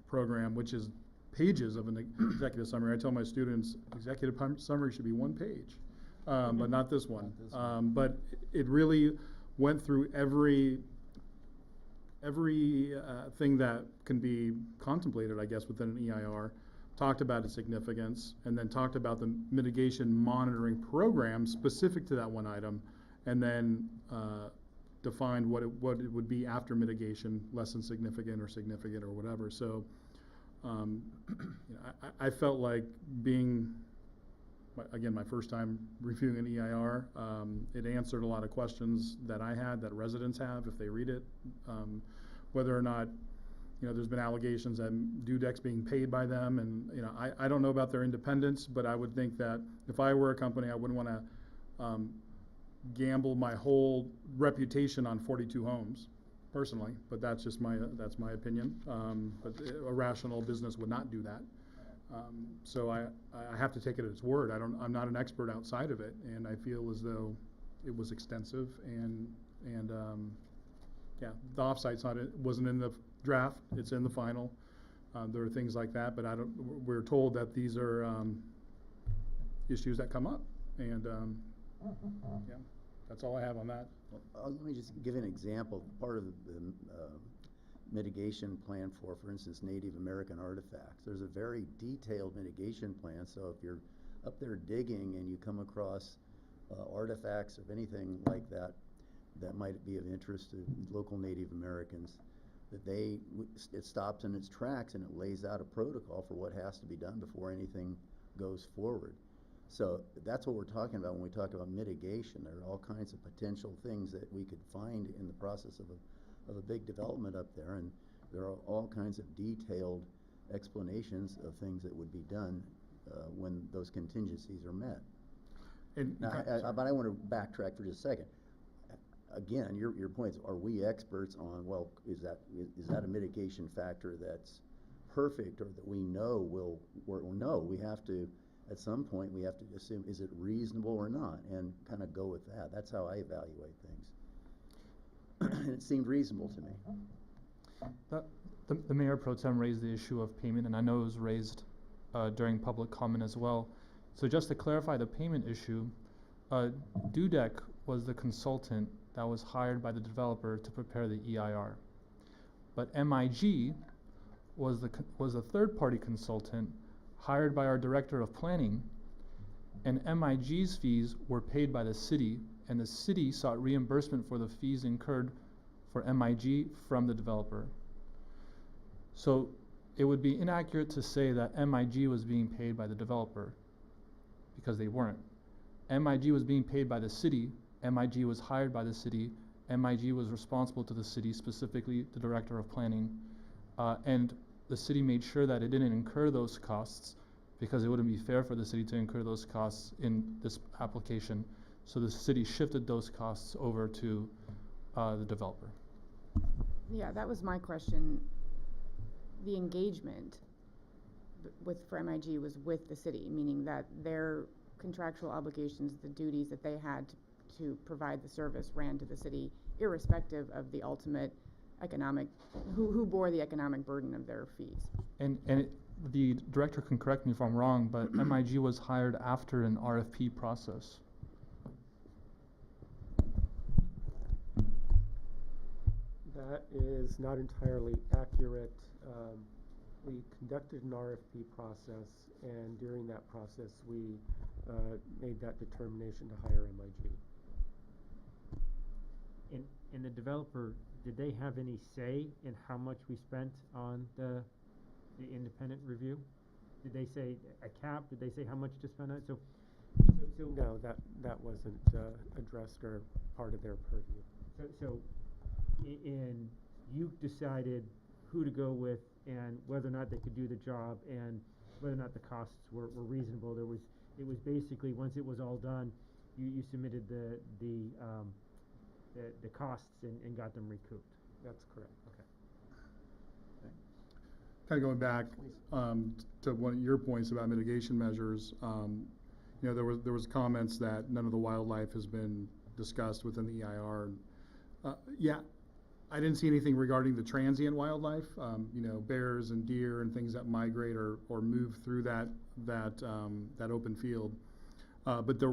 program, which is pages of an executive summary. I tell my students executive summary should be one page, but not this one. But it really went through every thing that can be contemplated, I guess, within an EIR, talked about its significance, and then talked about the mitigation monitoring program specific to that one item, and then defined what it would be after mitigation, less than significant or whatever. So I felt like being, again, my first time reviewing an EIR, it answered a lot of questions that I had, that residents have if they read it, whether or not, there's been allegations that Dudek's being paid by them, and I don't know about their independence, but I would think that if I were a company, I wouldn't want to gamble my whole reputation on 42 homes, personally. But that's just my opinion. But a rational business would not do that. So I have to take it at its word. I'm not an expert outside of it, and I feel as though it was extensive and yeah, the offsite's wasn't in the draft, it's in the final. There are things like that, but we're told that these are issues that come up, and yeah, that's all I have on that. Well, let me just give an example. Part of the mitigation plan for instance, Native American artifacts. There's a very detailed mitigation plan, so if you're up there digging and you come across artifacts of anything like that that might be of interest to local Native Americans, that it stops in its tracks and it lays out a protocol for what has to be done before anything goes forward. So that's what we're talking about when we talk about mitigation. There are all kinds of potential things that we could find in the process of a big development up there, and there are all kinds of detailed explanations of things that would be done when those contingencies are met. But I want to backtrack for just a second. Again, your point is, are we experts on, well, is that a mitigation factor that's perfect, or that we know will work? Well, no, we have to, at some point, we have to assume, is it reasonable or not, and kind of go with that. That's how I evaluate things. And it seemed reasonable to me. The Mayor Pro Tem raised the issue of payment, and I know it was raised during public comment as well. So just to clarify the payment issue, Dudek was the consultant that was hired by the developer to prepare the EIR. But MIG was a third-party consultant hired by our Director of Planning, and MIG's fees were paid by the city, and the city sought reimbursement for the fees incurred for MIG from the developer. So it would be inaccurate to say that MIG was being paid by the developer, because they weren't. MIG was being paid by the city. MIG was hired by the city. MIG was responsible to the city, specifically the Director of Planning, and the city made sure that it didn't incur those costs, because it wouldn't be fair for the city to incur those costs in this application. So the city shifted those costs over to the developer. Yeah, that was my question. The engagement for MIG was with the city, meaning that their contractual obligations, the duties that they had to provide the service, ran to the city, irrespective of the ultimate economic, who bore the economic burden of their fees. And the director can correct me if I'm wrong, but MIG was hired after an RFP process. is not entirely accurate. We conducted an RFP process, and during that process, we made that determination to hire MIG. And the developer, did they have any say in how much we spent on the independent review? Did they say a cap? Did they say how much to spend on it? So No, that wasn't addressed or part of their purview. So you decided who to go with and whether or not they could do the job and whether or not the costs were reasonable. It was basically, once it was all done, you submitted the costs and got them recouped. That's correct. Okay. Kind of going back to one of your points about mitigation measures, you know, there was comments that none of the wildlife has been discussed within the EIR. Yeah, I didn't see anything regarding the transient wildlife, you know, bears and deer and things that migrate or move through that open field. But there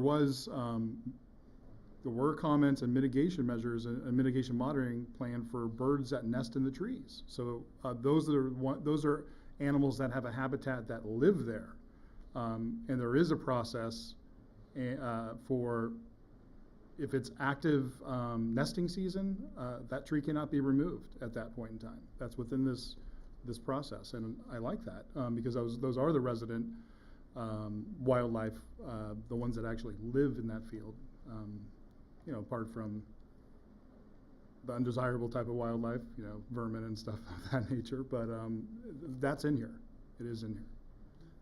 were comments and mitigation measures and mitigation monitoring plan for birds that nest in the trees. So those are animals that have a habitat that live there, and there is a process for, if it's active nesting season, that tree cannot be removed at that point in time. That's within this process, and I like that because those are the resident wildlife, the ones that actually live in that field. You know, apart from the undesirable type of wildlife, you know, vermin and stuff of that nature, but that's in here. It is in here.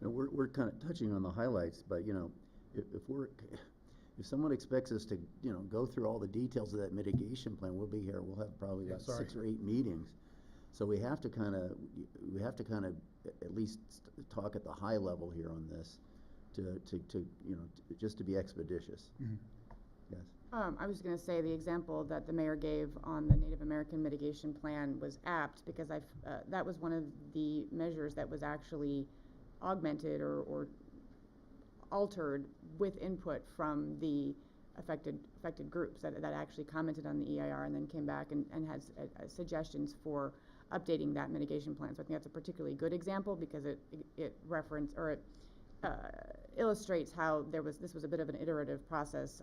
And we're kind of touching on the highlights, but you know, if someone expects us to, you know, go through all the details of that mitigation plan, we'll be here. We'll have probably about 6 or 8 meetings. So we have to kind of at least talk at the high level here on this, to you know, just to be expeditious. Mm-hmm. Yes. I was going to say the example that the mayor gave on the Native American mitigation plan was apt because that was one of the measures that was actually augmented or altered with input from the affected groups that actually commented on the EIR and then came back and has suggestions for updating that mitigation plan. So I think that's a particularly good example because it illustrates how this was a bit of an iterative process.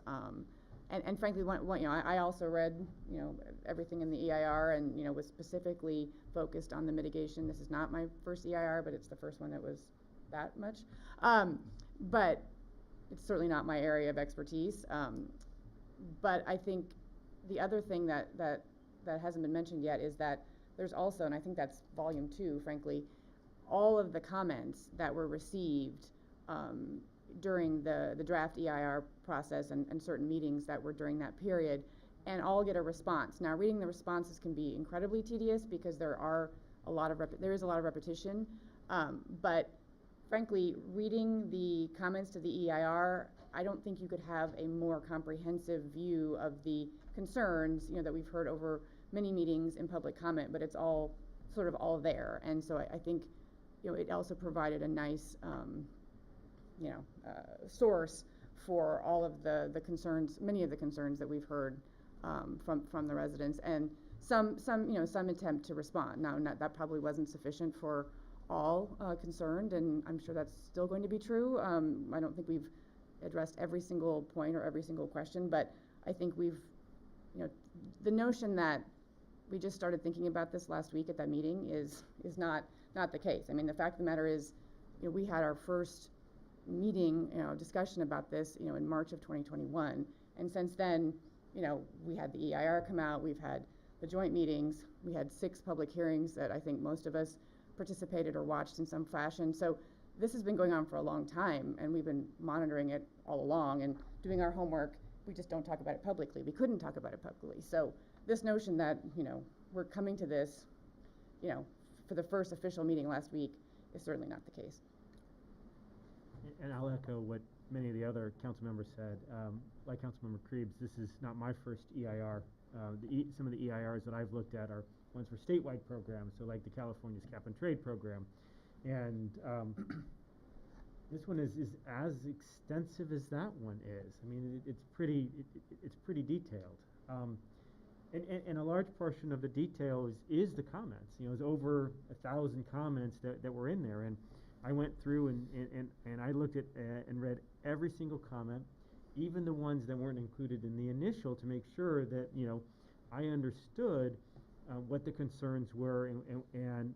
And frankly, you know, I also read, you know, everything in the EIR and, you know, was specifically focused on the mitigation. This is not my first EIR, but it's the first one that was that much. But it's certainly not my area of expertise. But I think the other thing that hasn't been mentioned yet is that there's also, and I think that's volume 2, frankly, all of the comments that were received during the draft EIR process and certain meetings that were during that period, and all get a response. Now, reading the responses can be incredibly tedious because there is a lot of repetition, but frankly, reading the comments to the EIR, I don't think you could have a more comprehensive view of the concerns, you know, that we've heard over many meetings in public comment, but it's all sort of all there. And so I think, you know, it also provided a nice, you know, source for all of the concerns, many of the concerns that we've heard from the residents, and some attempt to respond. Now, that probably wasn't sufficient for all concerned, and I'm sure that's still going to be true. I don't think we've addressed every single point or every single question, but I think we've, you know, the notion that we just started thinking about this last week at that meeting is not the case. I mean, the fact of the matter is, you know, we had our first meeting, you know, discussion about this, you know, in March of 2021, and since then, you know, we had the EIR come out, we've had the joint meetings, we had 6 public hearings that I think most of us participated or watched in some fashion. So this has been going on for a long time, and we've been monitoring it all along and doing our homework. We just don't talk about it publicly. We couldn't talk about it publicly. So this notion that, you know, we're coming to this, you know, for the first official meeting last week is certainly not the case. And I'll echo what many of the other council members said. Like Councilmember Krebs, this is not my first EIR. Some of the EIRs that I've looked at are ones for statewide programs, so like the California's Cap and Trade program. And this one is as extensive as that one is. I mean, it's pretty detailed. And a large portion of the detail is the comments. You know, there's over 1,000 comments that were in there, and I went through and I looked at and read every single comment, even the ones that weren't included in the initial, to make sure that, you know, I understood what the concerns were and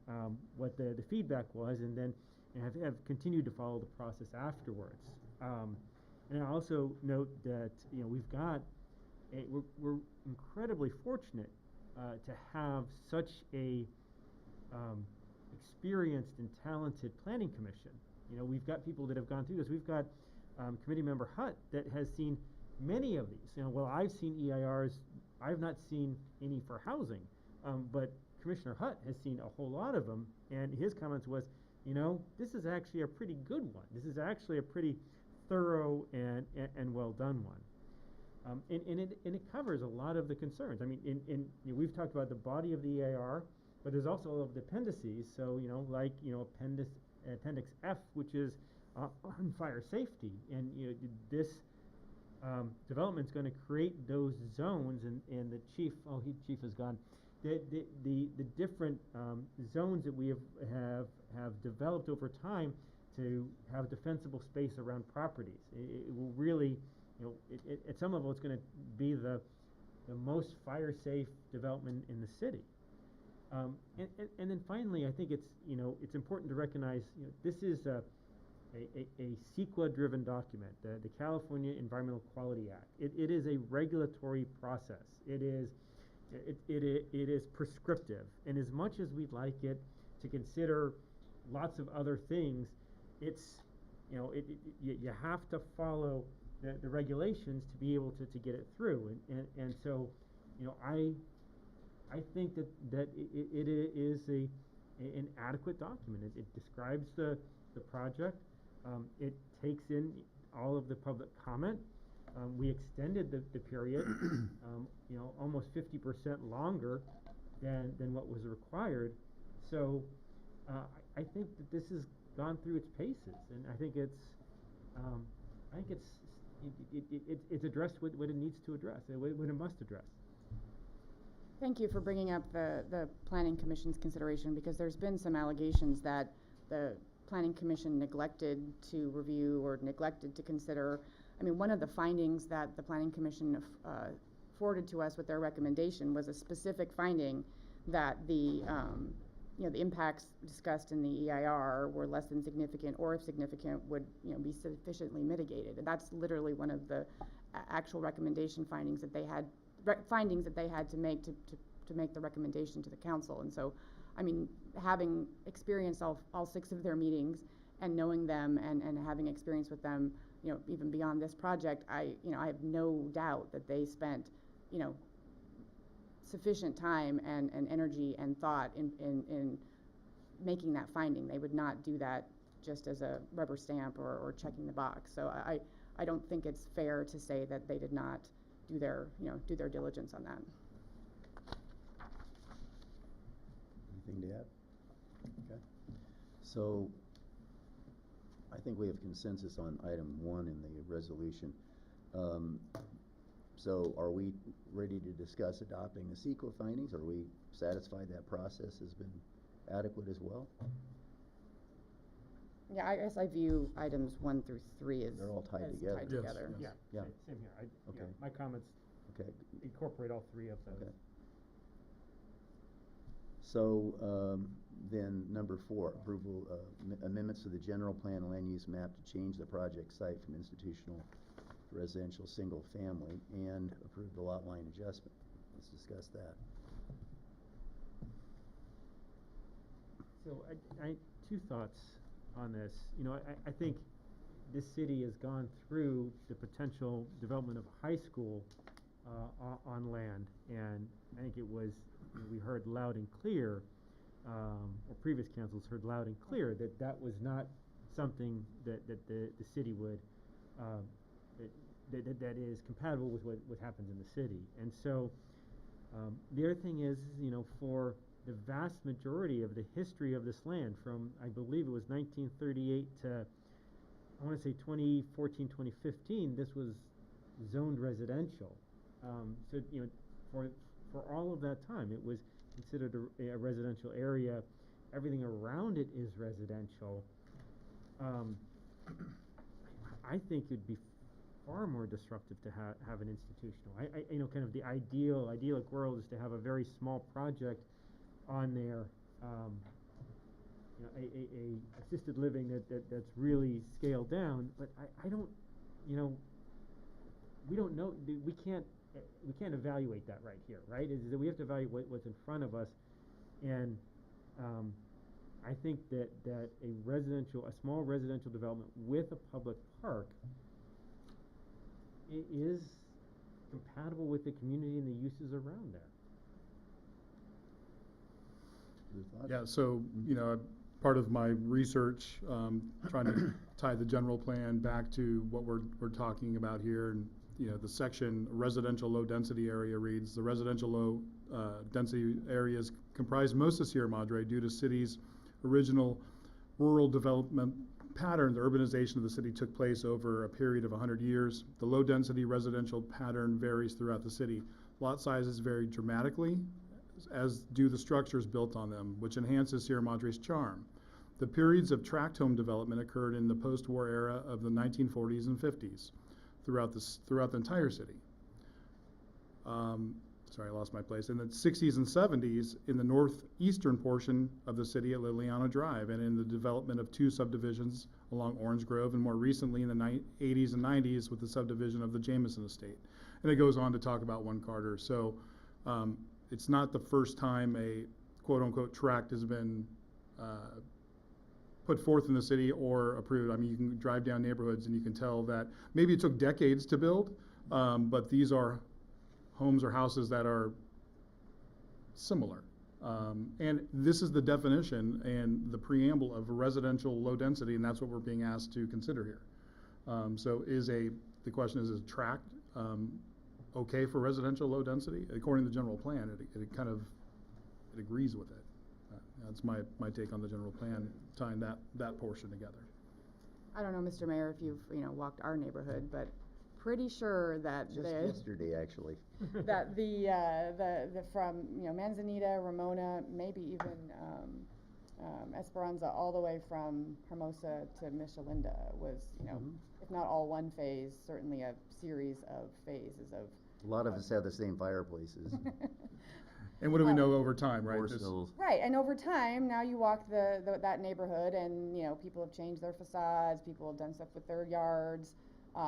what the feedback was, and then have continued to follow the process afterwards. And I also note that, you know, we're incredibly fortunate to have such a experienced and talented planning commission. You know, we've got people that have gone through this. We've got Committee Member Hutt that has seen many of these. You know, well, I've seen EIRs. I've not seen any for housing, but Commissioner Hutt has seen a whole lot of them, and his comments was, you know, this is actually a pretty good one. This is actually a pretty thorough and well done one. And it covers a lot of the concerns. I mean, you know, we've talked about the body of the EIR, but there's also all of the appendices. So, you know, like, you know, Appendix F, which is on fire safety, and, you know, this development's going to create those zones, and the chief, chief is gone. The different zones that we have developed over time to have defensible space around properties. It will really, you know, at some level, it's going to be the most fire-safe development in the city. And then finally, I think it's, you know, it's important to recognize, you know, this is a CEQA-driven document, the California Environmental Quality Act. It is a regulatory process. It is prescriptive, and as much as we'd like it to consider lots of other things, it's, you know, you have to follow the regulations to be able to get it through, and so, you know, I think that it is an adequate document. It describes the project. It takes in all of the public comment. We extended the period, you know, almost 50% longer than what was required. So I think that this has gone through its paces, and I think it's addressed what it needs to address, what it must address. Thank you for bringing up the Planning Commission's consideration, because there's been some allegations that the Planning Commission neglected to review or neglected to consider. I mean, one of the findings that the Planning Commission forwarded to us with their recommendation was a specific finding that the impacts discussed in the EIR were less than significant, or if significant, would, you know, be sufficiently mitigated. And that's literally one of the actual recommendation findings that they had. Findings that they had to make to make the recommendation to the council. And so, I mean, having experienced all 6 of their meetings and knowing them and having experience with them, you know, even beyond this project, I have no doubt that they spent, you know, sufficient time and energy and thought in making that finding. They would not do that just as a rubber stamp or checking the box. So I don't think it's fair to say that they did not do their diligence on that. Anything to add? Okay. So I think we have consensus on item 1 in the resolution. So are we ready to discuss adopting the CEQA findings? Are we satisfied that process has been adequate as well? Yeah, I guess I view items 1 through 3 as they're all tied together. Tied together. Yeah. Yeah. Same here. Okay. Yeah, my comments incorporate all 3 of those. Okay. So then number 4, approval amendments to the general plan and land use map to change the project site from institutional to residential single family, and approve the lot line adjustment. Let's discuss that. So I 2 thoughts on this. You know, I think this city has gone through the potential development of a high school on land, and I think it was, you know, we heard loud and clear, or previous councils heard loud and clear that was not something that the city would that is compatible with what happens in the city. And so the other thing is, you know, for the vast majority of the history of this land, from I believe it was 1938 to I want to say 2014, 2015, this was zoned residential. So, you know, for all of that time. It was considered a residential area. Everything around it is residential. I think it'd be far more disruptive to have an institutional. You know, kind of the idyllic world is to have a very small project on there, you know, a assisted living that's really scaled down. But I don't, you know, we don't know. We can't evaluate that right here, right? Is that we have to evaluate what's in front of us, and I think that a small residential development with a public park is compatible with the community and the uses around there. Yeah, so, you know, part of my research, trying to tie the general plan back to what we're talking about here, and, you know, the section residential low density area reads, the residential low density areas comprise most of Sierra Madre due to city's original rural development pattern. The urbanization of the city took place over a period of 100 years. The low density residential pattern varies throughout the city. Lot sizes vary dramatically, as do the structures built on them, which enhances Sierra Madre's charm. The periods of tract home development occurred in the post-war era of the 1940s and 50s throughout the entire city. Sorry, I lost my place. In the 60s and 70s, in the northeastern portion of the city at Liliana Drive, and in the development of 2 subdivisions along Orange Grove, and more recently in the 80s and 90s with the subdivision of the Jameson Estate. And it goes on to talk about One Carter. So it's not the first time a quote-unquote tract has been put forth in the city or approved. I mean, you can drive down neighborhoods and you can tell that maybe it took decades to build, but these are homes or houses that are similar. And this is the definition and the preamble of a residential low density, and that's what we're being asked to consider here. So the question is a tract okay for residential low density? According to the general plan, it agrees with it. That's my take on the general plan, tying that portion together. I don't know, Mr. Mayor, if you've, you know, walked our neighborhood, but pretty sure that Just yesterday, actually. that the from, you know, Manzanita, Ramona, maybe even Esperanza, all the way from Hermosa to Michelinda was, you know, if not all one phase, certainly a series of phases of. A lot of us have the same fireplaces. And what do we know over time, right? Right, and over time, now you walk that neighborhood, and, you know, people have changed their facades, people have done stuff with their yards.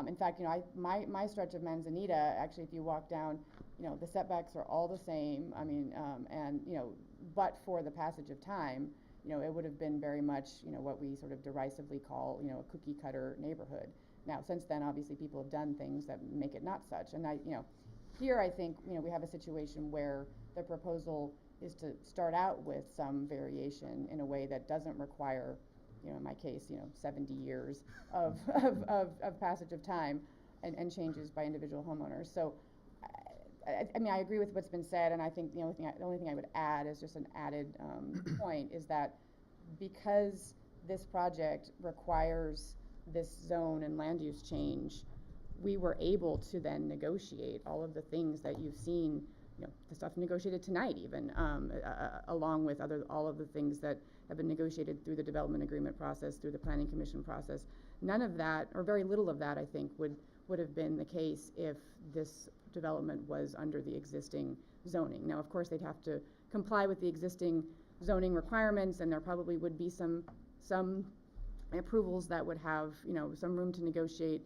In fact, you know, my stretch of Manzanita, actually, if you walk down, you know, the setbacks are all the same. I mean, and, you know, but for the passage of time, you know, it would have been very much, you know, what we sort of derisively call, you know, a cookie cutter neighborhood. Now, since then, obviously, people have done things that make it not such. And you know, here I think, you know, we have a situation where the proposal is to start out with some variation in a way that doesn't require, you know, in my case, you know, 70 years of passage of time and changes by individual homeowners. So, I mean, I agree with what's been said, and I think the only thing I would add is just an added point is that because this project requires this zone and land use change, we were able to then negotiate all of the things that you've seen, you know, the stuff negotiated tonight even, along with all of the things that have been negotiated through the development agreement process, through the planning commission process. None of that, or very little of that, I think, would have been the case if this development was under the existing zoning. Now, of course, they'd have to comply with the existing zoning requirements, and there probably would be some approvals that would have, you know, some room to negotiate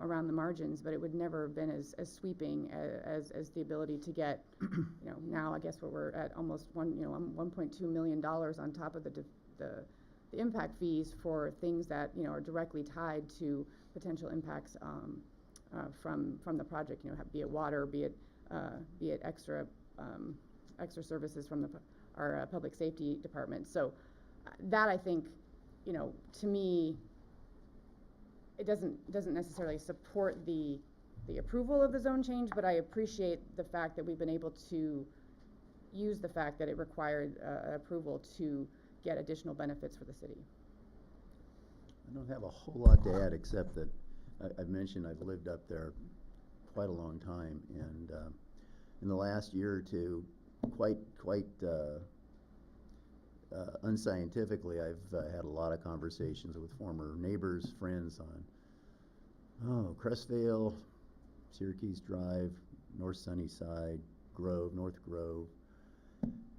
around the margins, but it would never have been as sweeping as the ability to get, you know, now I guess what we're at almost $1.2 million on top of the impact fees for things that, you know, are directly tied to potential impacts from the project, you know, be it water, be it extra services from our public safety department. So that, I think, you know, to me, it doesn't necessarily support the approval of the zone change, but I appreciate the fact that we've been able to use the fact that it required approval to get additional benefits for the city. I don't have a whole lot to add, except that I've mentioned I've lived up there quite a long time, and in the last year or two, quite unscientifically, I've had a lot of conversations with former neighbors, friends on, Cressvale, Syracuse Drive, North Sunnyside, Grove, North Grove.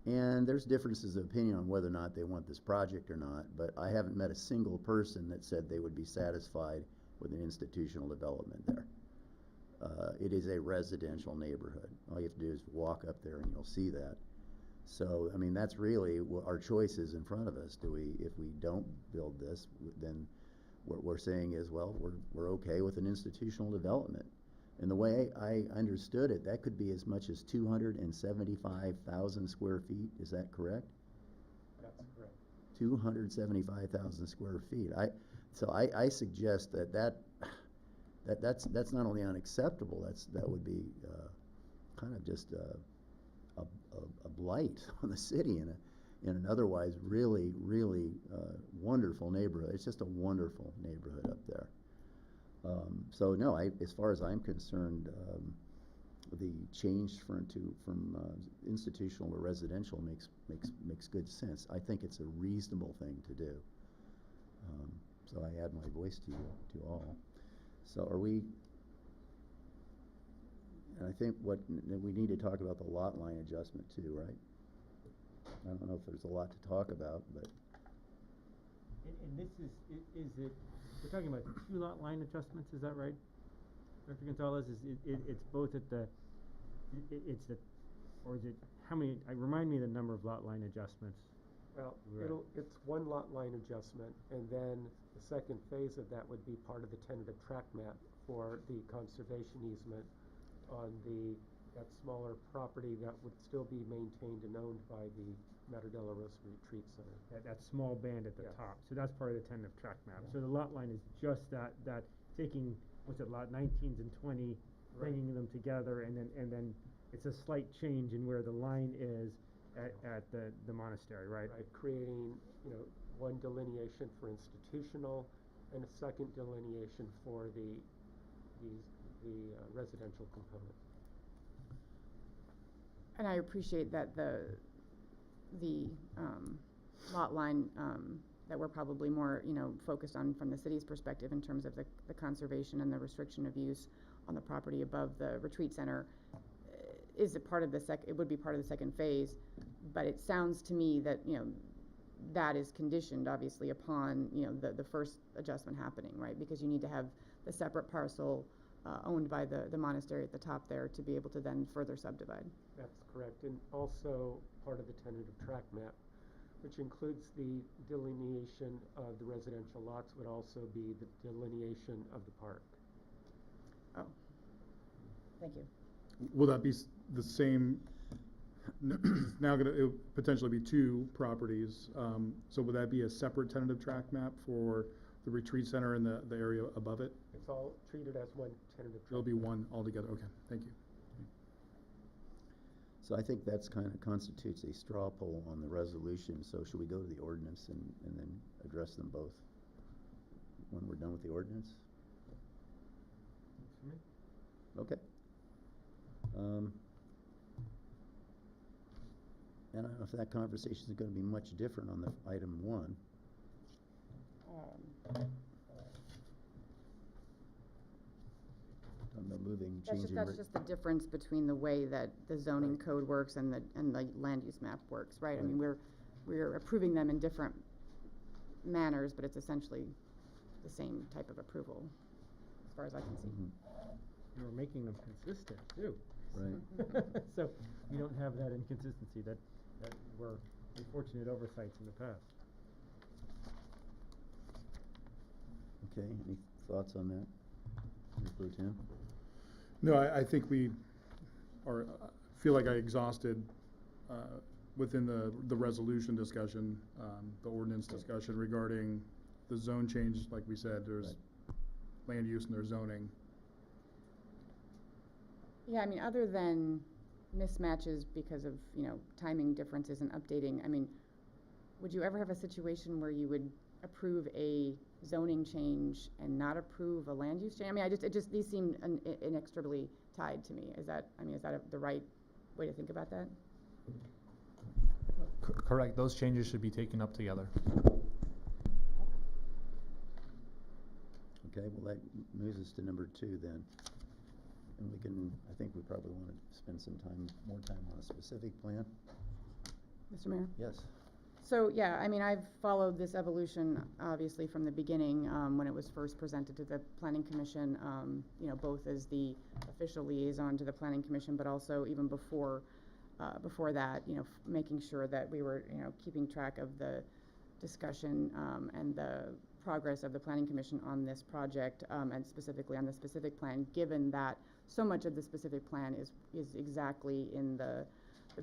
And there's differences of opinion on whether or not they want this project or not, but I haven't met a single person that said they would be satisfied with an institutional development there. It is a residential neighborhood. All you have to do is walk up there and you'll see that. So, I mean, that's really what our choice is in front of us. If we don't build this, then what we're saying is, well, we're okay with an institutional development. And the way I understood it, that could be as much as 275,000 square feet. Is that correct? That's correct. 275,000 square feet. I suggest that's not only unacceptable. That would be kind of just a blight on the city in an otherwise really wonderful neighborhood. It's just a wonderful neighborhood up there. So no, as far as I'm concerned, the change from institutional to residential makes good sense. I think it's a reasonable thing to do. So I add my voice to all. So are we? And I think we need to talk about the lot line adjustment too, right? I don't know if there's a lot to talk about, but. And this is it, we're talking about 2 lot line adjustments, is that right? Dr. Gonzalez, it's both at the, or is it, how many, remind me the number of lot line adjustments. Well, Right. it's 1 lot line adjustment, and then the second phase of that would be part of the tentative track map for the conservation easement on that smaller property that would still be maintained and owned by the Madre Retreat Center. That small band at the top, so that's part of the tentative track map. So the lot line is just that taking, lot 19s and 20, bringing them together, and then it's a slight change in where the line is at the monastery, right? Right, creating, one delineation for institutional and a second delineation for the residential component. And I appreciate that the lot line that we're probably more, focused on from the city's perspective in terms of the conservation and the restriction of use on the property above the retreat center is a part of it would be part of the second phase, but it sounds to me that, that is conditioned obviously upon, the first adjustment happening, right? Because you need to have the separate parcel owned by the monastery at the top there to be able to then further subdivide. That's correct, and also part of the tentative track map, which includes the delineation of the residential lots, would also be the delineation of the park. Oh, thank you. Will that be the same? Now it would potentially be 2 properties. So would that be a separate tentative track map for the retreat center and the area above it? It's all treated as one tentative track. It'll be one altogether. Okay, thank you. So I think that's kind of constitutes a straw poll on the resolution. So should we go to the ordinance and then address them both when we're done with the ordinance? Okay. And I don't know if that conversation is going to be much different on the item 1. On the moving, changing. That's just the difference between the way that the zoning code works and the land use map works, right? I mean, we're approving them in different manners, but it's essentially the same type of approval, as far as I can see. And we're making them consistent too. Right. So we don't have that inconsistency that were unfortunate oversights in the past. Okay, any thoughts on that? Pro Tem? No, I think we are, feel like I exhausted within the resolution discussion, the ordinance discussion regarding the zone change. Like we said, there's land use and there's zoning. Yeah, I mean, other than mismatches because of, timing differences and updating, I mean, would you ever have a situation where you would approve a zoning change and not approve a land use change? I mean, these seem inextricably tied to me. Is that the right way to think about that? Correct, those changes should be taken up together. Okay, well, that moves us to number 2 then. And we can, I think we probably want to spend some time, more time on a specific plan. Mr. Mayor? Yes. So, yeah, I mean, I've followed this evolution, obviously, from the beginning, when it was first presented to the Planning Commission, you know, both as the official liaison to the Planning Commission, but also even before that, you know, making sure that we were, you know, keeping track of the discussion and the progress of the Planning Commission on this project, and specifically on the specific plan, given that so much of the specific plan is exactly in the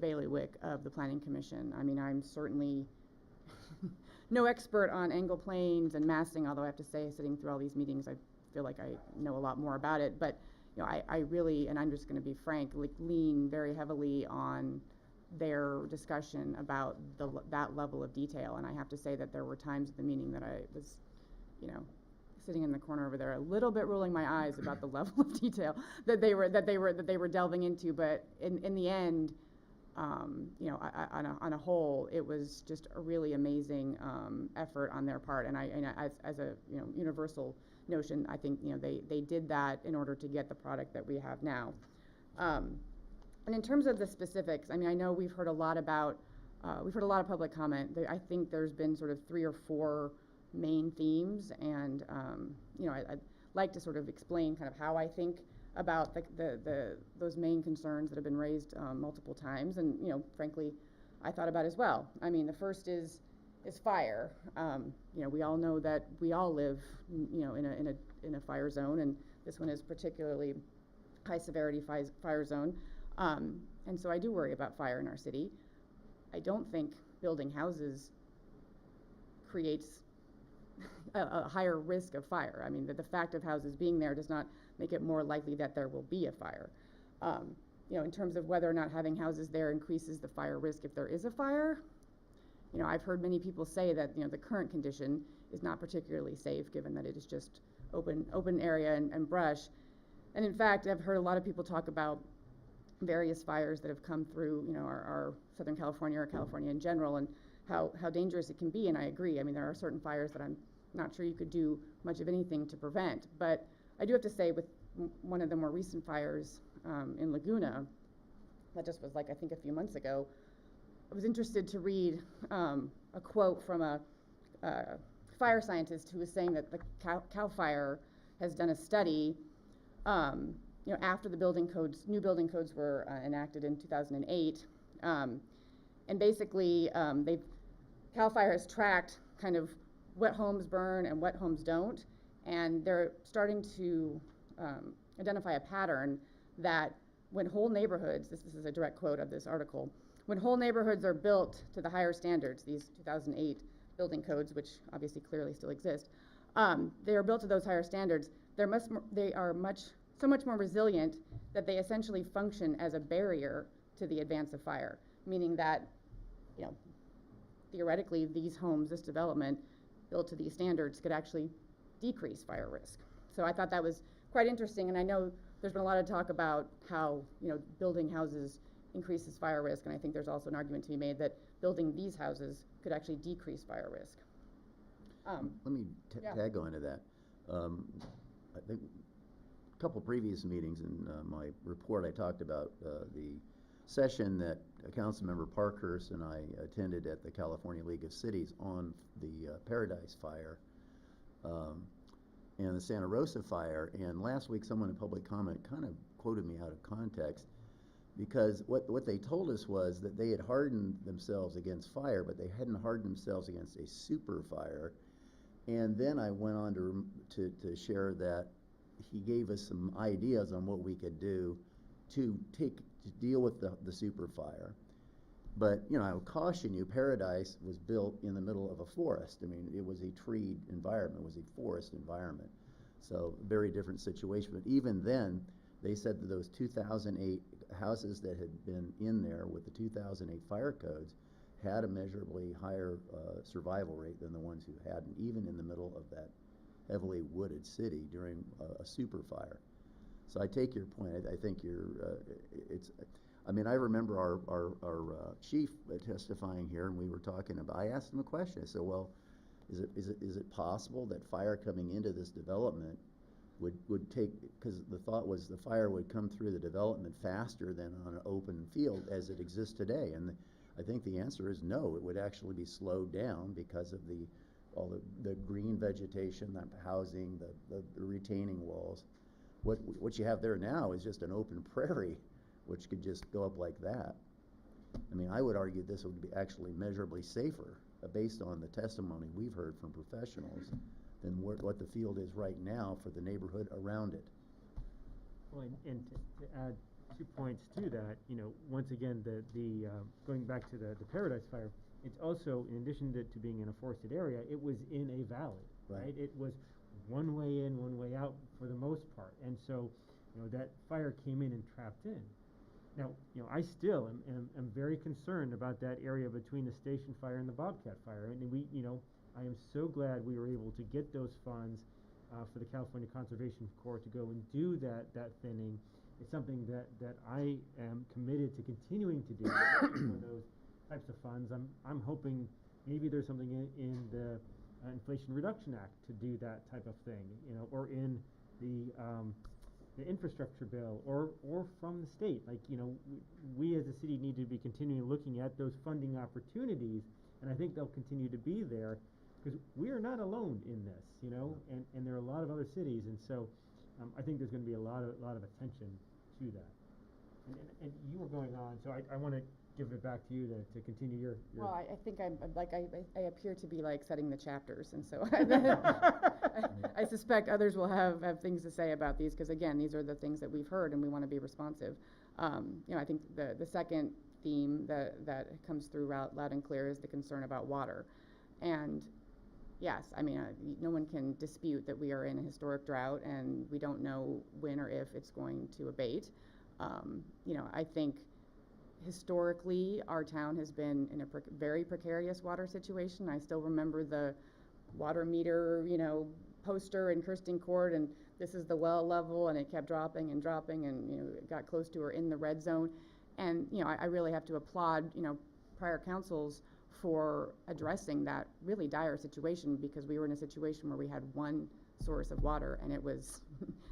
bailiwick of the Planning Commission. I mean, I'm certainly no expert on angle planes and massing, although I have to say, sitting through all these meetings, I feel like I know a lot more about it. But, you know, I really, and I'm just going to be frank, like, lean very heavily on their discussion about that level of detail. And I have to say that there were times at the meeting that I was, you know, sitting in the corner over there, a little bit rolling my eyes about the level of detail that they were delving into. But in the end, you know, on a whole, it was just a really amazing effort on their part. And as a, you know, universal notion, I think, you know, they did that in order to get the product that we have now. And in terms of the specifics, I mean, I know we've heard a lot about, we've heard a lot of public comment. I think there's been sort of 3 or 4 main themes, and you know, I'd like to sort of explain kind of how I think about those main concerns that have been raised multiple times, and, you know, frankly, I thought about as well. I mean, the first is fire. You know, we all know that we all live, you know, in a fire zone, and this one is particularly high severity fire zone. And so I do worry about fire in our city. I don't think building houses creates a higher risk of fire. I mean, the fact of houses being there does not make it more likely that there will be a fire. You know, in terms of whether or not having houses there increases the fire risk if there is a fire, you know, I've heard many people say that, you know, the current condition is not particularly safe, given that it is just open area and brush. And in fact, I've heard a lot of people talk about various fires that have come through, you know, our Southern California or California in general, and how dangerous it can be. And I agree. I mean, there are certain fires that I'm not sure you could do much of anything to prevent. But I do have to say, with one of the more recent fires in Laguna, that just was, like, I think a few months ago, I was interested to read a quote from a fire scientist who was saying that the Cal Fire has done a study, you know, after the new building codes were enacted in 2008, and basically Cal Fire has tracked kind of what homes burn and what homes don't, and they're starting to identify a pattern that when whole neighborhoods, this is a direct quote of this article, when whole neighborhoods are built to the higher standards, these 2008 building codes, which obviously clearly still exist, they are built to those higher standards. They are so much more resilient that they essentially function as a barrier to the advance of fire, meaning that, you know, theoretically, these homes, this development built to these standards could actually decrease fire risk. So I thought that was quite interesting, and I know there's been a lot of talk about how, you know, building houses increases fire risk, and I think there's also an argument to be made that building these houses could actually decrease fire risk. Let me tag on to that. I think a couple previous meetings in my report, I talked about the session that Councilmember Parkhurst and I attended at the California League of Cities on the Paradise Fire and the Santa Rosa Fire. And last week, someone in public comment kind of quoted me out of context, because what they told us was that they had hardened themselves against fire, but they hadn't hardened themselves against a super fire. And then I went on to share that he gave us some ideas on what we could do to deal with the super fire. But, you know, I would caution you, Paradise was built in the middle of a forest. I mean, it was a treed environment, it was a forest environment. So, very different situation. But even then, they said that those 2008 houses that had been in there with the 2008 fire codes had a measurably higher survival rate than the ones who hadn't, even in the middle of that heavily wooded city during a super fire. So I take your point. I think I mean, I remember our chief testifying here, and we were talking about, I asked him a question. I said, well, is it possible that fire coming into this development would take, because the thought was the fire would come through the development faster than on an open field as it exists today? And I think the answer is no. It would actually be slowed down because of all the green vegetation, the housing, the retaining walls. What you have there now is just an open prairie, which could just go up like that. I mean, I would argue this would be actually measurably safer, based on the testimony we've heard from professionals, than what the field is right now for the neighborhood around it. Well, and to add 2 points to that, once again, going back to the Paradise Fire, it's also, in addition to being in a forested area, it was in a valley, right? It was one way in, one way out for the most part. And so, that fire came in and trapped in. Now, I still am very concerned about that area between the station fire and the Bobcat fire. And I am so glad we were able to get those funds for the California Conservation Corps to go and do that thinning. It's something that I am committed to continuing to do for those types of funds. I'm hoping maybe there's something in the Inflation Reduction Act to do that type of thing, or in the infrastructure bill, or from the state. Like, we as a city need to be continuing looking at those funding opportunities, and I think they'll continue to be there, because we are not alone in this, and there are a lot of other cities, and so I think there's going to be a lot of attention to that. And you were going on, so I want to give it back to you to continue your. Well, I think I appear to be like setting the chapters, and so I suspect others will have things to say about these, because again, these are the things that we've heard and we want to be responsive. I think the second theme that comes through loud and clear is the concern about water. And yes, I mean, no one can dispute that we are in a historic drought and we don't know when or if it's going to abate. I think historically our town has been in a very precarious water situation. I still remember the water meter, poster in Kirsting Court, and this is the well level, and it kept dropping and dropping, and it got close to or in the red zone. And I really have to applaud prior councils for addressing that really dire situation, because we were in a situation where we had one source of water and it was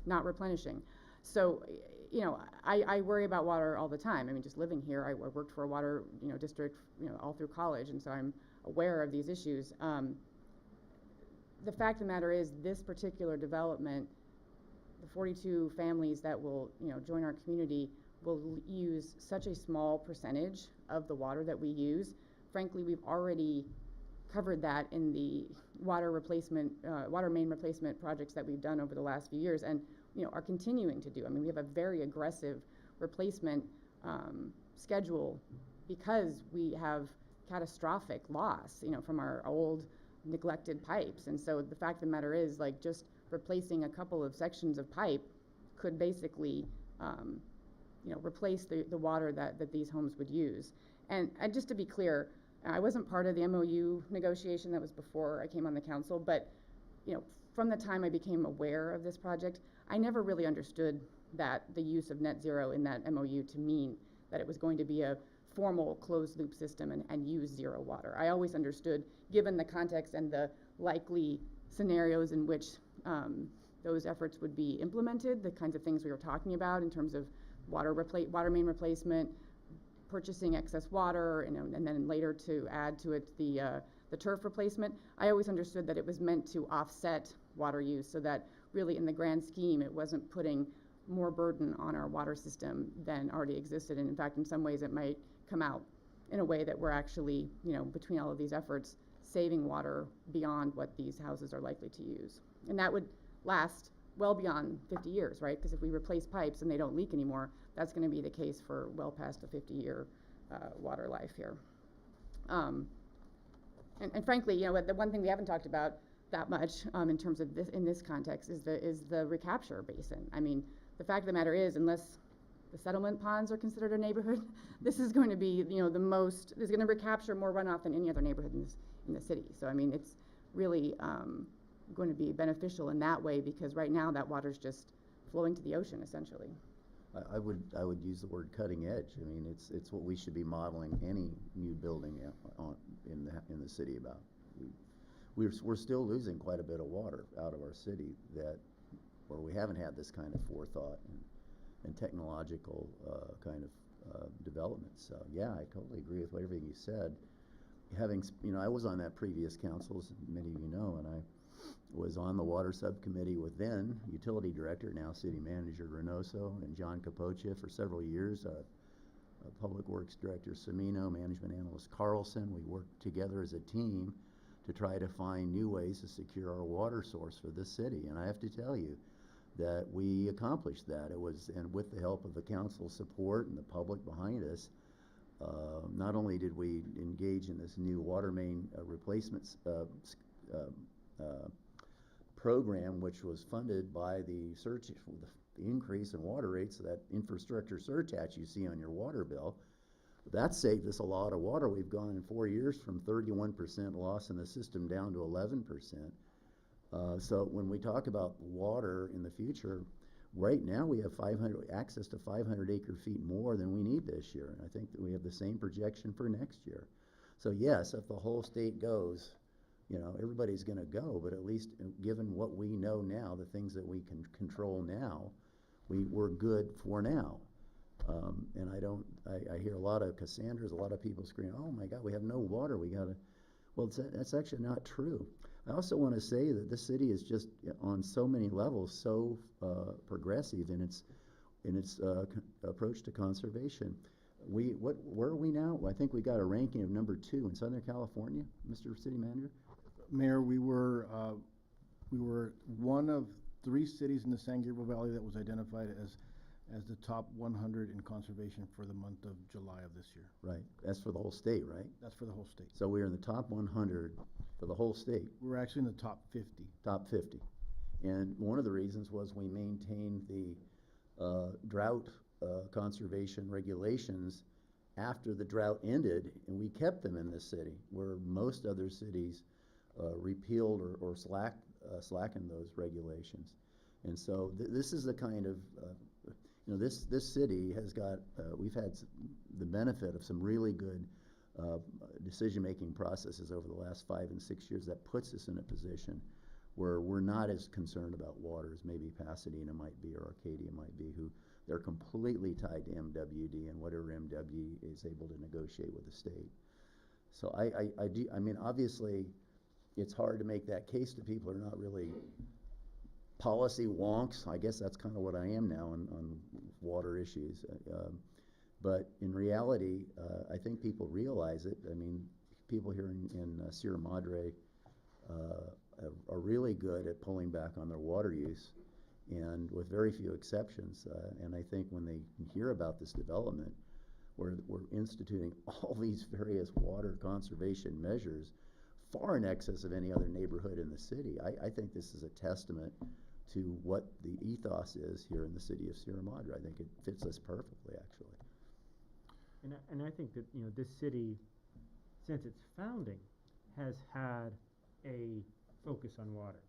not replenishing. So I worry about water all the time. I mean, just living here, I worked for a water district all through college, and so I'm aware of these issues. The fact of the matter is, this particular development, the 42 families that will join our community will use such a small percentage of the water that we use. Frankly, we've already covered that in the water main replacement projects that we've done over the last few years, and are continuing to do. I mean, we have a very aggressive replacement schedule, because we have catastrophic loss, from our old neglected pipes. And so the fact of the matter is, like, just replacing a couple of sections of pipe could basically, replace the water that these homes would use. And just to be clear, I wasn't part of the MOU negotiation. That was before I came on the council, but from the time I became aware of this project, I never really understood that the use of net zero in that MOU to mean that it was going to be a formal closed loop system and use zero water. I always understood, given the context and the likely scenarios in which those efforts would be implemented, the kinds of things we were talking about in terms of water main replacement, purchasing excess water, and then later to add to it the turf replacement. I always understood that it was meant to offset water use, so that really in the grand scheme it wasn't putting more burden on our water system than already existed. And in fact, in some ways it might come out in a way that we're actually, between all of these efforts, saving water beyond what these houses are likely to use. And that would last well beyond 50 years, right? Because if we replace pipes and they don't leak anymore, that's going to be the case for well past the 50-year water life here. And frankly, the one thing we haven't talked about that much in terms of this, in this context, is the recapture basin. I mean, the fact of the matter is, unless the settlement ponds are considered a neighborhood, this is going to be, this is going to recapture more runoff than any other neighborhood in the city. So I mean, it's really going to be beneficial in that way, because right now that water's just flowing to the ocean, essentially. I would use the word cutting edge. I mean, it's what we should be modeling any new building in the city about. We're still losing quite a bit of water out of our city where we haven't had this kind of forethought and technological kind of development. So yeah, I totally agree with everything you said. I was on that previous council, as many of you know, and I was on the water subcommittee with then utility director, now city manager Reynoso, and John Cpuc for several years, public works director Semino, management analyst Carlson. We worked together as a team to try to find new ways to secure our water source for this city. And I have to tell you that we accomplished that. And with the help of the council support and the public behind us, not only did we engage in this new water main replacement program, which was funded by the increase in water rates, that infrastructure surtax you see on your water bill. That saved us a lot of water. We've gone in 4 years from 31% loss in the system down to 11%. So when we talk about water in the future, right now we have access to 500 acre feet more than we need this year. And I think that we have the same projection for next year. So yes, if the whole state goes, everybody's going to go, but at least given what we know now, the things that we can control now, we're good for now. And I hear a lot of Cassandras, a lot of people screaming, oh my God, we have no water, well, that's actually not true. I also want to say that this city is just on so many levels so progressive in its approach to conservation. Where are we now? Well, I think we got a ranking of number 2 in Southern California, Mr. City Manager. Mayor, we were one of 3 cities in the San Gabriel Valley that was identified as the top 100 in conservation for the month of July of this year. Right. That's for the whole state, right? That's for the whole state. So we're in the top 100 for the whole state. We're actually in the top 50. Top 50. And one of the reasons was we maintained the drought conservation regulations after the drought ended, and we kept them in this city, where most other cities repealed or slackened those regulations. And so this is the kind of, this city has got, we've had the benefit of some really good decision-making processes over the last 5 and 6 years that puts us in a position where we're not as concerned about water as maybe Pasadena might be or Arcadia might be, who they're completely tied to MWD and whatever MWD is able to negotiate with the state. So I mean, obviously, it's hard to make that case to people who are not really policy wonks. I guess that's kind of what I am now on water issues. But in reality, I think people realize it. I mean, people here in Sierra Madre are really good at pulling back on their water use, and with very few exceptions. And I think when they hear about this development, we're instituting all these various water conservation measures far in excess of any other neighborhood in the city. I think this is a testament to what the ethos is here in the city of Sierra Madre. I think it fits us perfectly, actually. And I think that, this city, since its founding, has had a focus on water.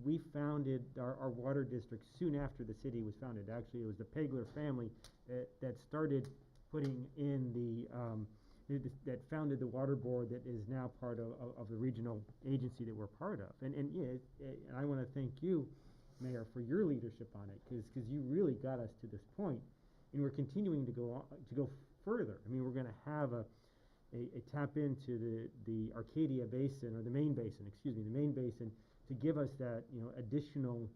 We founded our water district soon after the city was founded. Actually, it was the Pegler family that started putting in that founded the water board that is now part of the regional agency that we're part of. And I want to thank you, Mayor, for your leadership on it, because you really got us to this point, and we're continuing to go further. I mean, we're going to have a tap into the Arcadia Basin, or the main basin, to give us that additional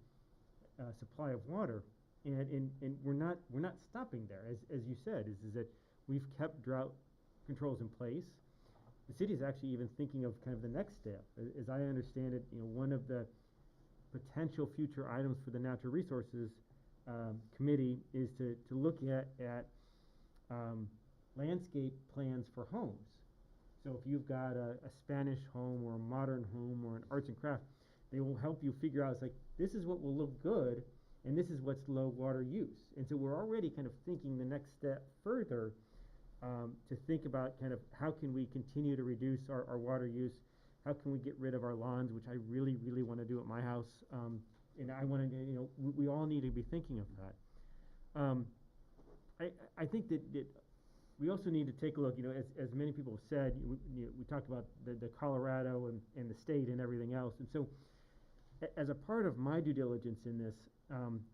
supply of water, and we're not stopping there. As you said, is that we've kept drought controls in place. The city is actually even thinking of kind of the next step. As I understand it, one of the potential future items for the Natural Resources Committee is to look at landscape plans for homes. So if you've got a Spanish home or a modern home or an arts and craft, they will help you figure out, it's like, this is what will look good and this is what's low water use. And so we're already kind of thinking the next step further to think about kind of how can we continue to reduce our water use, how can we get rid of our lawns, which I really, really want to do at my house. And I want to, we all need to be thinking of that. I think that we also need to take a look, as many people have said, we talked about the Colorado and the state and everything else. And so as a part of my due diligence in this,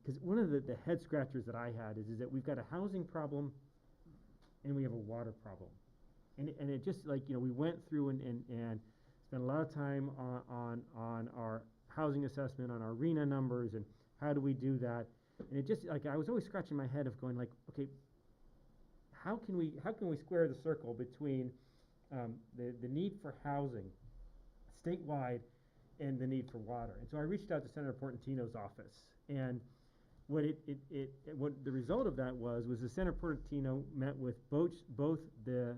because one of the head scratchers that I had is that we've got a housing problem and we have a water problem. And it just we went through and spent a lot of time on our housing assessment, on our RENA numbers, and how do we do that. And it just, I was always scratching my head of going okay, how can we square the circle between the need for housing statewide and the need for water? And so I reached out to Senator Portantino's office, and what the result of that was the Senator Portantino met with both the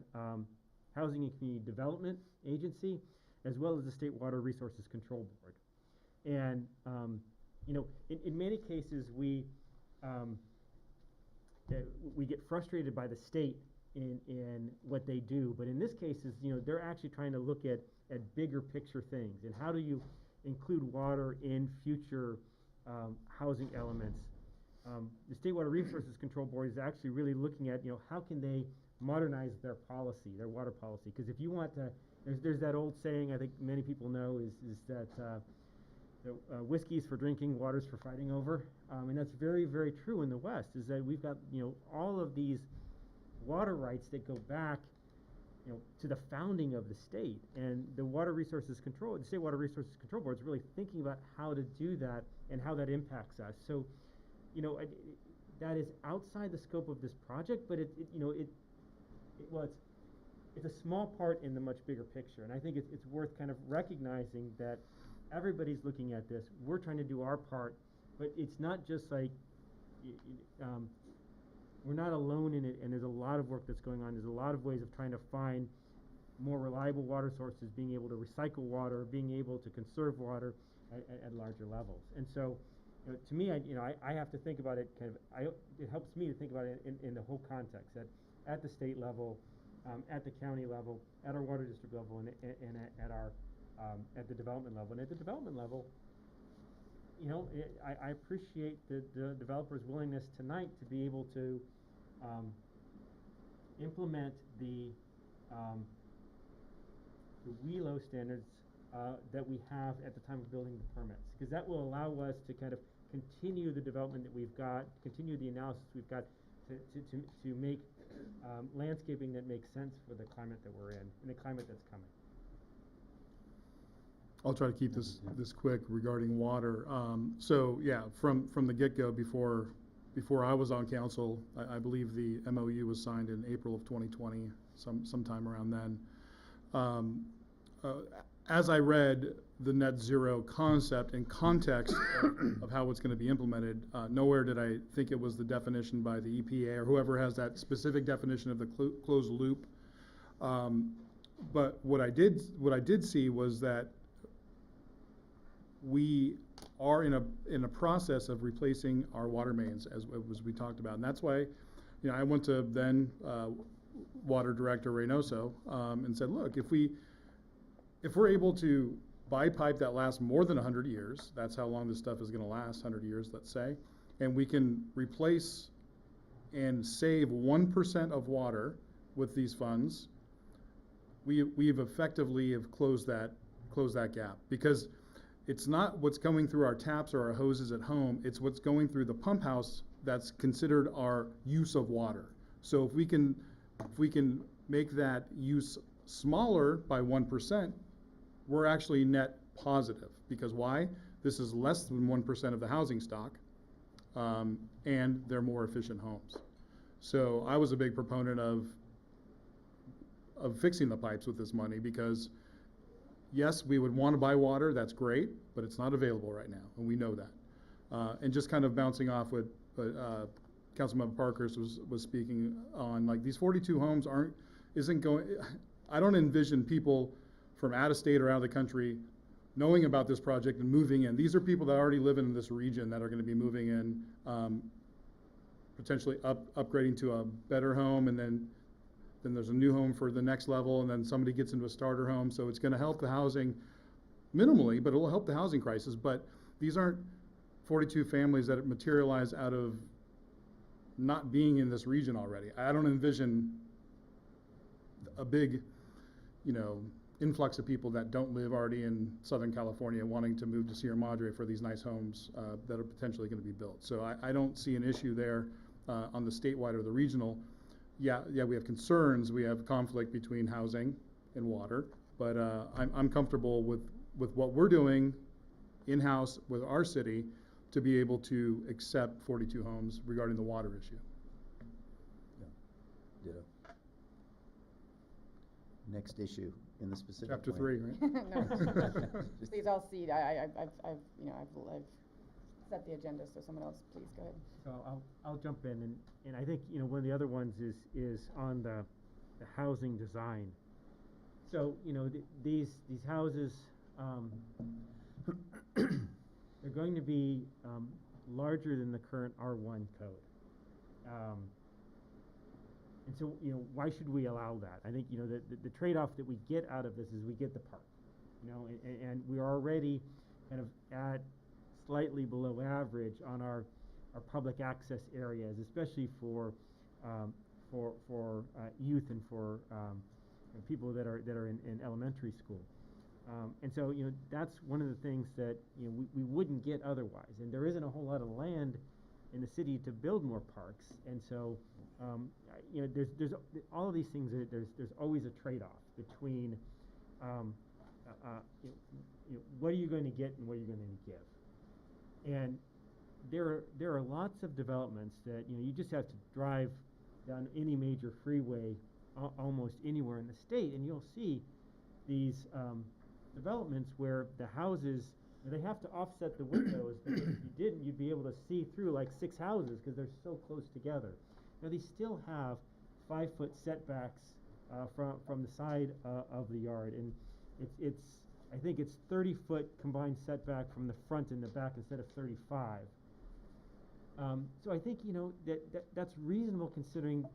Housing and Community Development Agency as well as the State Water Resources Control Board. And in many cases we get frustrated by the state in what they do, but in this case they're actually trying to look at bigger picture things, and how do you include water in future housing elements. The State Water Resources Control Board is actually really looking at how can they modernize their policy, their water policy, because if you want to, there's that old saying I think many people know is that whiskey's for drinking, water's for fighting over, and that's very, very true in the West, is that we've got all of these water rights that go back to the founding of the state, and the the State Water Resources Control Board is really thinking about how to do that and how that impacts us. So that is outside the scope of this project, but it's a small part in the much bigger picture, and I think it's worth kind of recognizing that everybody's looking at this. We're trying to do our part, but it's not just we're not alone in it, and there's a lot of work that's going on. There's a lot of ways of trying to find more reliable water sources, being able to recycle water, being able to conserve water at larger levels. And so, to me, I have to think about it it helps me to think about it in the whole context, that at the state level, at the county level, at our water district level, and at our at the development level. And at the development level, I appreciate the developer's willingness tonight to be able to implement the WELO standards that we have at the time of building the permits, because that will allow us to kind of continue the development that we've got, continue the analysis we've got to make landscaping that makes sense for the climate that we're in and the climate that's coming. I'll try to keep this quick regarding water. So yeah, from the get-go, before I was on council, I believe the MOU was signed in April of 2020, sometime around then. As I read the net zero concept and context of how it's going to be implemented, nowhere did I think it was the definition by the EPA or whoever has that specific definition of the closed loop. But what I did see was that we are in a process of replacing our water mains, as we talked about, and that's why, I went to then Water Director Reynoso and said, look, if we're able to buy pipe that lasts more than 100 years, that's how long this stuff is going to last, 100 years, let's say, and we can replace and save 1% of water with these funds, we've effectively closed that gap, because it's not what's coming through our taps or our hoses at home, it's what's going through the pump house that's considered our use of water. So if we can make that use smaller by 1%, we're actually net positive. Because why? This is less than 1% of the housing stock, and they're more efficient homes. So I was a big proponent of fixing the pipes with this money, because yes, we would want to buy water, that's great, but it's not available right now, and we know that. And just kind of bouncing off what Councilmember Parkhurst was speaking on, like these 42 homes I don't envision people from out of state or out of the country knowing about this project and moving in. These are people that already live in this region that are going to be moving in, potentially upgrading to a better home, and then there's a new home for the next level, and then somebody gets into a starter home. So it's going to help the housing minimally, but it will help the housing crisis. But these aren't 42 families that materialize out of not being in this region already. I don't envision a big, influx of people that don't live already in Southern California wanting to move to Sierra Madre for these nice homes that are potentially going to be built. So I don't see an issue there on the statewide or the regional. Yeah, we have concerns. We have conflict between housing and water, but I'm comfortable with what we're doing in-house with our city to be able to accept 42 homes regarding the water issue. Ditto. Next issue in the specific Chapter plan. 3, right? No, please, I'll cede. I've set the agenda, so someone else, please, go ahead. So I'll jump in, and I think, one of the other ones is on the housing design. So, these houses, they're going to be larger than the current R1 code. And so, why should we allow that? I think, the trade-off that we get out of this is we get the park, and we're already kind of at slightly below average on our public access areas, especially for youth and for people that are in elementary school. And so, that's one of the things that, we wouldn't get otherwise. And there isn't a whole lot of land in the city to build more parks. And so, there's all of these things, there's always a trade-off between, what are you going to get and what are you going to give? And there are lots of developments that, you just have to drive down any major freeway almost anywhere in the state, and you'll see these developments where the houses, they have to offset the windows, because if you didn't, you'd be able to see through like 6 houses because they're so close together. Now, they still have 5-foot setbacks from the side of the yard, and I think it's 30-foot combined setback from the front and the back instead of 35. So I think, that's reasonable considering,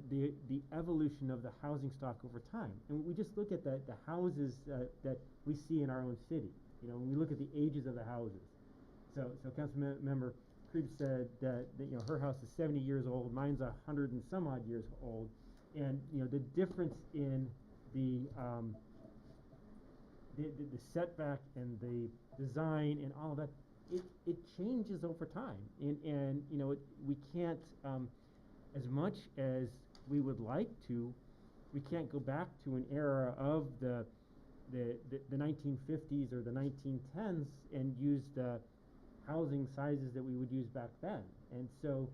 the evolution of the housing stock over time. And we just look at the houses that we see in our own city. When we look at the ages of the houses. So Councilmember Krebs said that, her house is 70 years old, mine's 100 and some odd years old. And, the difference in the setback and the design and all of that, it changes over time, and we can't, as much as we would like to, we can't go back to an era of the 1950s or the 1910s and use the housing sizes that we would use back then. And so,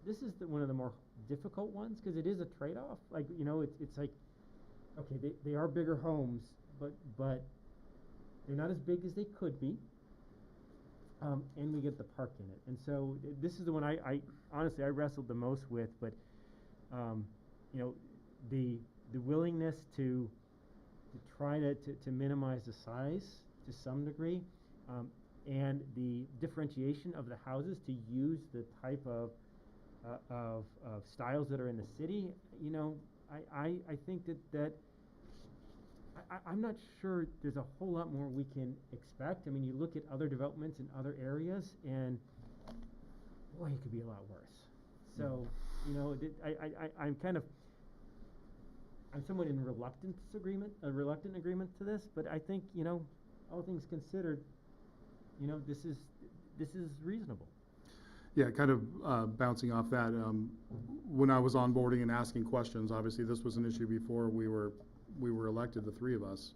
this is one of the more difficult ones, because it is a trade-off. Like, it's like, okay, they are bigger homes, but they're not as big as they could be, and we get the park in it. And so this is the one I honestly wrestled the most with. But the willingness to try to minimize the size to some degree, and the differentiation of the houses to use the type of styles that are in the city. I think that I'm not sure there's a whole lot more we can expect. I mean, you look at other developments in other areas, and boy, it could be a lot worse. So, I'm somewhat in reluctant agreement to this, but I think, all things considered, this is reasonable. Yeah, kind of bouncing off that, when I was onboarding and asking questions, obviously this was an issue before we were elected, the 3 of us.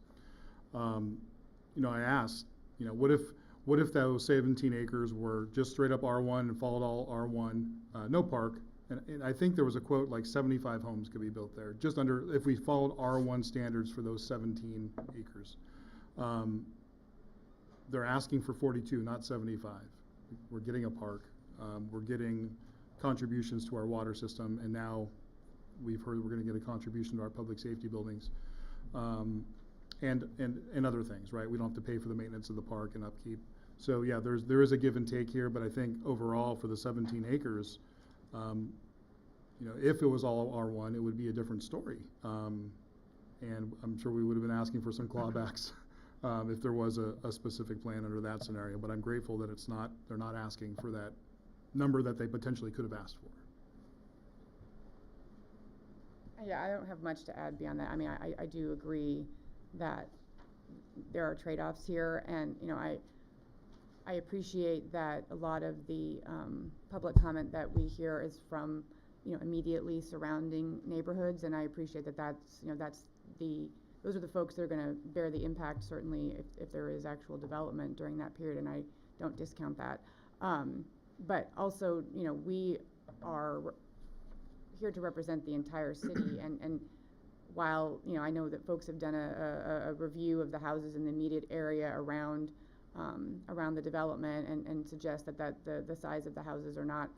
I asked, what if those 17 acres were just straight up R1 and followed all R1, no park, and I think there was a quote like 75 homes could be built there, just under, if we followed R1 standards for those 17 acres. They're asking for 42, not 75. We're getting a park. We're getting contributions to our water system, and now we've heard we're going to get a contribution to our public safety buildings, and other things, right? We don't have to pay for the maintenance of the park and upkeep. So yeah, there is a give and take here, but I think overall for the 17 acres, if it was all R1, it would be a different story. And I'm sure we would have been asking for some clawbacks if there was a specific plan under that scenario. But I'm grateful that they're not asking for that number that they potentially could have asked for. Yeah, I don't have much to add beyond that. I mean, I do agree that there are trade-offs here, and, you know, I appreciate that a lot of the public comment that we hear is from, you know, immediately surrounding neighborhoods, and I appreciate that that's, you know, those are the folks that are going to bear the impact, certainly if there is actual development during that period, and I don't discount that. But also, you know, we are here to represent the entire city, and while, you know, I know that folks have done a review of the houses in the immediate area around the development and suggest that the size of the houses are not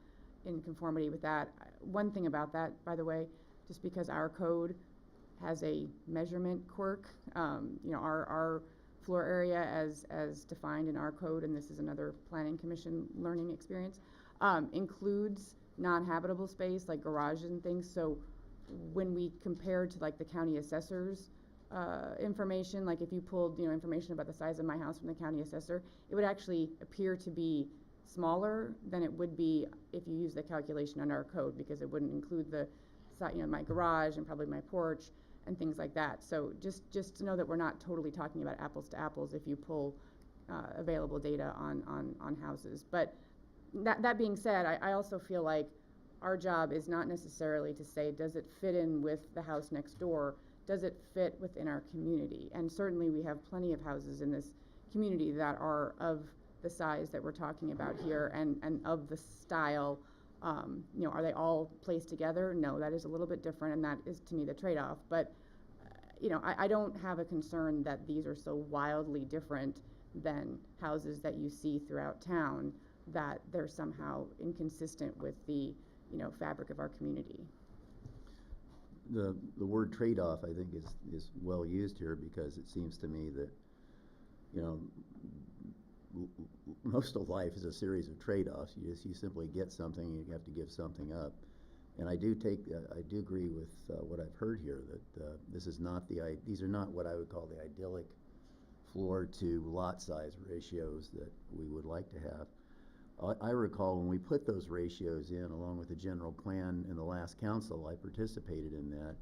in conformity with that. One thing about that, by the way, just because our code has a measurement quirk, you know, our floor area as defined in our code, and this is another planning commission learning experience, includes non-habitable space like garages and things. So when we compare to like the county assessor's information, like if you pulled, you know, information about the size of my house from the county assessor, it would actually appear to be smaller than it would be if you use the calculation on our code, because it wouldn't include the, you know, my garage and probably my porch and things like that. So just to know that we're not totally talking about apples to apples if you pull available data on houses. But that being said, I also feel like our job is not necessarily to say, does it fit in with the house next door? Does it fit within our community? And certainly we have plenty of houses in this community that are of the size that we're talking about here and of the style. You know, are they all placed together? No, that is a little bit different, and that is to me the trade-off. But you know, I don't have a concern that these are so wildly different than houses that you see throughout town that they're somehow inconsistent with the, you know, fabric of our community. The word trade-off, I think, is well used here, because it seems to me that, you know, most of life is a series of trade-offs. You simply get something, and you have to give something up. And I do agree with what I've heard here, that these are not what I would call the idyllic floor to lot size ratios that we would like to have. I recall when we put those ratios in, along with the general plan in the last council, I participated in that.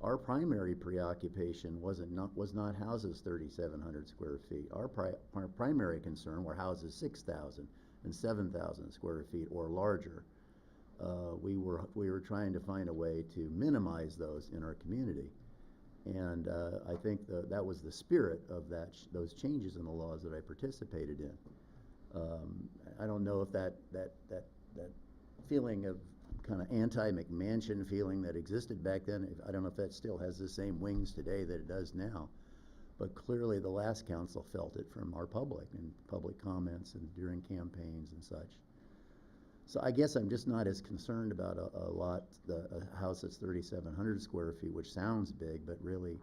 Our primary preoccupation was not houses 3,700 square feet. Our primary concern were houses 6,000 and 7,000 square feet or larger. We were trying to find a way to minimize those in our community, and I think that was the spirit of those changes in the laws that I participated in. I don't know if that feeling of kind of anti-McMansion feeling that existed back then, I don't know if that still has the same wings today that it does now. But clearly the last council felt it from our public and public comments and during campaigns and such. So I guess I'm just not as concerned about a house that's 3,700 square feet, which sounds big, but really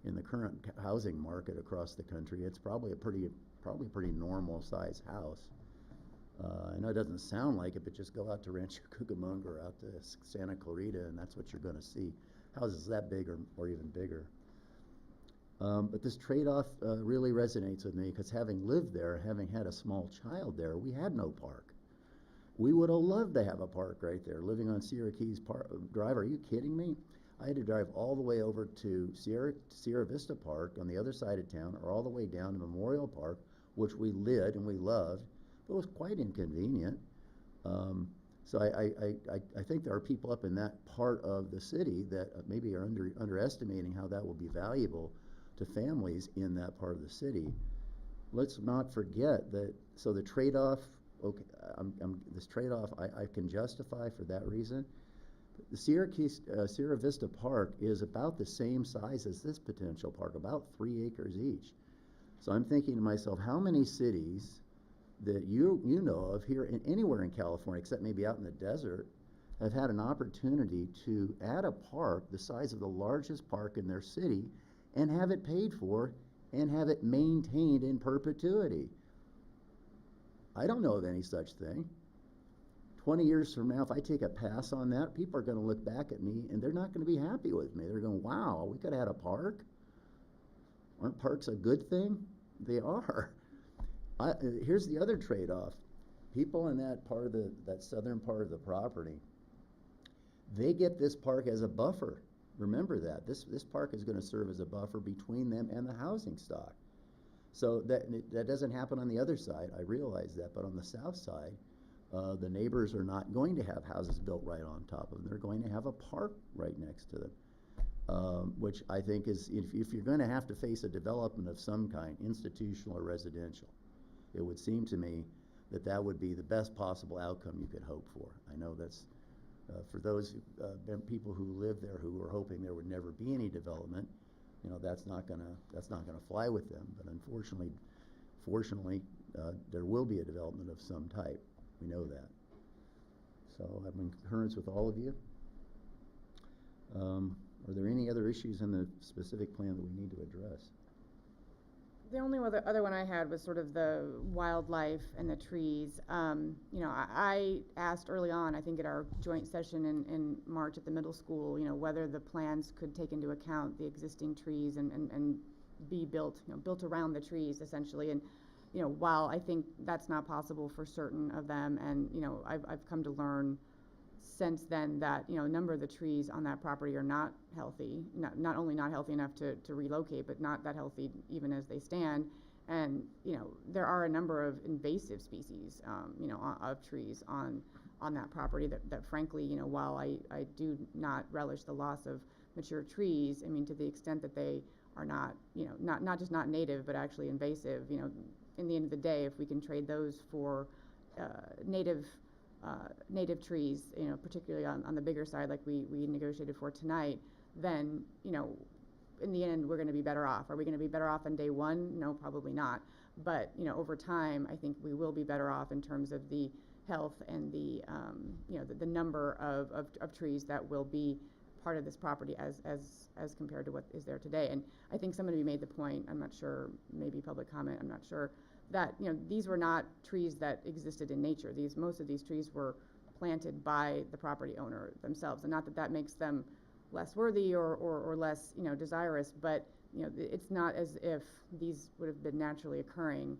in the current housing market across the country, it's probably a pretty normal size house. I know it doesn't sound like it, but just go out to Rancho Cucamonga or out to Santa Clarita, and that's what you're going to see. Houses that big or even bigger. But this trade-off really resonates with me, because having lived there, having had a small child there, we had no park. We would have loved to have a park right there. Living on Sierra Keys Drive, are you kidding me? I had to drive all the way over to Sierra Vista Park on the other side of town, or all the way down to Memorial Park, which we lived and we loved. It was quite inconvenient. So I think there are people up in that part of the city that maybe are underestimating how that will be valuable to families in that part of the city. Let's not forget that, so the trade-off, okay, this trade-off I can justify for that reason. The Sierra Vista Park is about the same size as this potential park, about 3 acres each. So I'm thinking to myself, how many cities that you know of here anywhere in California, except maybe out in the desert, have had an opportunity to add a park the size of the largest park in their city and have it paid for and have it maintained in perpetuity? I don't know of any such thing. 20 years from now, if I take a pass on that, people are going to look back at me and they're not going to be happy with me. They're going, wow, we could have had a park? Aren't parks a good thing? They are. Here's the other trade-off. people in that part of that southern part of the property, they get this park as a buffer. Remember that. This park is gonna serve as a buffer between them and the housing stock. So that doesn't happen on the other side, I realize that, but on the south side, the neighbors are not going to have houses built right on top of them. They're going to have a park right next to them, which I think is, if you're gonna have to face a development of some kind, institutional or residential, it would seem to me that would be the best possible outcome you could hope for. I know that's, for those people who live there who were hoping there would never be any development, you know, that's not gonna fly with them. But unfortunately, fortunately, there will be a development of some type. We know that. So I'm in concurrence with all of you. Are there any other issues in the specific plan that we need to address? The only other one I had was sort of the wildlife and the trees. You know, I asked early on, I think at our joint session in March at the middle school, you know, whether the plans could take into account the existing trees and be built, you know, built around the trees essentially. And, you know, while I think that's not possible for certain of them, and, you know, I've come to learn since then that, you know, a number of the trees on that property are not healthy, not only not healthy enough to relocate, but not that healthy even as they stand. And, you know, there are a number of invasive species, you know, of trees on that property that frankly, you know, while I do not relish the loss of mature trees, I mean, to the extent that they are not, you know, not just not native, but actually invasive, you know, in the end of the day, if we can trade those for native trees, you know, particularly on the bigger side like we negotiated for tonight, then, you know, in the end we're going to be better off. Are we going to be better off on day one? No, probably not. But, you know, over time, I think we will be better off in terms of the health and the, you know, the number of trees that will be part of this property as compared to what is there today. And I think somebody made the point, I'm not sure, maybe public comment, I'm not sure, that, you know, these were not trees that existed in nature. Most of these trees were planted by the property owner themselves, and not that makes them less worthy or less, you know, desirous, but, you know, it's not as if these would have been naturally occurring,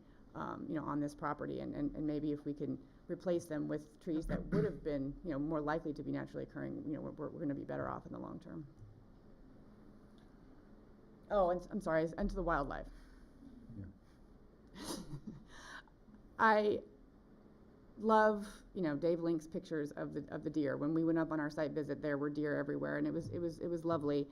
you know, on this property, and maybe if we can replace them with trees that would have been, you know, more likely to be naturally occurring, you know, we're going to be better off in the long term. Oh, and I'm sorry, and to the wildlife. I love, you know, Dave Link's pictures of the deer. When we went up on our site visit, there were deer everywhere, and it was lovely.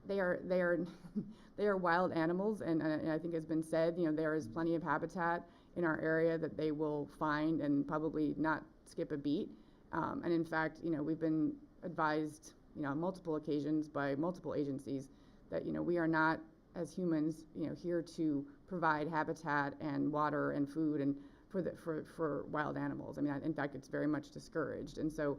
They are wild animals, and I think has been said, you know, there is plenty of habitat in our area that they will find and probably not skip a beat. And in fact, you know, we've been advised, you know, on multiple occasions by multiple agencies that, you know, we are not, as humans, you know, here to provide habitat and water and food and for wild animals. I mean, in fact, it's very much discouraged. And so,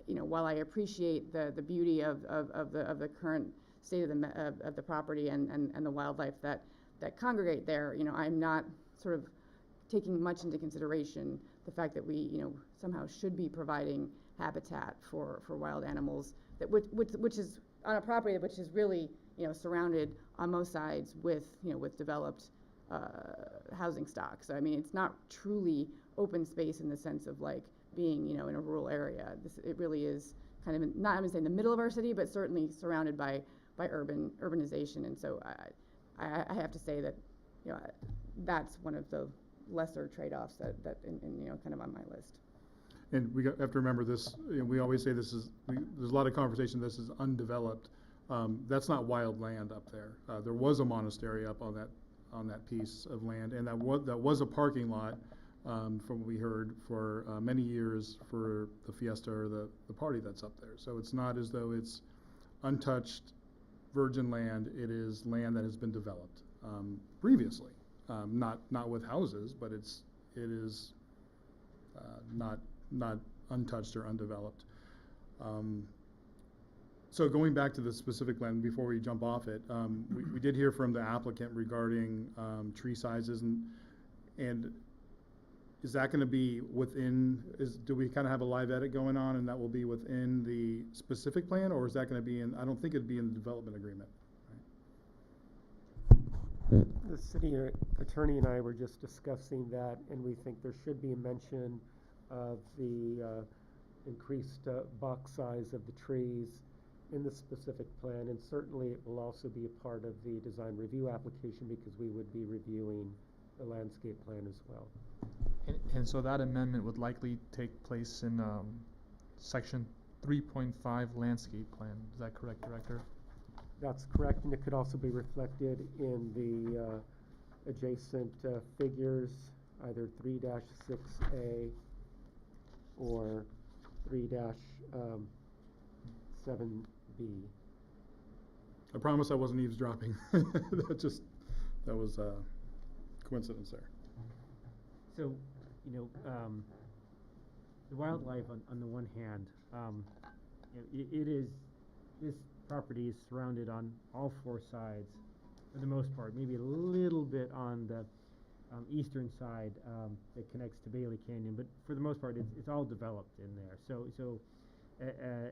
you know, while I appreciate the beauty of the current state of the property and the wildlife that congregate there, you know, I'm not sort of taking much into consideration the fact that we, you know, somehow should be providing habitat for wild animals which is on a property which is really, you know, surrounded on most sides with, you know, with developed housing stock. So I mean, it's not truly open space in the sense of like being, you know, in a rural area. It really is kind of not, I'm gonna say in the middle of our city, but certainly surrounded by urbanization. And so I have to say that, you know, that's one of the lesser trade-offs that in you know, kind of on my list. And we have to remember this, you know, we always say there's a lot of conversation, this is undeveloped. That's not wild land up there. There was a monastery up on that piece of land, and that was a parking lot, from what we heard, for many years for the fiesta or the party that's up there. So it's not as though it's untouched virgin land. It is land that has been developed previously, not with houses, but it is not untouched or undeveloped. So going back to the specific land, before we jump off it, we did hear from the applicant regarding tree sizes, and is that going to be within, do we kind of have a live edit going on and that will be within the specific plan, or is that going to be in, I don't think it'd be in the development agreement. The city attorney and I were just discussing that, and we think there should be a mention of the increased box size of the trees in the specific plan, and certainly it will also be a part of the design review application because we would be reviewing the landscape plan as well. And so that amendment would likely take place in section 3.5 landscape plan. Is that correct, Director? That's correct, and it could also be reflected in the adjacent figures, either 3-6A or 3-7B. I promise I wasn't eavesdropping. That was coincidence there. So, the wildlife on the one hand, this property is surrounded on all four sides for the most part, maybe a little bit on the eastern side that connects to Bailey Canyon, but for the most part, it's all developed in there. So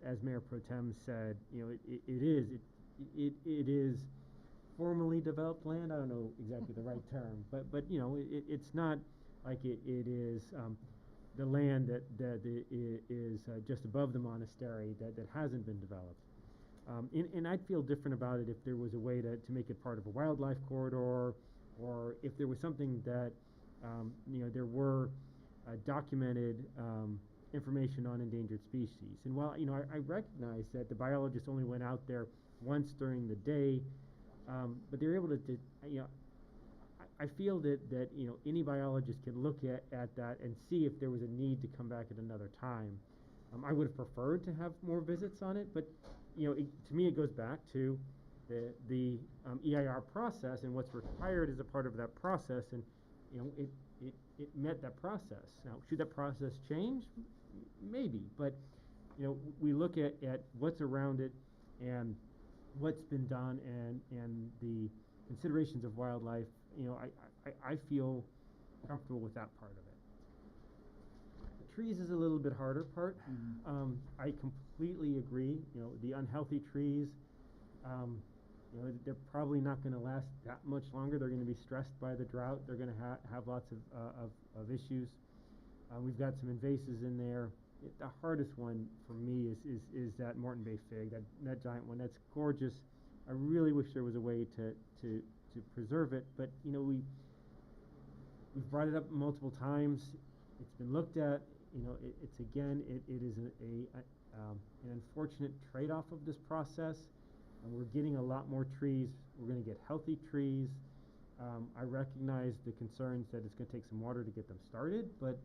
as Mayor Pro Tem said, it is formally developed land. I don't know exactly the right term, but it's not like it is the land that is just above the monastery that hasn't been developed. And I'd feel different about it if there was a way to make it part of a wildlife corridor, or if there was something that, there were documented information on endangered species. And while, I recognize that the biologists only went out there once during the day, but they're able to I feel that any biologist can look at that and see if there was a need to come back at another time. I would have preferred to have more visits on it, but to me it goes back to the EIR process and what's required as a part of that process, and it met that process. Now, should that process change? Maybe, but we look at what's around it and what's been done and the considerations of wildlife. I feel comfortable with that part of it. The trees is a little bit harder part. I completely agree. The unhealthy trees, they're probably not going to last that much longer. They're going to be stressed by the drought. They're going to have lots of issues. We've got some invasives in there. The hardest one for me is that Morton Bay fig, that giant one. That's gorgeous. I really wish there was a way to preserve it, but we've brought it up multiple times. It's been looked at. It's again, it is an unfortunate trade-off of this process. And we're getting a lot more trees. We're going to get healthy trees. I recognize the concerns that it's going to take some water to get them started, but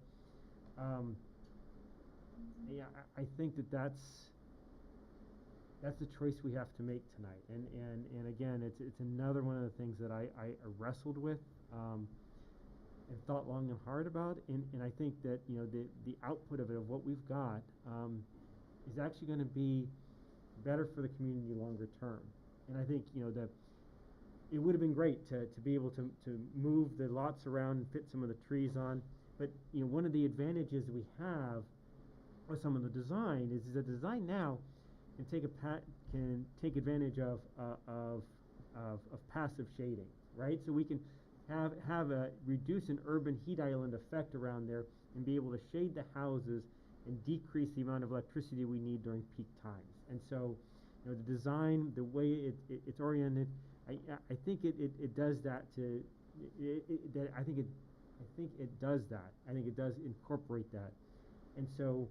yeah, I think that's the choice we have to make tonight. And again, it's another one of the things that I wrestled with and thought long and hard about. And I think that the output of it, of what we've got, is actually going to be better for the community longer term. And I think it would have been great to be able to move the lots around and fit some of the trees on. But one of the advantages we have with some of the design is the design now can take advantage of passive shading, right? So we can have a reduce an urban heat island effect around there and be able to shade the houses and decrease the amount of electricity we need during peak times. And so, the design, the way it's oriented, I think it does that to. I think it does that. I think it does incorporate that. And so,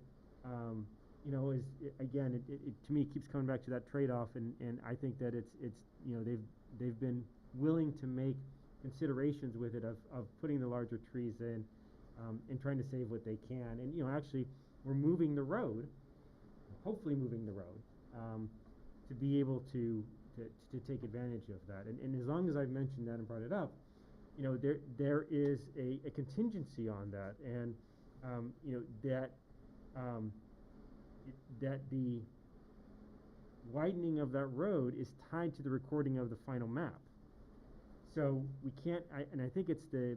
again, to me, it keeps coming back to that trade-off, and I think that it's they've been willing to make considerations with it of putting the larger trees in, and trying to save what they can. And actually, we're moving the road, hopefully moving the road, to be able to take advantage of that. And as long as I've mentioned that and brought it up, there is a contingency on that, and that the widening of that road is tied to the recording of the final map. So we can't, and I think it's the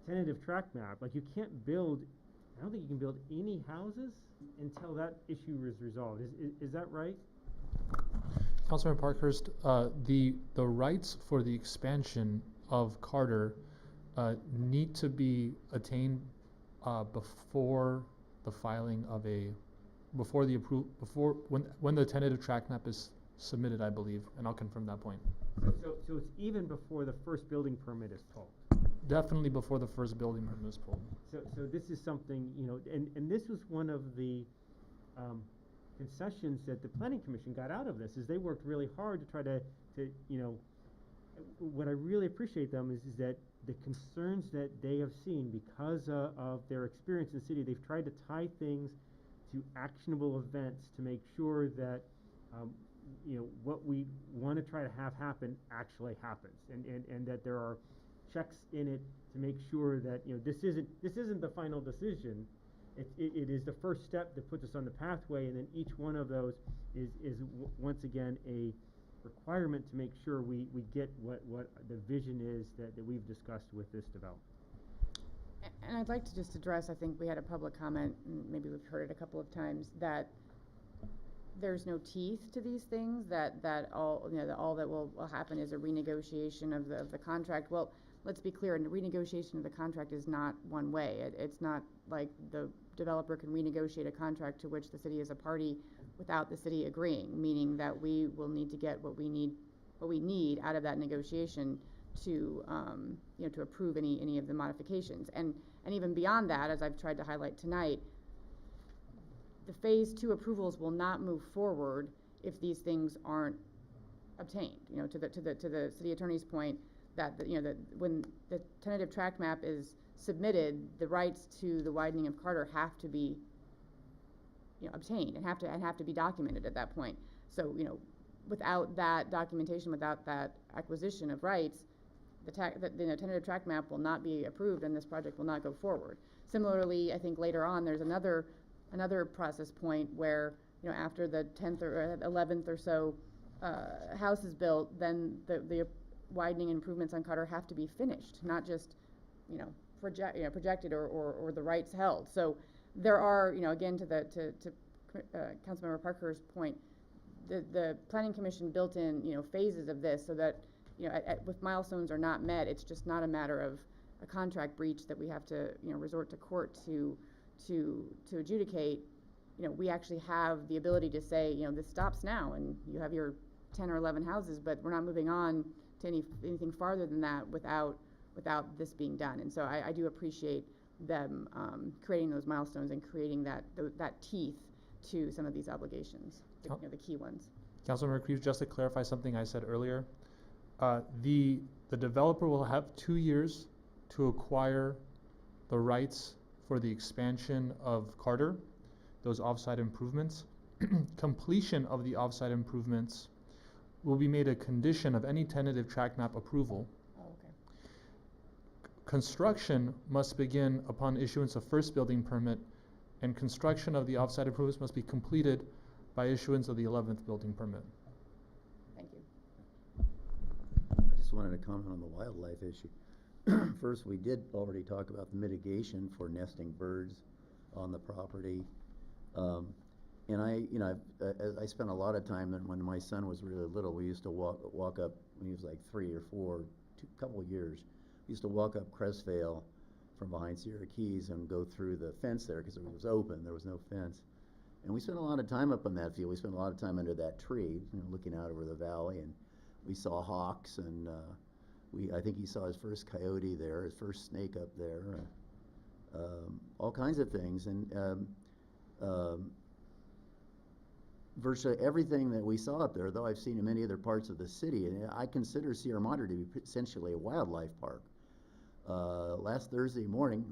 tentative track map, like you can't build, I don't think you can build any houses until that issue is resolved. Is that right? Councilman Parkhurst, the rights for the expansion of Carter need to be attained before the filing of when the tentative tract map is submitted, I believe, and I'll confirm that point. So it's even before the first building permit is pulled? Definitely before the first building permit is pulled. So this is something, you know, and this was one of the concessions that the planning commission got out of this, is they worked really hard to try to you know, what I really appreciate them is that the concerns that they have seen because of their experience in the city, they've tried to tie things to actionable events to make sure that you know, what we want to try to have happen actually happens, and that there are checks in it to make sure that, you know, this isn't the final decision. It is the first step that puts us on the pathway, and then each one of those is once again a requirement to make sure we get what the vision is that we've discussed with this development. And I'd like to just address, I think we had a public comment, and maybe we've heard it a couple of times, that there's no teeth to these things, that all, you know, that all that will happen is a renegotiation of the contract. Well, let's be clear, and the renegotiation of the contract is not one way. It's not like the developer can renegotiate a contract to which the city is a party without the city agreeing, meaning that we will need to get what we need out of that negotiation to you know, to approve any of the modifications. And even beyond that, as I've tried to highlight tonight, the phase 2 approvals will not move forward if these things aren't obtained. You know, to the city attorney's point, that you know, that when the tentative tract map is submitted, the rights to the widening of Carter have to be, you know, obtained and have to be documented at that point. So, you know, without that documentation, without that acquisition of rights, the tentative tract map will not be approved, and this project will not go forward. Similarly, I think later on there's another process point where, you know, after the 10th or 11th or so house is built, then the widening improvements on Carter have to be finished, not just, you know, projected or the rights held. So there are, you know, again, to Councilmember Parker's point, the Planning Commission built in, you know, phases of this so that, you know, if milestones are not met, it's just not a matter of a contract breach that we have to, you know, resort to court to adjudicate. You know, we actually have the ability to say, you know, this stops now, and you have your 10 or 11 houses, but we're not moving on to anything farther than that without this being done. And so I do appreciate them creating those milestones and creating that teeth to some of these obligations, you know, the key ones. Councilmember Creeves, just to clarify something I said earlier, the developer will have 2 years to acquire the rights for the expansion of Carter, those offsite improvements. Completion of the offsite improvements will be made a condition of any tentative tract map approval. Oh, okay. Construction must begin upon issuance of first building permit, and construction of the offsite improvements must be completed by issuance of the 11th building permit. Thank you. I just wanted to comment on the wildlife issue. First, we did already talk about the mitigation for nesting birds on the property. And I spent a lot of time, and when my son was really little, we used to walk up, when he was like 3 or 4, couple years, we used to walk up Crestvale from behind Sierra Keys and go through the fence there because it was open, there was no fence. And we spent a lot of time up on that field. We spent a lot of time under that tree, you know, looking out over the valley, and we saw hawks, and I think he saw his first coyote there, his first snake up there, all kinds of things. And virtually everything that we saw up there, though I've seen in many other parts of the city, and I consider Sierra Madre to be essentially a wildlife park. Last Thursday morning,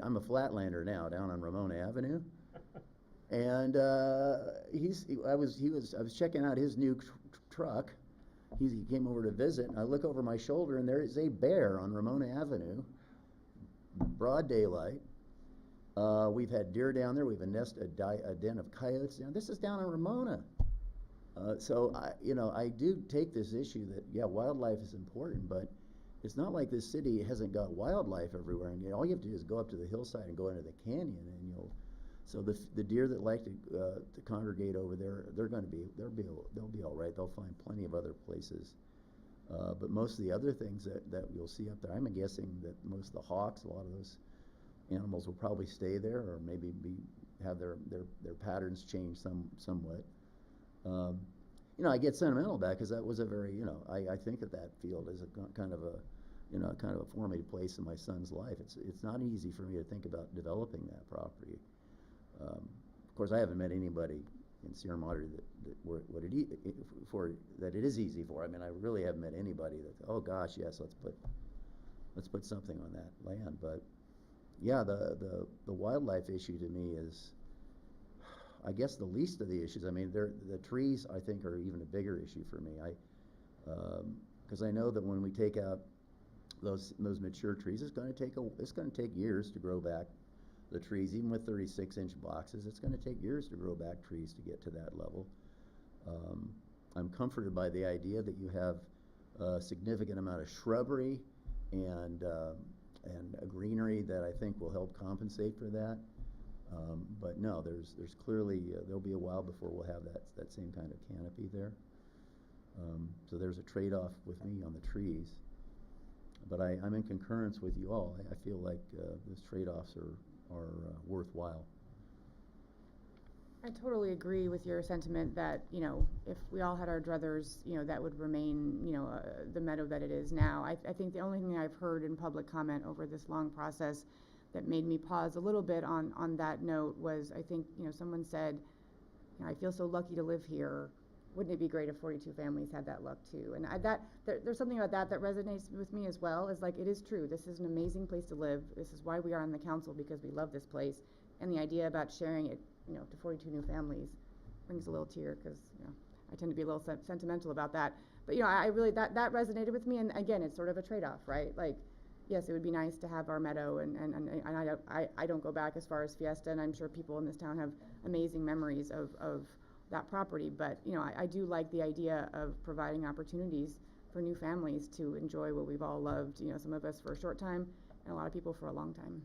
I'm a flatlander now down on Ramona Avenue, and I was checking out his new truck. He came over to visit, and I look over my shoulder, and there is a bear on Ramona Avenue, broad daylight. We've had deer down there. We've a den of coyotes down. This is down in Ramona. So I do take this issue that, yeah, wildlife is important, but it's not like this city hasn't got wildlife everywhere. And all you have to do is go up to the hillside and go into the canyon, and So the deer that like to congregate over there, they'll be all right. They'll find plenty of other places. But most of the other things that you'll see up there, I'm guessing that most of the hawks, a lot of those animals will probably stay there, or maybe have their patterns change somewhat. I get sentimental about it because that was a very, I think of that field as a kind of a formative place in my son's life. It's not easy for me to think about developing that property. Of course, I haven't met anybody in Sierra Madre that it is easy for. I mean, I really haven't met anybody that, oh gosh, yes, let's put something on that land. But yeah, the wildlife issue to me is, I guess, the least of the issues. I mean, the trees, I think, are even a bigger issue for me. Because I know that when we take out those mature trees, it's going to take years to grow back the trees. Even with 36-inch boxes, it's going to take years to grow back trees to get to that level. I'm comforted by the idea that you have a significant amount of shrubbery and a greenery that I think will help compensate for that. But no, there's clearly, there'll be a while before we'll have that same kind of canopy there. So there's a trade-off with me on the trees. But I'm in concurrence with you all. I feel like those trade-offs are worthwhile. I totally agree with your sentiment that, if we all had our druthers, that would remain, the meadow that it is now. I think the only thing I've heard in public comment over this long process that made me pause a little bit on that note was, I think, someone said, I feel so lucky to live here. Wouldn't it be great if 42 families had that luck too? And there's something about that resonates with me as well. Is like, it is true. This is an amazing place to live. This is why we are on the council, because we love this place. And the idea about sharing it, to 42 new families brings a little tear, because, I tend to be a little sentimental about that. But, I really, that resonated with me. And again, it's sort of a trade-off, right? Like, yes, it would be nice to have our meadow, and I don't go back as far as Fiesta, and I'm sure people in this town have amazing memories of that property. But, I do like the idea of providing opportunities for new families to enjoy what we've all loved, some of us for a short time, and a lot of people for a long time.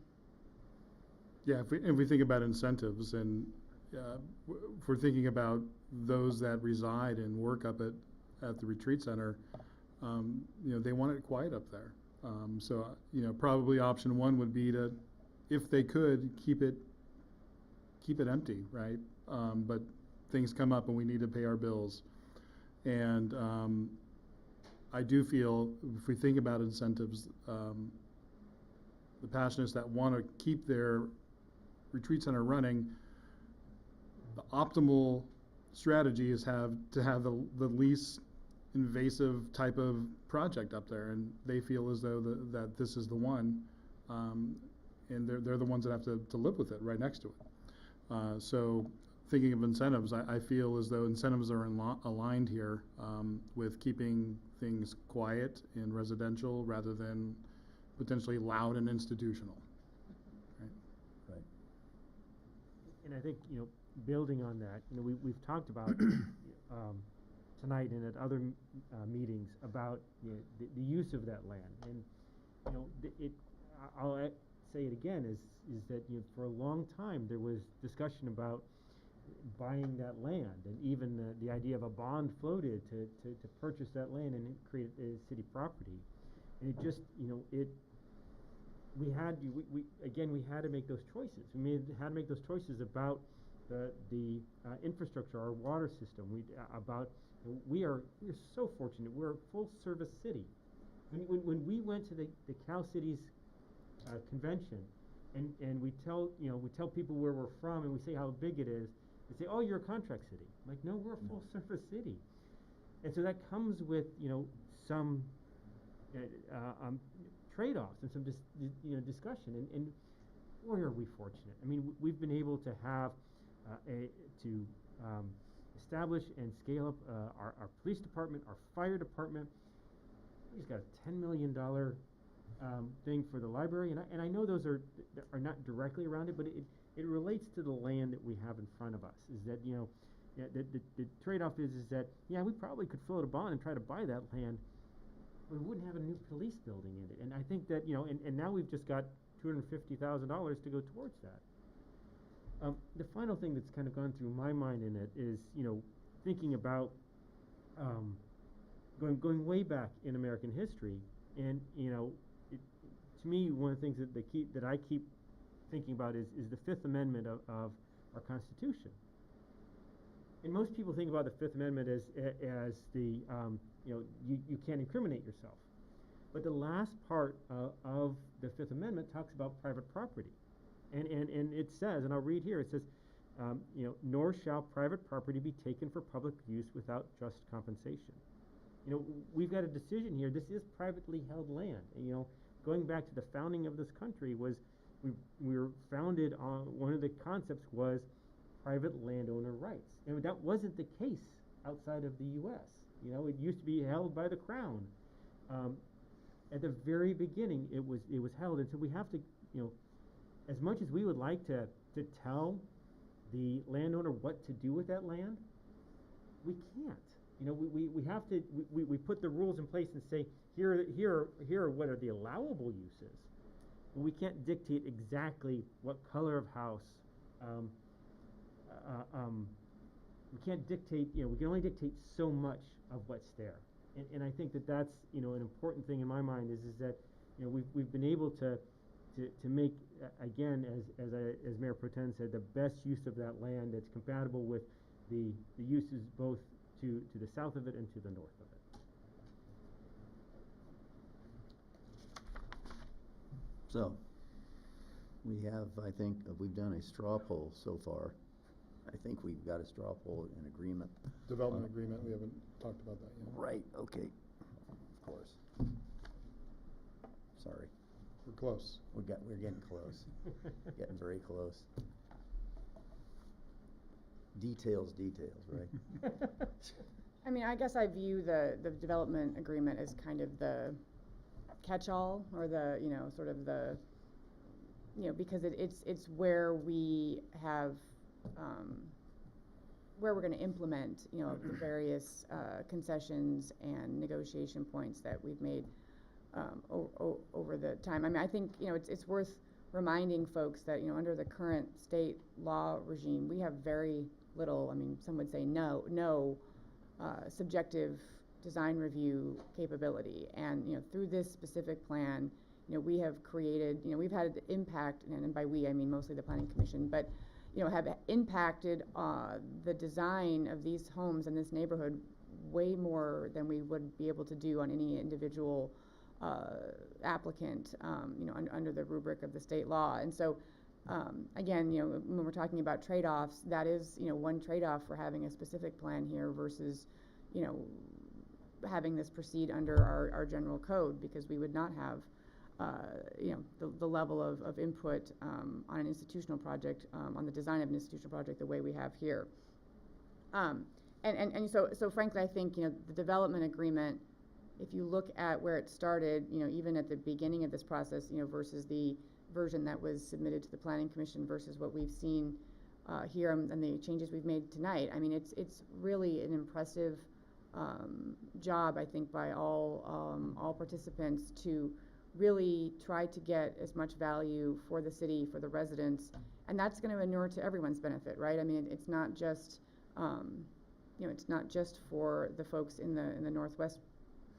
Yeah, if we think about incentives, and if we're thinking about those that reside and work up at the retreat center, they want it quiet up there. So probably option one would be to, if they could, keep it empty, right? But things come up and we need to pay our bills. And I do feel, if we think about incentives, the passionists that want to keep their retreat center running, the optimal strategy is to have the least invasive type of project up there, and they feel as though that this is the one, and they're the ones that have to live with it right next to it. So thinking of incentives, I feel as though incentives are aligned here with keeping things quiet and residential rather than potentially loud and institutional. Right. And I think, building on that, we've talked about tonight and at other meetings about the use of that land. And I'll say it again, is that for a long time there was discussion about buying that land, and even the idea of a bond floated to purchase that land and create a city property. And it just, we had to make those choices. We had to make those choices about the infrastructure, our water system. We're so fortunate. We're a full service city. When we went to the Cal Cities convention, and we tell people where we're from, and we say how big it is, they say, "Oh, you're a contract city." I'm like, no, we're a full service city. And so that comes with some trade-offs and some discussion. And boy, are we fortunate. I mean, we've been able to have establish and scale up our police department, our fire department. We've got a $10 million thing for the library, and I know those are not directly around it, but it relates to the land that we have in front of us. Is that the trade-off is that we probably could fill out a bond and try to buy that land, but we wouldn't have a new police building in it. And I think that and now we've just got $250,000 to go towards that. The final thing that's kind of gone through my mind in it is, thinking about going way back in American history, and to me, one of the things that I keep thinking about is the Fifth Amendment of our Constitution. And most people think about the Fifth Amendment as the you can't incriminate yourself, but the last part of the Fifth Amendment talks about private property, and it says, and I'll read here, it says, nor shall private property be taken for public use without just compensation. We've got a decision here. This is privately held land. And, going back to the founding of this country, we were founded on, one of the concepts was private landowner rights. And that wasn't the case outside of the U.S. It used to be held by the Crown. At the very beginning, it was held, and so we have to, as much as we would like to tell the landowner what to do with that land, we can't. We have to, we put the rules in place and say, here are what are the allowable uses. But we can't dictate exactly what color of house. We can't dictate, we can only dictate so much of what's there. And I think that's, an important thing in my mind is that, we've been able to make, again, as Mayor Pro Tem said, the best use of that land that's compatible with the uses both to the south of it and to the north of it. So, we have, I think, we've done a straw poll so far. I think we've got a straw poll in agreement. Development agreement, we haven't talked about that yet. Right, okay, of course. Sorry. We're close. We're getting close. Getting very close. Details, right? I mean, I guess I view the development agreement as kind of the catch-all, or the, sort of the, because it's where we have, where we're going to implement, the various concessions and negotiation points that we've made over the time. I mean, I think, it's worth reminding folks that, under the current state law regime, we have very little, I mean, some would say no subjective design review capability. And, through this specific plan, we have created, we've had an impact, and by we, I mean mostly the Planning Commission, but, have impacted the design of these homes in this neighborhood way more than we would be able to do on any individual applicant, under the rubric of the state law. And so, again, when we're talking about trade-offs, that is, one trade-off for having a specific plan here versus, having this proceed under our general code, because we would not have, the level of input on an institutional project, on the design of an institutional project the way we have here. So frankly, I think, the development agreement, if you look at where it started, even at the beginning of this process, versus the version that was submitted to the Planning Commission versus what we've seen here and the changes we've made tonight, I mean, it's really an impressive job, I think, by all participants to really try to get as much value for the city, for the residents, and that's going to inure to everyone's benefit, right? I mean, it's not just, it's not just for the folks in the northwest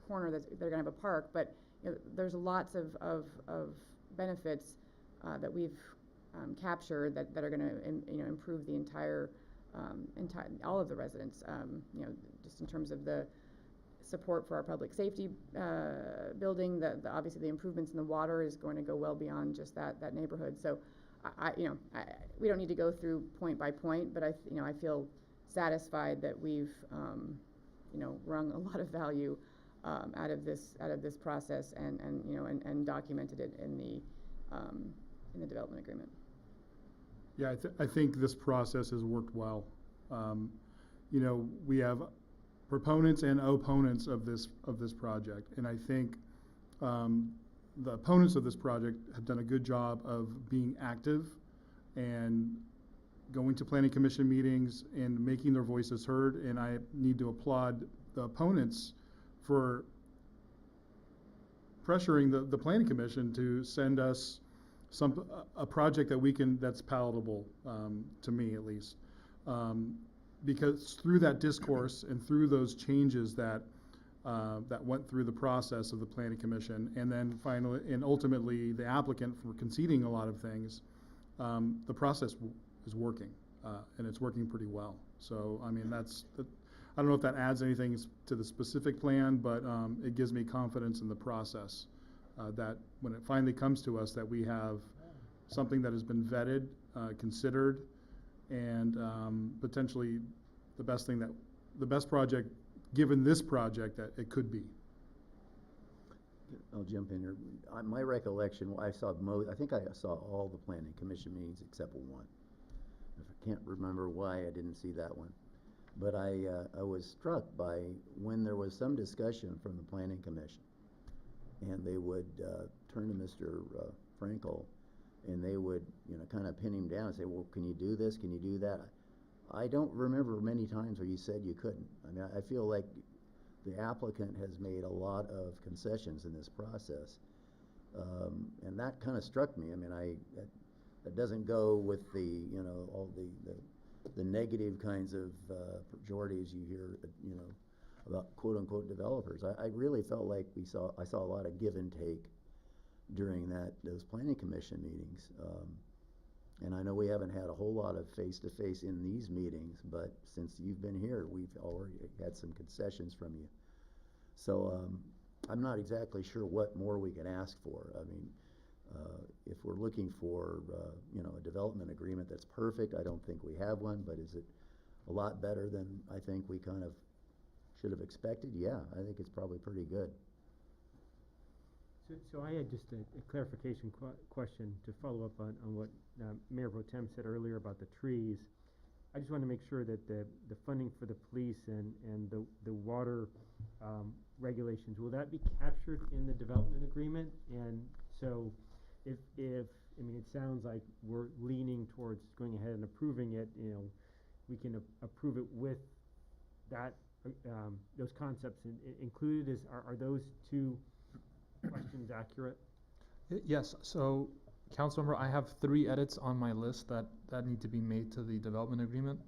corner that they're going to have a park, but there's lots of benefits that we've captured that are going to improve the entire all of the residents, just in terms of the support for our public safety building. Obviously the improvements in the water is going to go well beyond just that neighborhood. So we don't need to go through point by point, but I feel satisfied that we've wrung a lot of value out of this process and documented it in the development agreement. Yeah, I think this process has worked well. We have proponents and opponents of this project, and I think the opponents of this project have done a good job of being active and going to Planning Commission meetings and making their voices heard, and I need to applaud the opponents for pressuring the Planning Commission to send us a project that that's palatable, to me at least. Because through that discourse and through those changes that went through the process of the planning commission, and then finally, and ultimately the applicant for conceding a lot of things, the process is working, and it's working pretty well. So, I mean, I don't know if that adds anything to the specific plan, but it gives me confidence in the process, that when it finally comes to us, that we have something that has been vetted, considered, and potentially the best project, given this project, that it could be. I'll jump in here. My recollection, I think I saw all the planning commission meetings except one. I can't remember why I didn't see that one. But I was struck by when there was some discussion from the planning commission, and they would turn to Mr. Frankel, and they would, kind of pin him down and say, well, can you do this? Can you do that? I don't remember many times where you said you couldn't. I mean, I feel like the applicant has made a lot of concessions in this process. And that kind of struck me. I mean, that doesn't go with the, all the negative kinds of pejoratives you hear, about quote-unquote developers. I really felt like I saw a lot of give and take during those planning commission meetings. And I know we haven't had a whole lot of face-to-face in these meetings, but since you've been here, we've already had some concessions from you. So I'm not exactly sure what more we can ask for. I mean, if we're looking for, a development agreement that's perfect, I don't think we have one, but is it a lot better than I think we kind of should have expected? Yeah, I think it's probably pretty good. So I had just a clarification question to follow up on what Mayor Pro Tem said earlier about the trees. I just want to make sure that the funding for the police and the water regulations, will that be captured in the development agreement? And so if I mean, it sounds like we're leaning towards going ahead and approving it, we can approve it with that, those concepts included. Are those two questions accurate? Yes, so Councilmember, I have 3 edits on my list that need to be made to the development agreement.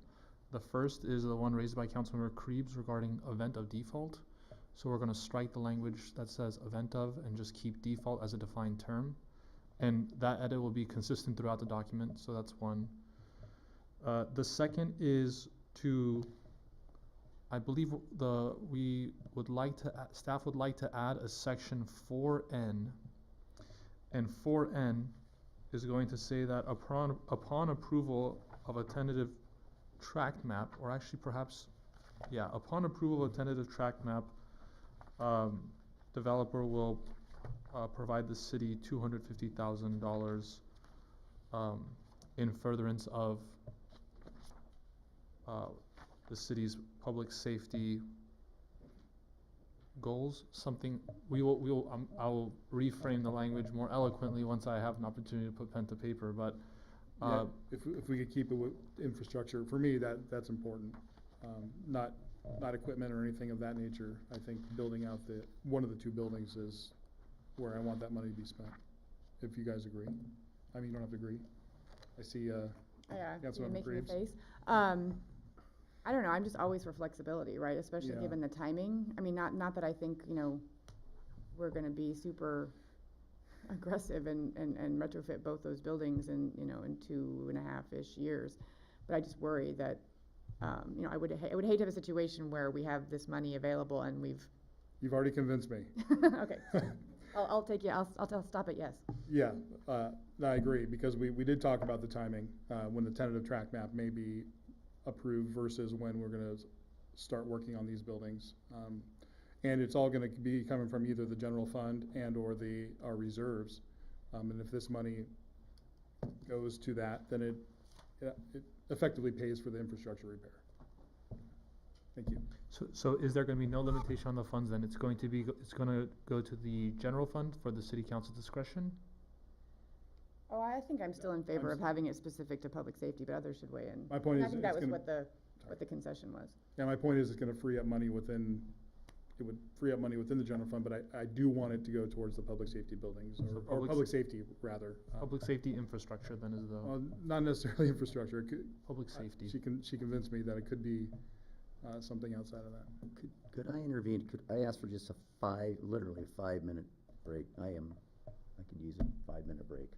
The first is the one raised by Councilmember Krebs regarding event of default. So we're going to strike the language that says event of and just keep default as a defined term. And that edit will be consistent throughout the document, so that's one. The second is I believe staff would like to add a section 4N, and 4N is going to say that upon approval of a tentative tract map, or actually perhaps, yeah, upon approval of a tentative tract map, developer will provide the city $250,000 in furtherance of the city's public safety goals. Something I'll reframe the language more eloquently once I have an opportunity to put pen to paper. But yeah, if we could keep it with infrastructure, for me that's important. Not equipment or anything of that nature. I think building out one of the 2 buildings is where I want that money to be spent. If you guys agree, I mean, you don't have to agree. I see. Yeah, you're Councilmember making a Krebs. face. I don't know. I'm just always for flexibility, right? Especially given the timing. I mean, not that I think we're going to be super aggressive and retrofit both those buildings in 2.5-ish years, but I just worry that I would hate to have a situation where we have this money available and You've already convinced me. Okay. I'll take you. I'll stop at yes. Yeah, I agree, because we did talk about the timing, when the tentative tract map may be approved versus when we're going to start working on these buildings. And it's all going to be coming from either the general fund and or our reserves. And if this money goes to that, then it effectively pays for the infrastructure repair. Thank you. So is there going to be no limitation on the funds then? It's going to go to the general fund for the city council discretion? Oh, I think I'm still in favor of having it specific to public safety, but others should weigh in. My point is I think that was what the concession was. Yeah, my point is it's going to free up money within it would free up money within the general fund, but I do want it to go towards the public safety buildings, So or public safety, rather. Public safety infrastructure then is the. Well, not necessarily infrastructure. It could, Public safety. She convinced me that it could be something outside of that. Could I intervene? Could I ask for just literally 5-minute break? I could use a 5-minute break.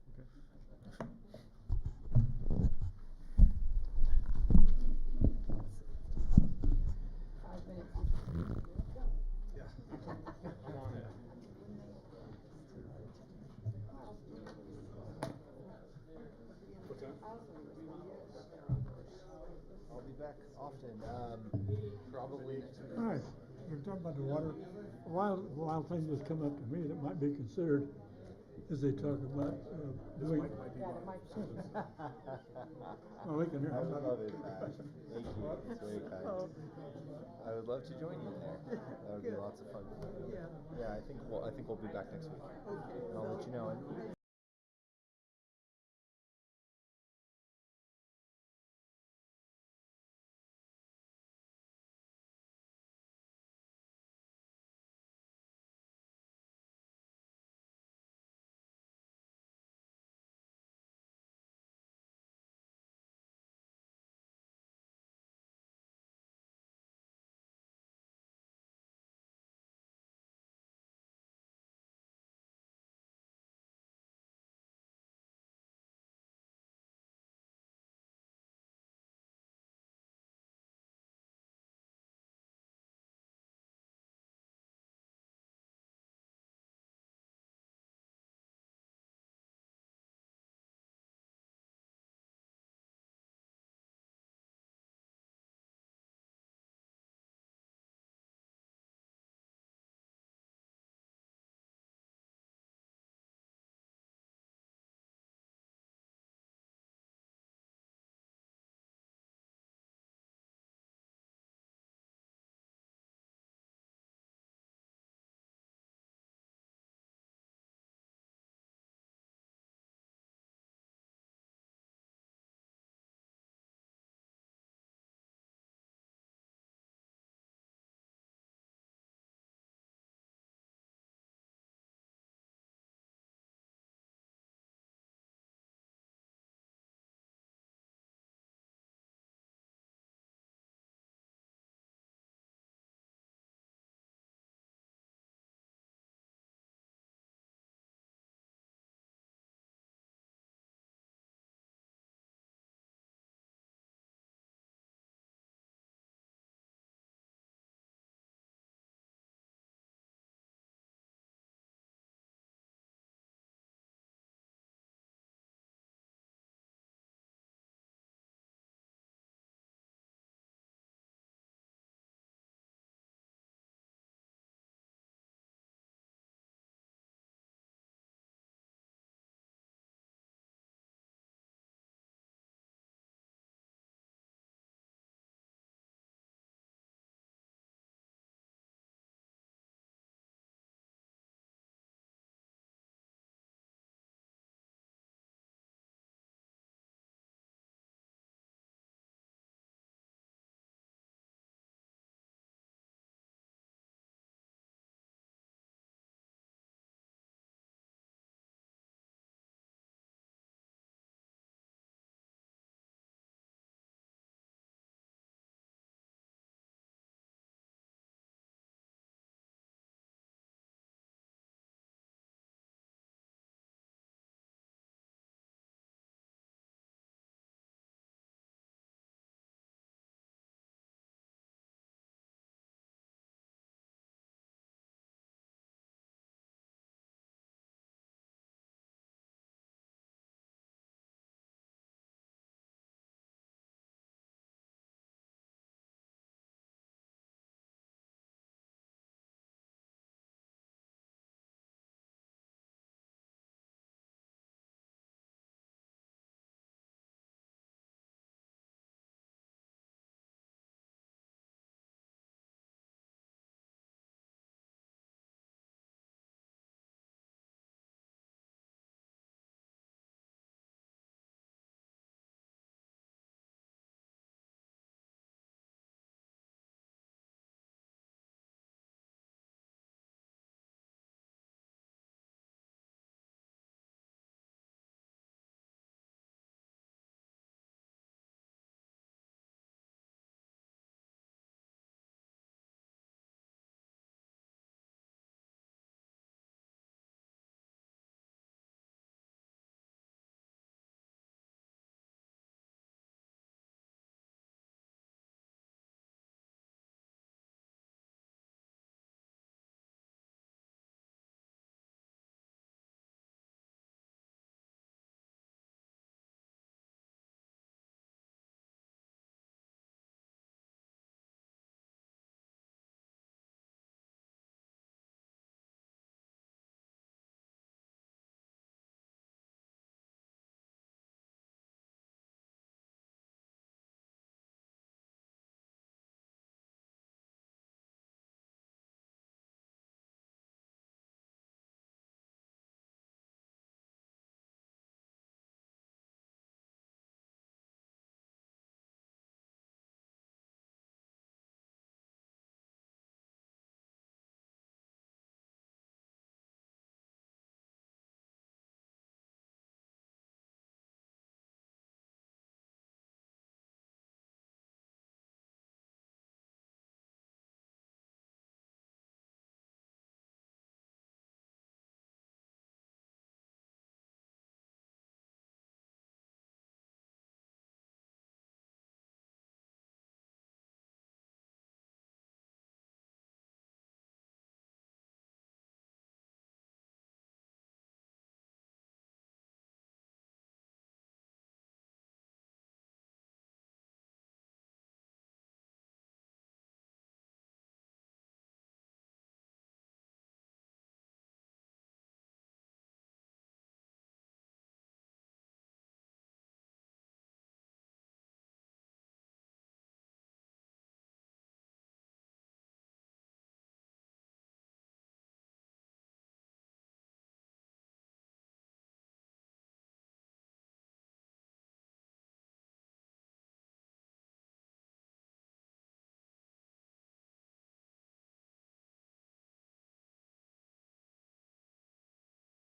I'll be back often, probably next week. Hi, you're talking about the water. A wild thing that's come up to me that might be considered is they talk about doing. Well, we can hear. I would love it, Pat. Thank you. It's very kind. I would love to join you there. That would be lots of fun. Yeah, I think we'll be back next week. And I'll let you know.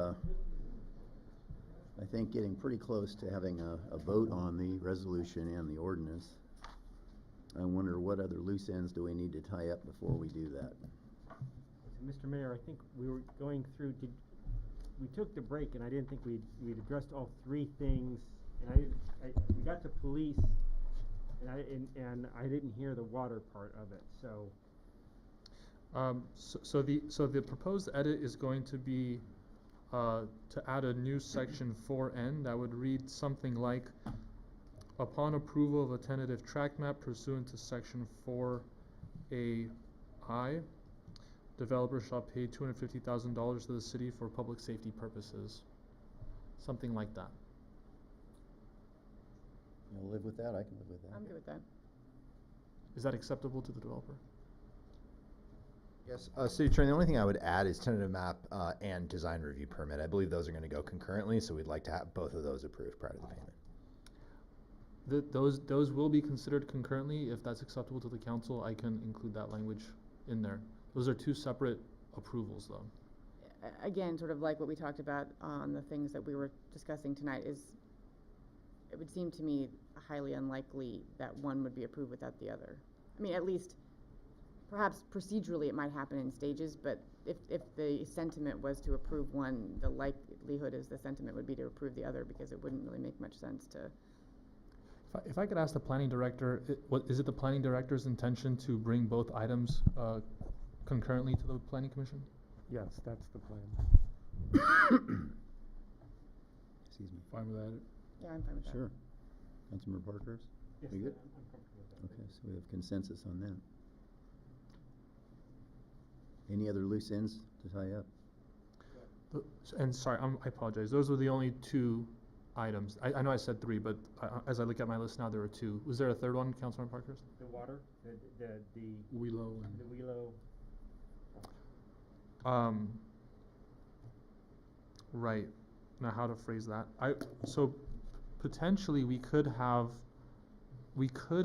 I think getting pretty close to having a vote on the resolution and the ordinance. I wonder what other loose ends do we need to tie up before we do that? So, Mr. Mayor, I think we were going through, we took the break and I didn't think we'd addressed all three things. And we got to police and I didn't hear the water part of it, so. So the proposed edit is going to be to add a new section 4N that would read something like, upon approval of a tentative tract map pursuant to section 4AI, developer shall pay $250,000 to the city for public safety purposes. Something like that. You'll live with that? I can live with that. I'm good with that. Is that acceptable to the developer? Yes, City Attorney, the only thing I would add is tentative map and design review permit. I believe those are going to go concurrently, so we'd like to have both of those approved prior to the payment. Those will be considered concurrently. If that's acceptable to the council, I can include that language in there. Those are two separate approvals, though. Again, sort of like what we talked about on the things that we were discussing tonight, is it would seem to me highly unlikely that one would be approved without the other. I mean, at least, perhaps procedurally it might happen in stages, but if the sentiment was to approve one, the likelihood is the sentiment would be to approve the other, because it wouldn't really make much sense to. If I could ask the planning director, is it the planning director's intention to bring both items concurrently to the planning commission? Yes, that's the plan. Excuse me. Fine with that? Yeah, I'm fine with that. Sure. Councilmember Parkhurst? Yes, We good? I'm comfortable with that. Okay, so we have consensus on that. Any other loose ends to tie up? And sorry, I apologize. Those were the only two items. I know I said three, but as I look at my list now, there were two. Was there a third one, Councilman Parkhurst? The water, the Wheelo and the Wheelo. Right. Now, how to phrase that? So potentially we could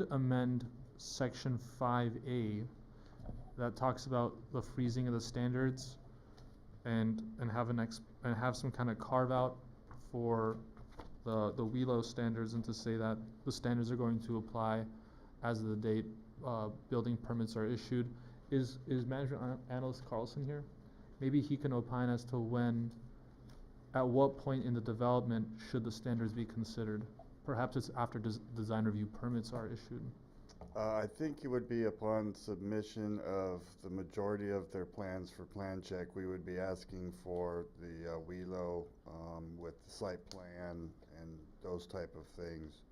amend section 5A that talks about the freezing of the standards and have some kind of carve out for the Wheelo standards, and to say that the standards are going to apply as of the date building permits are issued. Is Management Analyst Carlson here? Maybe he can opine as to at what point in the development should the standards be considered? Perhaps it's after design review permits are issued. I think it would be upon submission of the majority of their plans for plan check. We would be asking for the Wheelo with the site plan and those type of things.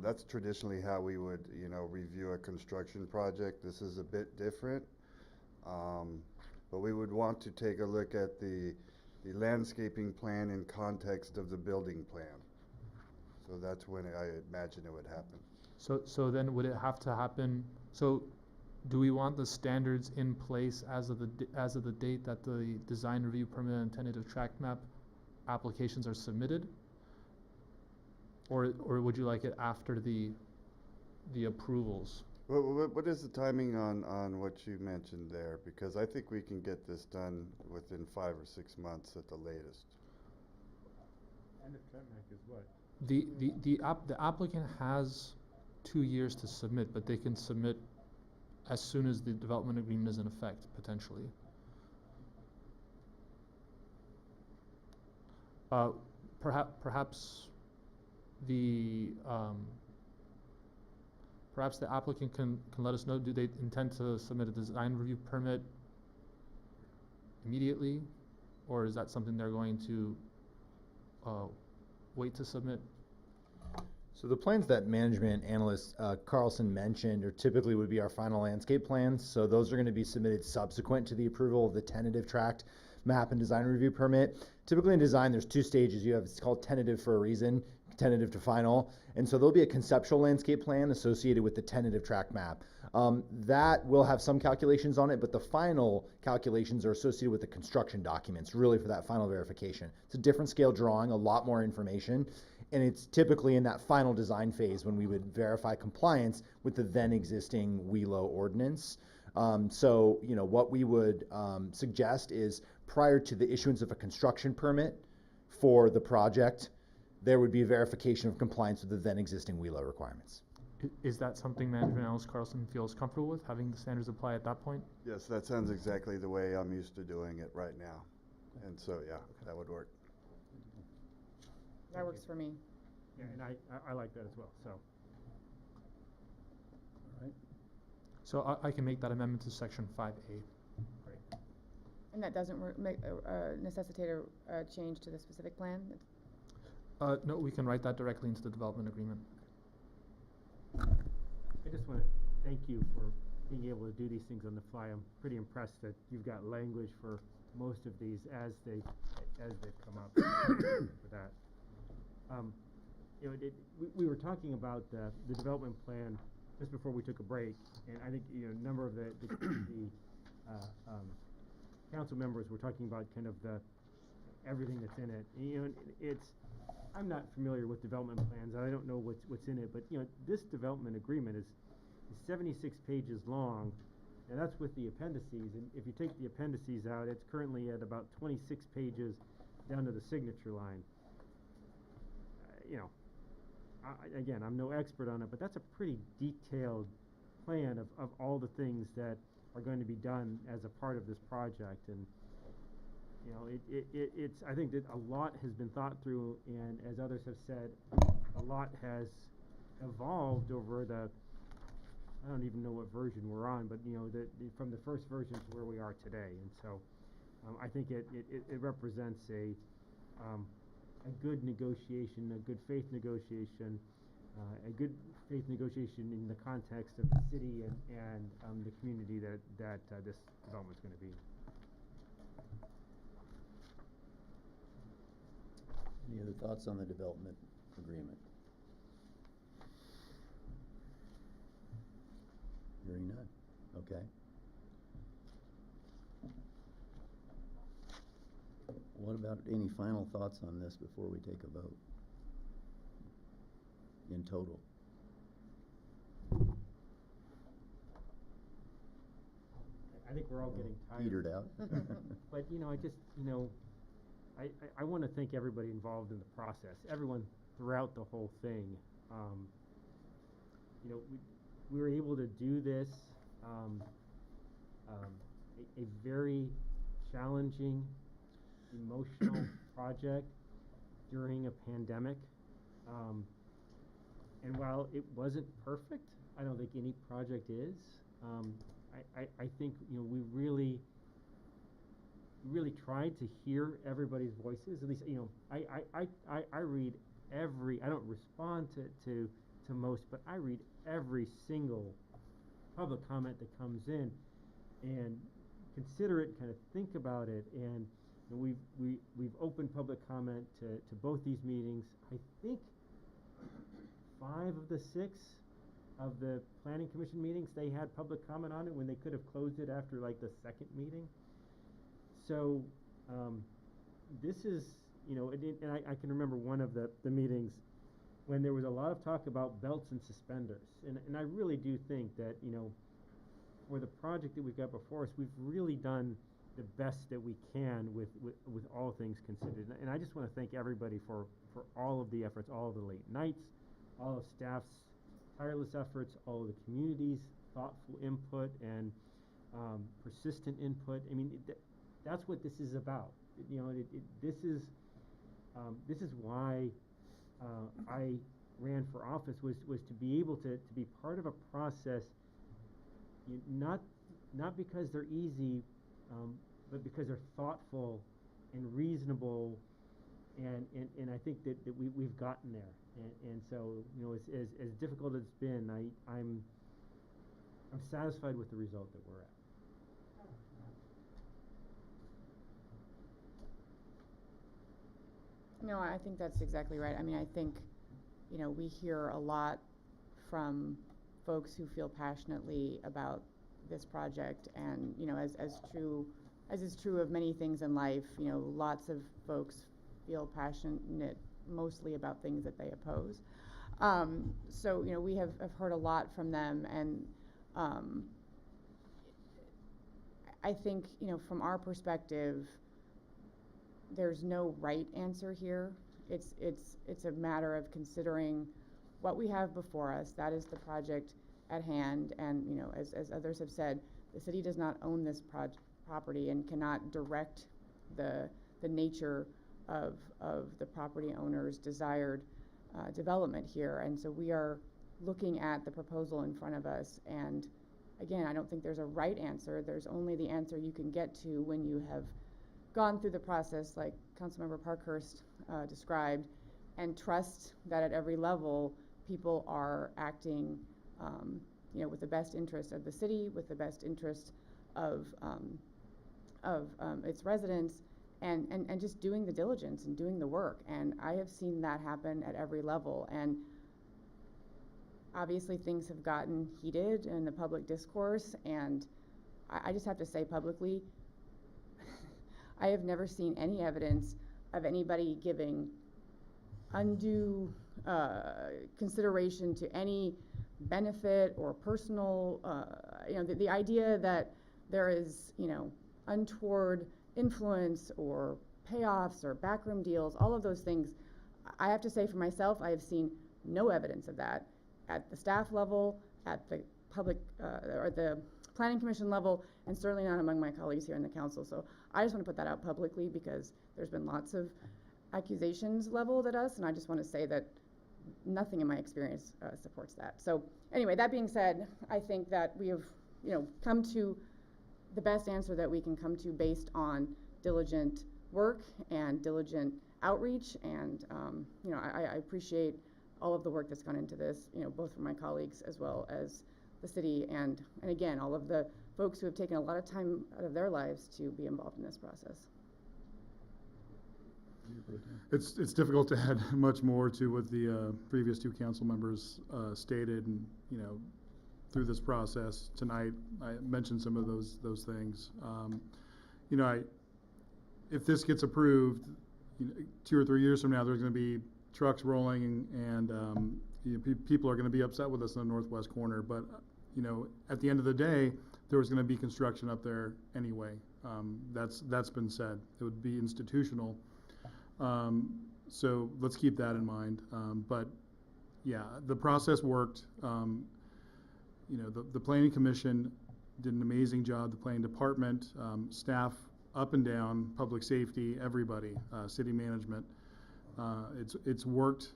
That's traditionally how we would, review a construction project. This is a bit different, but we would want to take a look at the landscaping plan in context of the building plan. So that's when I imagine it would happen. So then would it have to happen, so do we want the standards in place as of the date that the design review permit and tentative tract map applications are submitted? Or would you like it after the approvals? What is the timing on what you mentioned there? Because I think we can get this done within 5 or 6 months at the latest. And the track is what? The applicant has 2 years to submit, but they can submit as soon as the development agreement is in effect, potentially. Perhaps the applicant can let us know, do they intend to submit a design review permit immediately, or is that something they're going to wait to submit? So the plans that Management Analyst Carlson mentioned typically would be our final landscape plans. So those are going to be submitted subsequent to the approval of the tentative tract map and design review permit. Typically in design, there's 2 stages. You have, it's called tentative for a reason, tentative to final. And so there'll be a conceptual landscape plan associated with the tentative tract map. That will have some calculations on it, but the final calculations are associated with the construction documents, really for that final verification. It's a different scale drawing, a lot more information. And it's typically in that final design phase when we would verify compliance with the then existing Wheelo ordinance. So, what we would suggest is prior to the issuance of a construction permit for the project, there would be a verification of compliance with the then existing WELO requirements. Is that something Management Analyst Carlson feels comfortable with, having the standards apply at that point? Yes, that sounds exactly the way I'm used to doing it right now. And so, yeah, that would work. That works for me. Yeah, and I like that as well, so. All right. So I can make that amendment to section 5A. And that doesn't necessitate a change to the specific plan? No, we can write that directly into the development agreement. I just want to thank you for being able to do these things on the fly. I'm pretty impressed that you've got language for most of these as they've come up for that. You know, we were talking about the development plan just before we took a break, and I think a number of the council members were talking about kind of everything that's in it. And, I'm not familiar with development plans. I don't know what's in it, but this development agreement is 76 pages long, and that's with the appendices. And if you take the appendices out, it's currently at about 26 pages down to the signature line. Again, I'm no expert on it, but that's a pretty detailed plan of all the things that are going to be done as a part of this project. And it's I think that a lot has been thought through, and as others have said, a lot has evolved over I don't even know what version we're on, but from the first version to where we are today. And so I think it represents a good negotiation, a good faith negotiation, in the context of the city and the community that this development's going to be. Any other thoughts on the development agreement? Hearing none. Okay. What about any final thoughts on this before we take a vote? In total. I think we're all getting tired. Petered out. But I want to thank everybody involved in the process, everyone throughout the whole thing. We were able to do this, a very challenging, emotional project during a pandemic. And while it wasn't perfect, I don't think any project is. I think we really tried to hear everybody's voices. At least I read I don't respond to most, but I read every single public comment that comes in and consider it, kind of think about it. And we've opened public comment to both these meetings. I think 5 of the 6 of the Planning Commission meetings, they had public comment on it when they could have closed it after like the 2nd meeting. So this is, and I can remember one of the meetings when there was a lot of talk about belts and suspenders. And I really do think that, for the project that we've got before us, we've really done the best that we can with all things considered. And I just want to thank everybody for all of the efforts, all of the late nights, all of staff's tireless efforts, all of the community's thoughtful input and persistent input. I mean, that's what this is about. This is why I ran for office, was to be able to be part of a process, not because they're easy, but because they're thoughtful and reasonable, and I think that we've gotten there. And so, as difficult as it's been, I'm satisfied with the result that we're at. No, I think that's exactly right. I mean, I think, we hear a lot from folks who feel passionately about this project, and, as is true of many things in life, lots of folks feel passionate mostly about things that they oppose. So, we have heard a lot from them, and I think, from our perspective, there's no right answer here. It's a matter of considering what we have before us. That is the project at hand, and you know, as others have said, the city does not own this property and cannot direct the nature of the property owner's desired development here. And so we are looking at the proposal in front of us, and again, I don't think there's a right answer. There's only the answer you can get to when you have gone through the process like Councilmember Parkhurst described, and trust that at every level people are acting you know, with the best interest of the city, with the best interest of its residents, and just doing the diligence and doing the work. And I have seen that happen at every level. And obviously things have gotten heated in the public discourse, and I just have to say publicly, I have never seen any evidence of anybody giving undue consideration to any benefit or personal, you know, the idea that there is, you know, untoward influence or payoffs or backroom deals, all of those things. I have to say for myself, I have seen no evidence of that at the staff level, at the public or the planning commission level, and certainly not among my colleagues here in the council. So I just want to put that out publicly, because there's been lots of accusations leveled at us, and I just want to say that nothing in my experience supports that. So anyway, that being said, I think that we have, you know, come to the best answer that we can come to based on diligent work and diligent outreach. And you know, I appreciate all of the work that's gone into this, you know, both from my colleagues as well as the city, and again, all of the folks who have taken a lot of time out of their lives to be involved in this process. It's difficult to add much more to what the previous two council members stated, and you know, through this process tonight, I mentioned some of those things. You know, if this gets approved, you know, 2 or 3 years from now, there's going to be trucks rolling, and you know, people are going to be upset with us in the northwest corner. But you know, at the end of the day, there was going to be construction up there anyway. That's been said. It would be institutional. So let's keep that in mind. But yeah, the process worked. You know, the planning commission did an amazing job. The planning department, staff up and down, public safety, everybody, city management. It's worked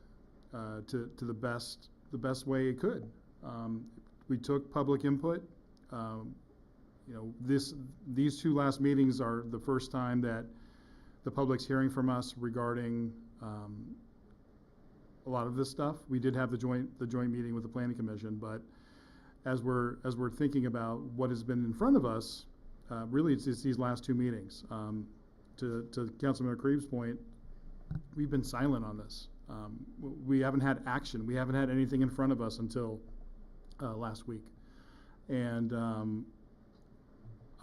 to the best way it could. We took public input. You know, these two last meetings are the first time that the public's hearing from us regarding a lot of this stuff. We did have the joint meeting with the planning commission, but as we're thinking about what has been in front of us, really it's these last two meetings. To Councilmember Creeb's point, we've been silent on this. We haven't had action. We haven't had anything in front of us until last week. And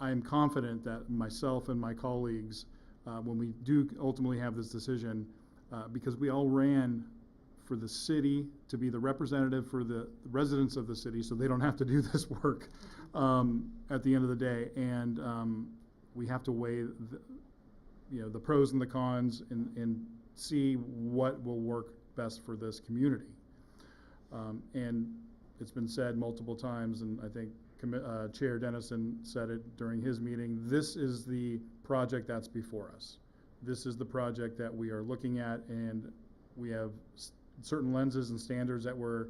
I am confident that myself and my colleagues, when we do ultimately have this decision, because we all ran for the city to be the representative for the residents of the city, so they don't have to do this work at the end of the day. And we have to weigh the pros and the cons and see what will work best for this community. And it's been said multiple times, and I think Chair Dennison said it during his meeting, this is the project that's before us. This is the project that we are looking at, and we have certain lenses and standards that we're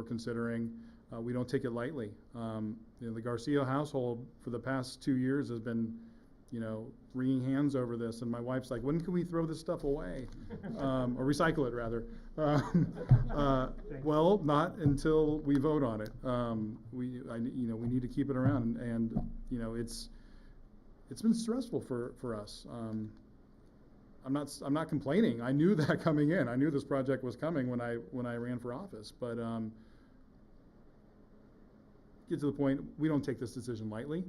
considering. We don't take it lightly. The Garcia household for the past 2 years has been, wringing hands over this, and my wife's like, when can we throw this stuff away? Or recycle it, rather. Well, not until we vote on it. We need to keep it around, and it's been stressful for us. I'm not complaining. I knew that coming in. I knew this project was coming when I ran for office, but get to the point, we don't take this decision lightly.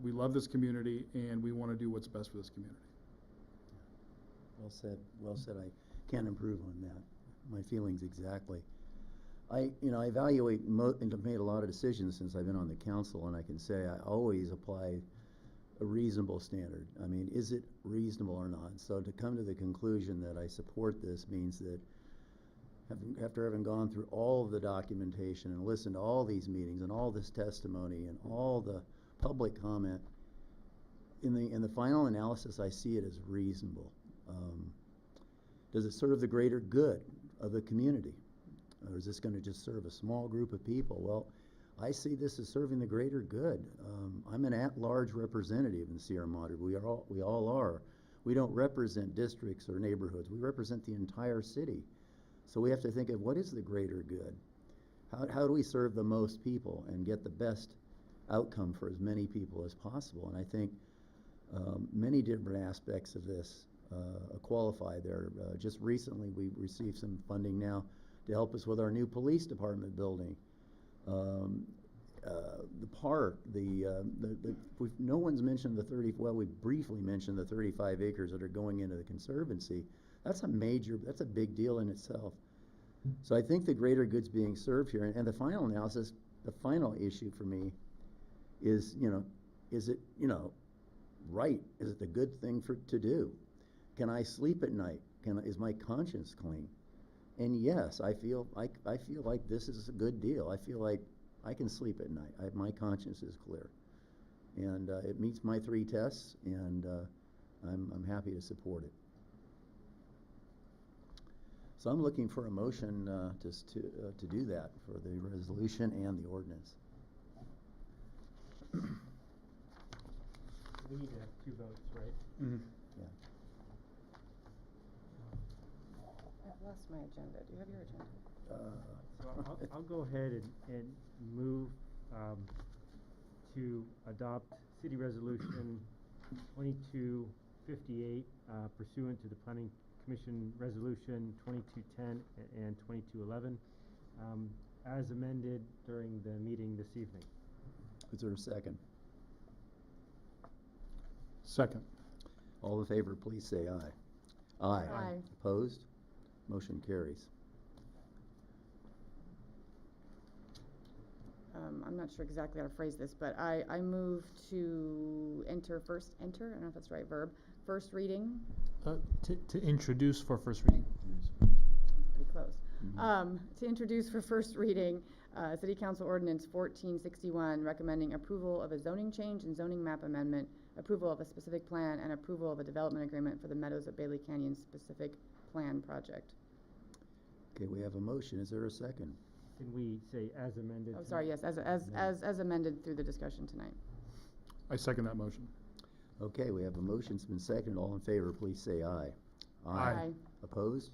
We love this community, and we want to do what's best for this community. Well said. Well said. I can't improve on that. My feelings exactly. I evaluate and have made a lot of decisions since I've been on the council, and I can say I always apply a reasonable standard. I mean, is it reasonable or not? So to come to the conclusion that I support this means that after having gone through all of the documentation and listened to all these meetings and all this testimony and all the public comment, in the final analysis, I see it as reasonable. Does it serve the greater good of the community? Or is this going to just serve a small group of people? Well, I see this as serving the greater good. I'm an at-large representative in Sierra Madre. We all are. We don't represent districts or neighborhoods. We represent the entire city. So we have to think of what is the greater good? How do we serve the most people and get the best outcome for as many people as possible? And I think many different aspects of this qualify there. Just recently, we received some funding now to help us with our new police department building. The park, no one's mentioned we briefly mentioned the 35 acres that are going into the Conservancy. That's a big deal in itself. So I think the greater good's being served here. And the final analysis, the final issue for me is, is it, right? Is it the good thing to do? Can I sleep at night? Is my conscience clean? And yes, I feel like this is a good deal. I feel like I can sleep at night. My conscience is clear, and it meets my 3 tests, and I'm happy to support it. So I'm looking for a motion to do that for the resolution and the ordinance. We need to have 2 votes, right? Mm-hmm. Yeah. I lost my agenda. Do you have your agenda? So I'll go ahead and move to adopt City Resolution 2258 pursuant to the Planning Commission Resolution 2210 and 2211 as amended during the meeting this evening. Is there a second? Second. All in favor, please say aye. Aye. Aye. Opposed? Motion carries. I'm not sure exactly how to phrase this, but I move to I don't know if that's the right verb, first reading. To introduce for first reading. Pretty close. To introduce for first reading, City Council Ordinance 1461, recommending approval of a zoning change and zoning map amendment, approval of a specific plan, and approval of a development agreement for the Meadows at Bailey Canyon specific plan project. Okay, we have a motion. Is there a second? Can we say as amended? Oh, sorry, yes, as amended through the discussion tonight. I second that motion. Okay, we have a motion. It's been seconded. All in favor, please say aye. Aye. Opposed?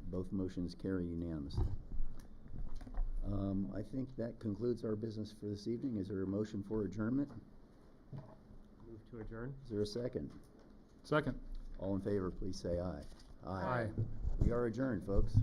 Both motions carry unanimously. I think that concludes our business for this evening. Is there a motion for adjournment? Move to adjourn. Is there a second? Second. All in favor, please say aye. Aye. We are adjourned, folks.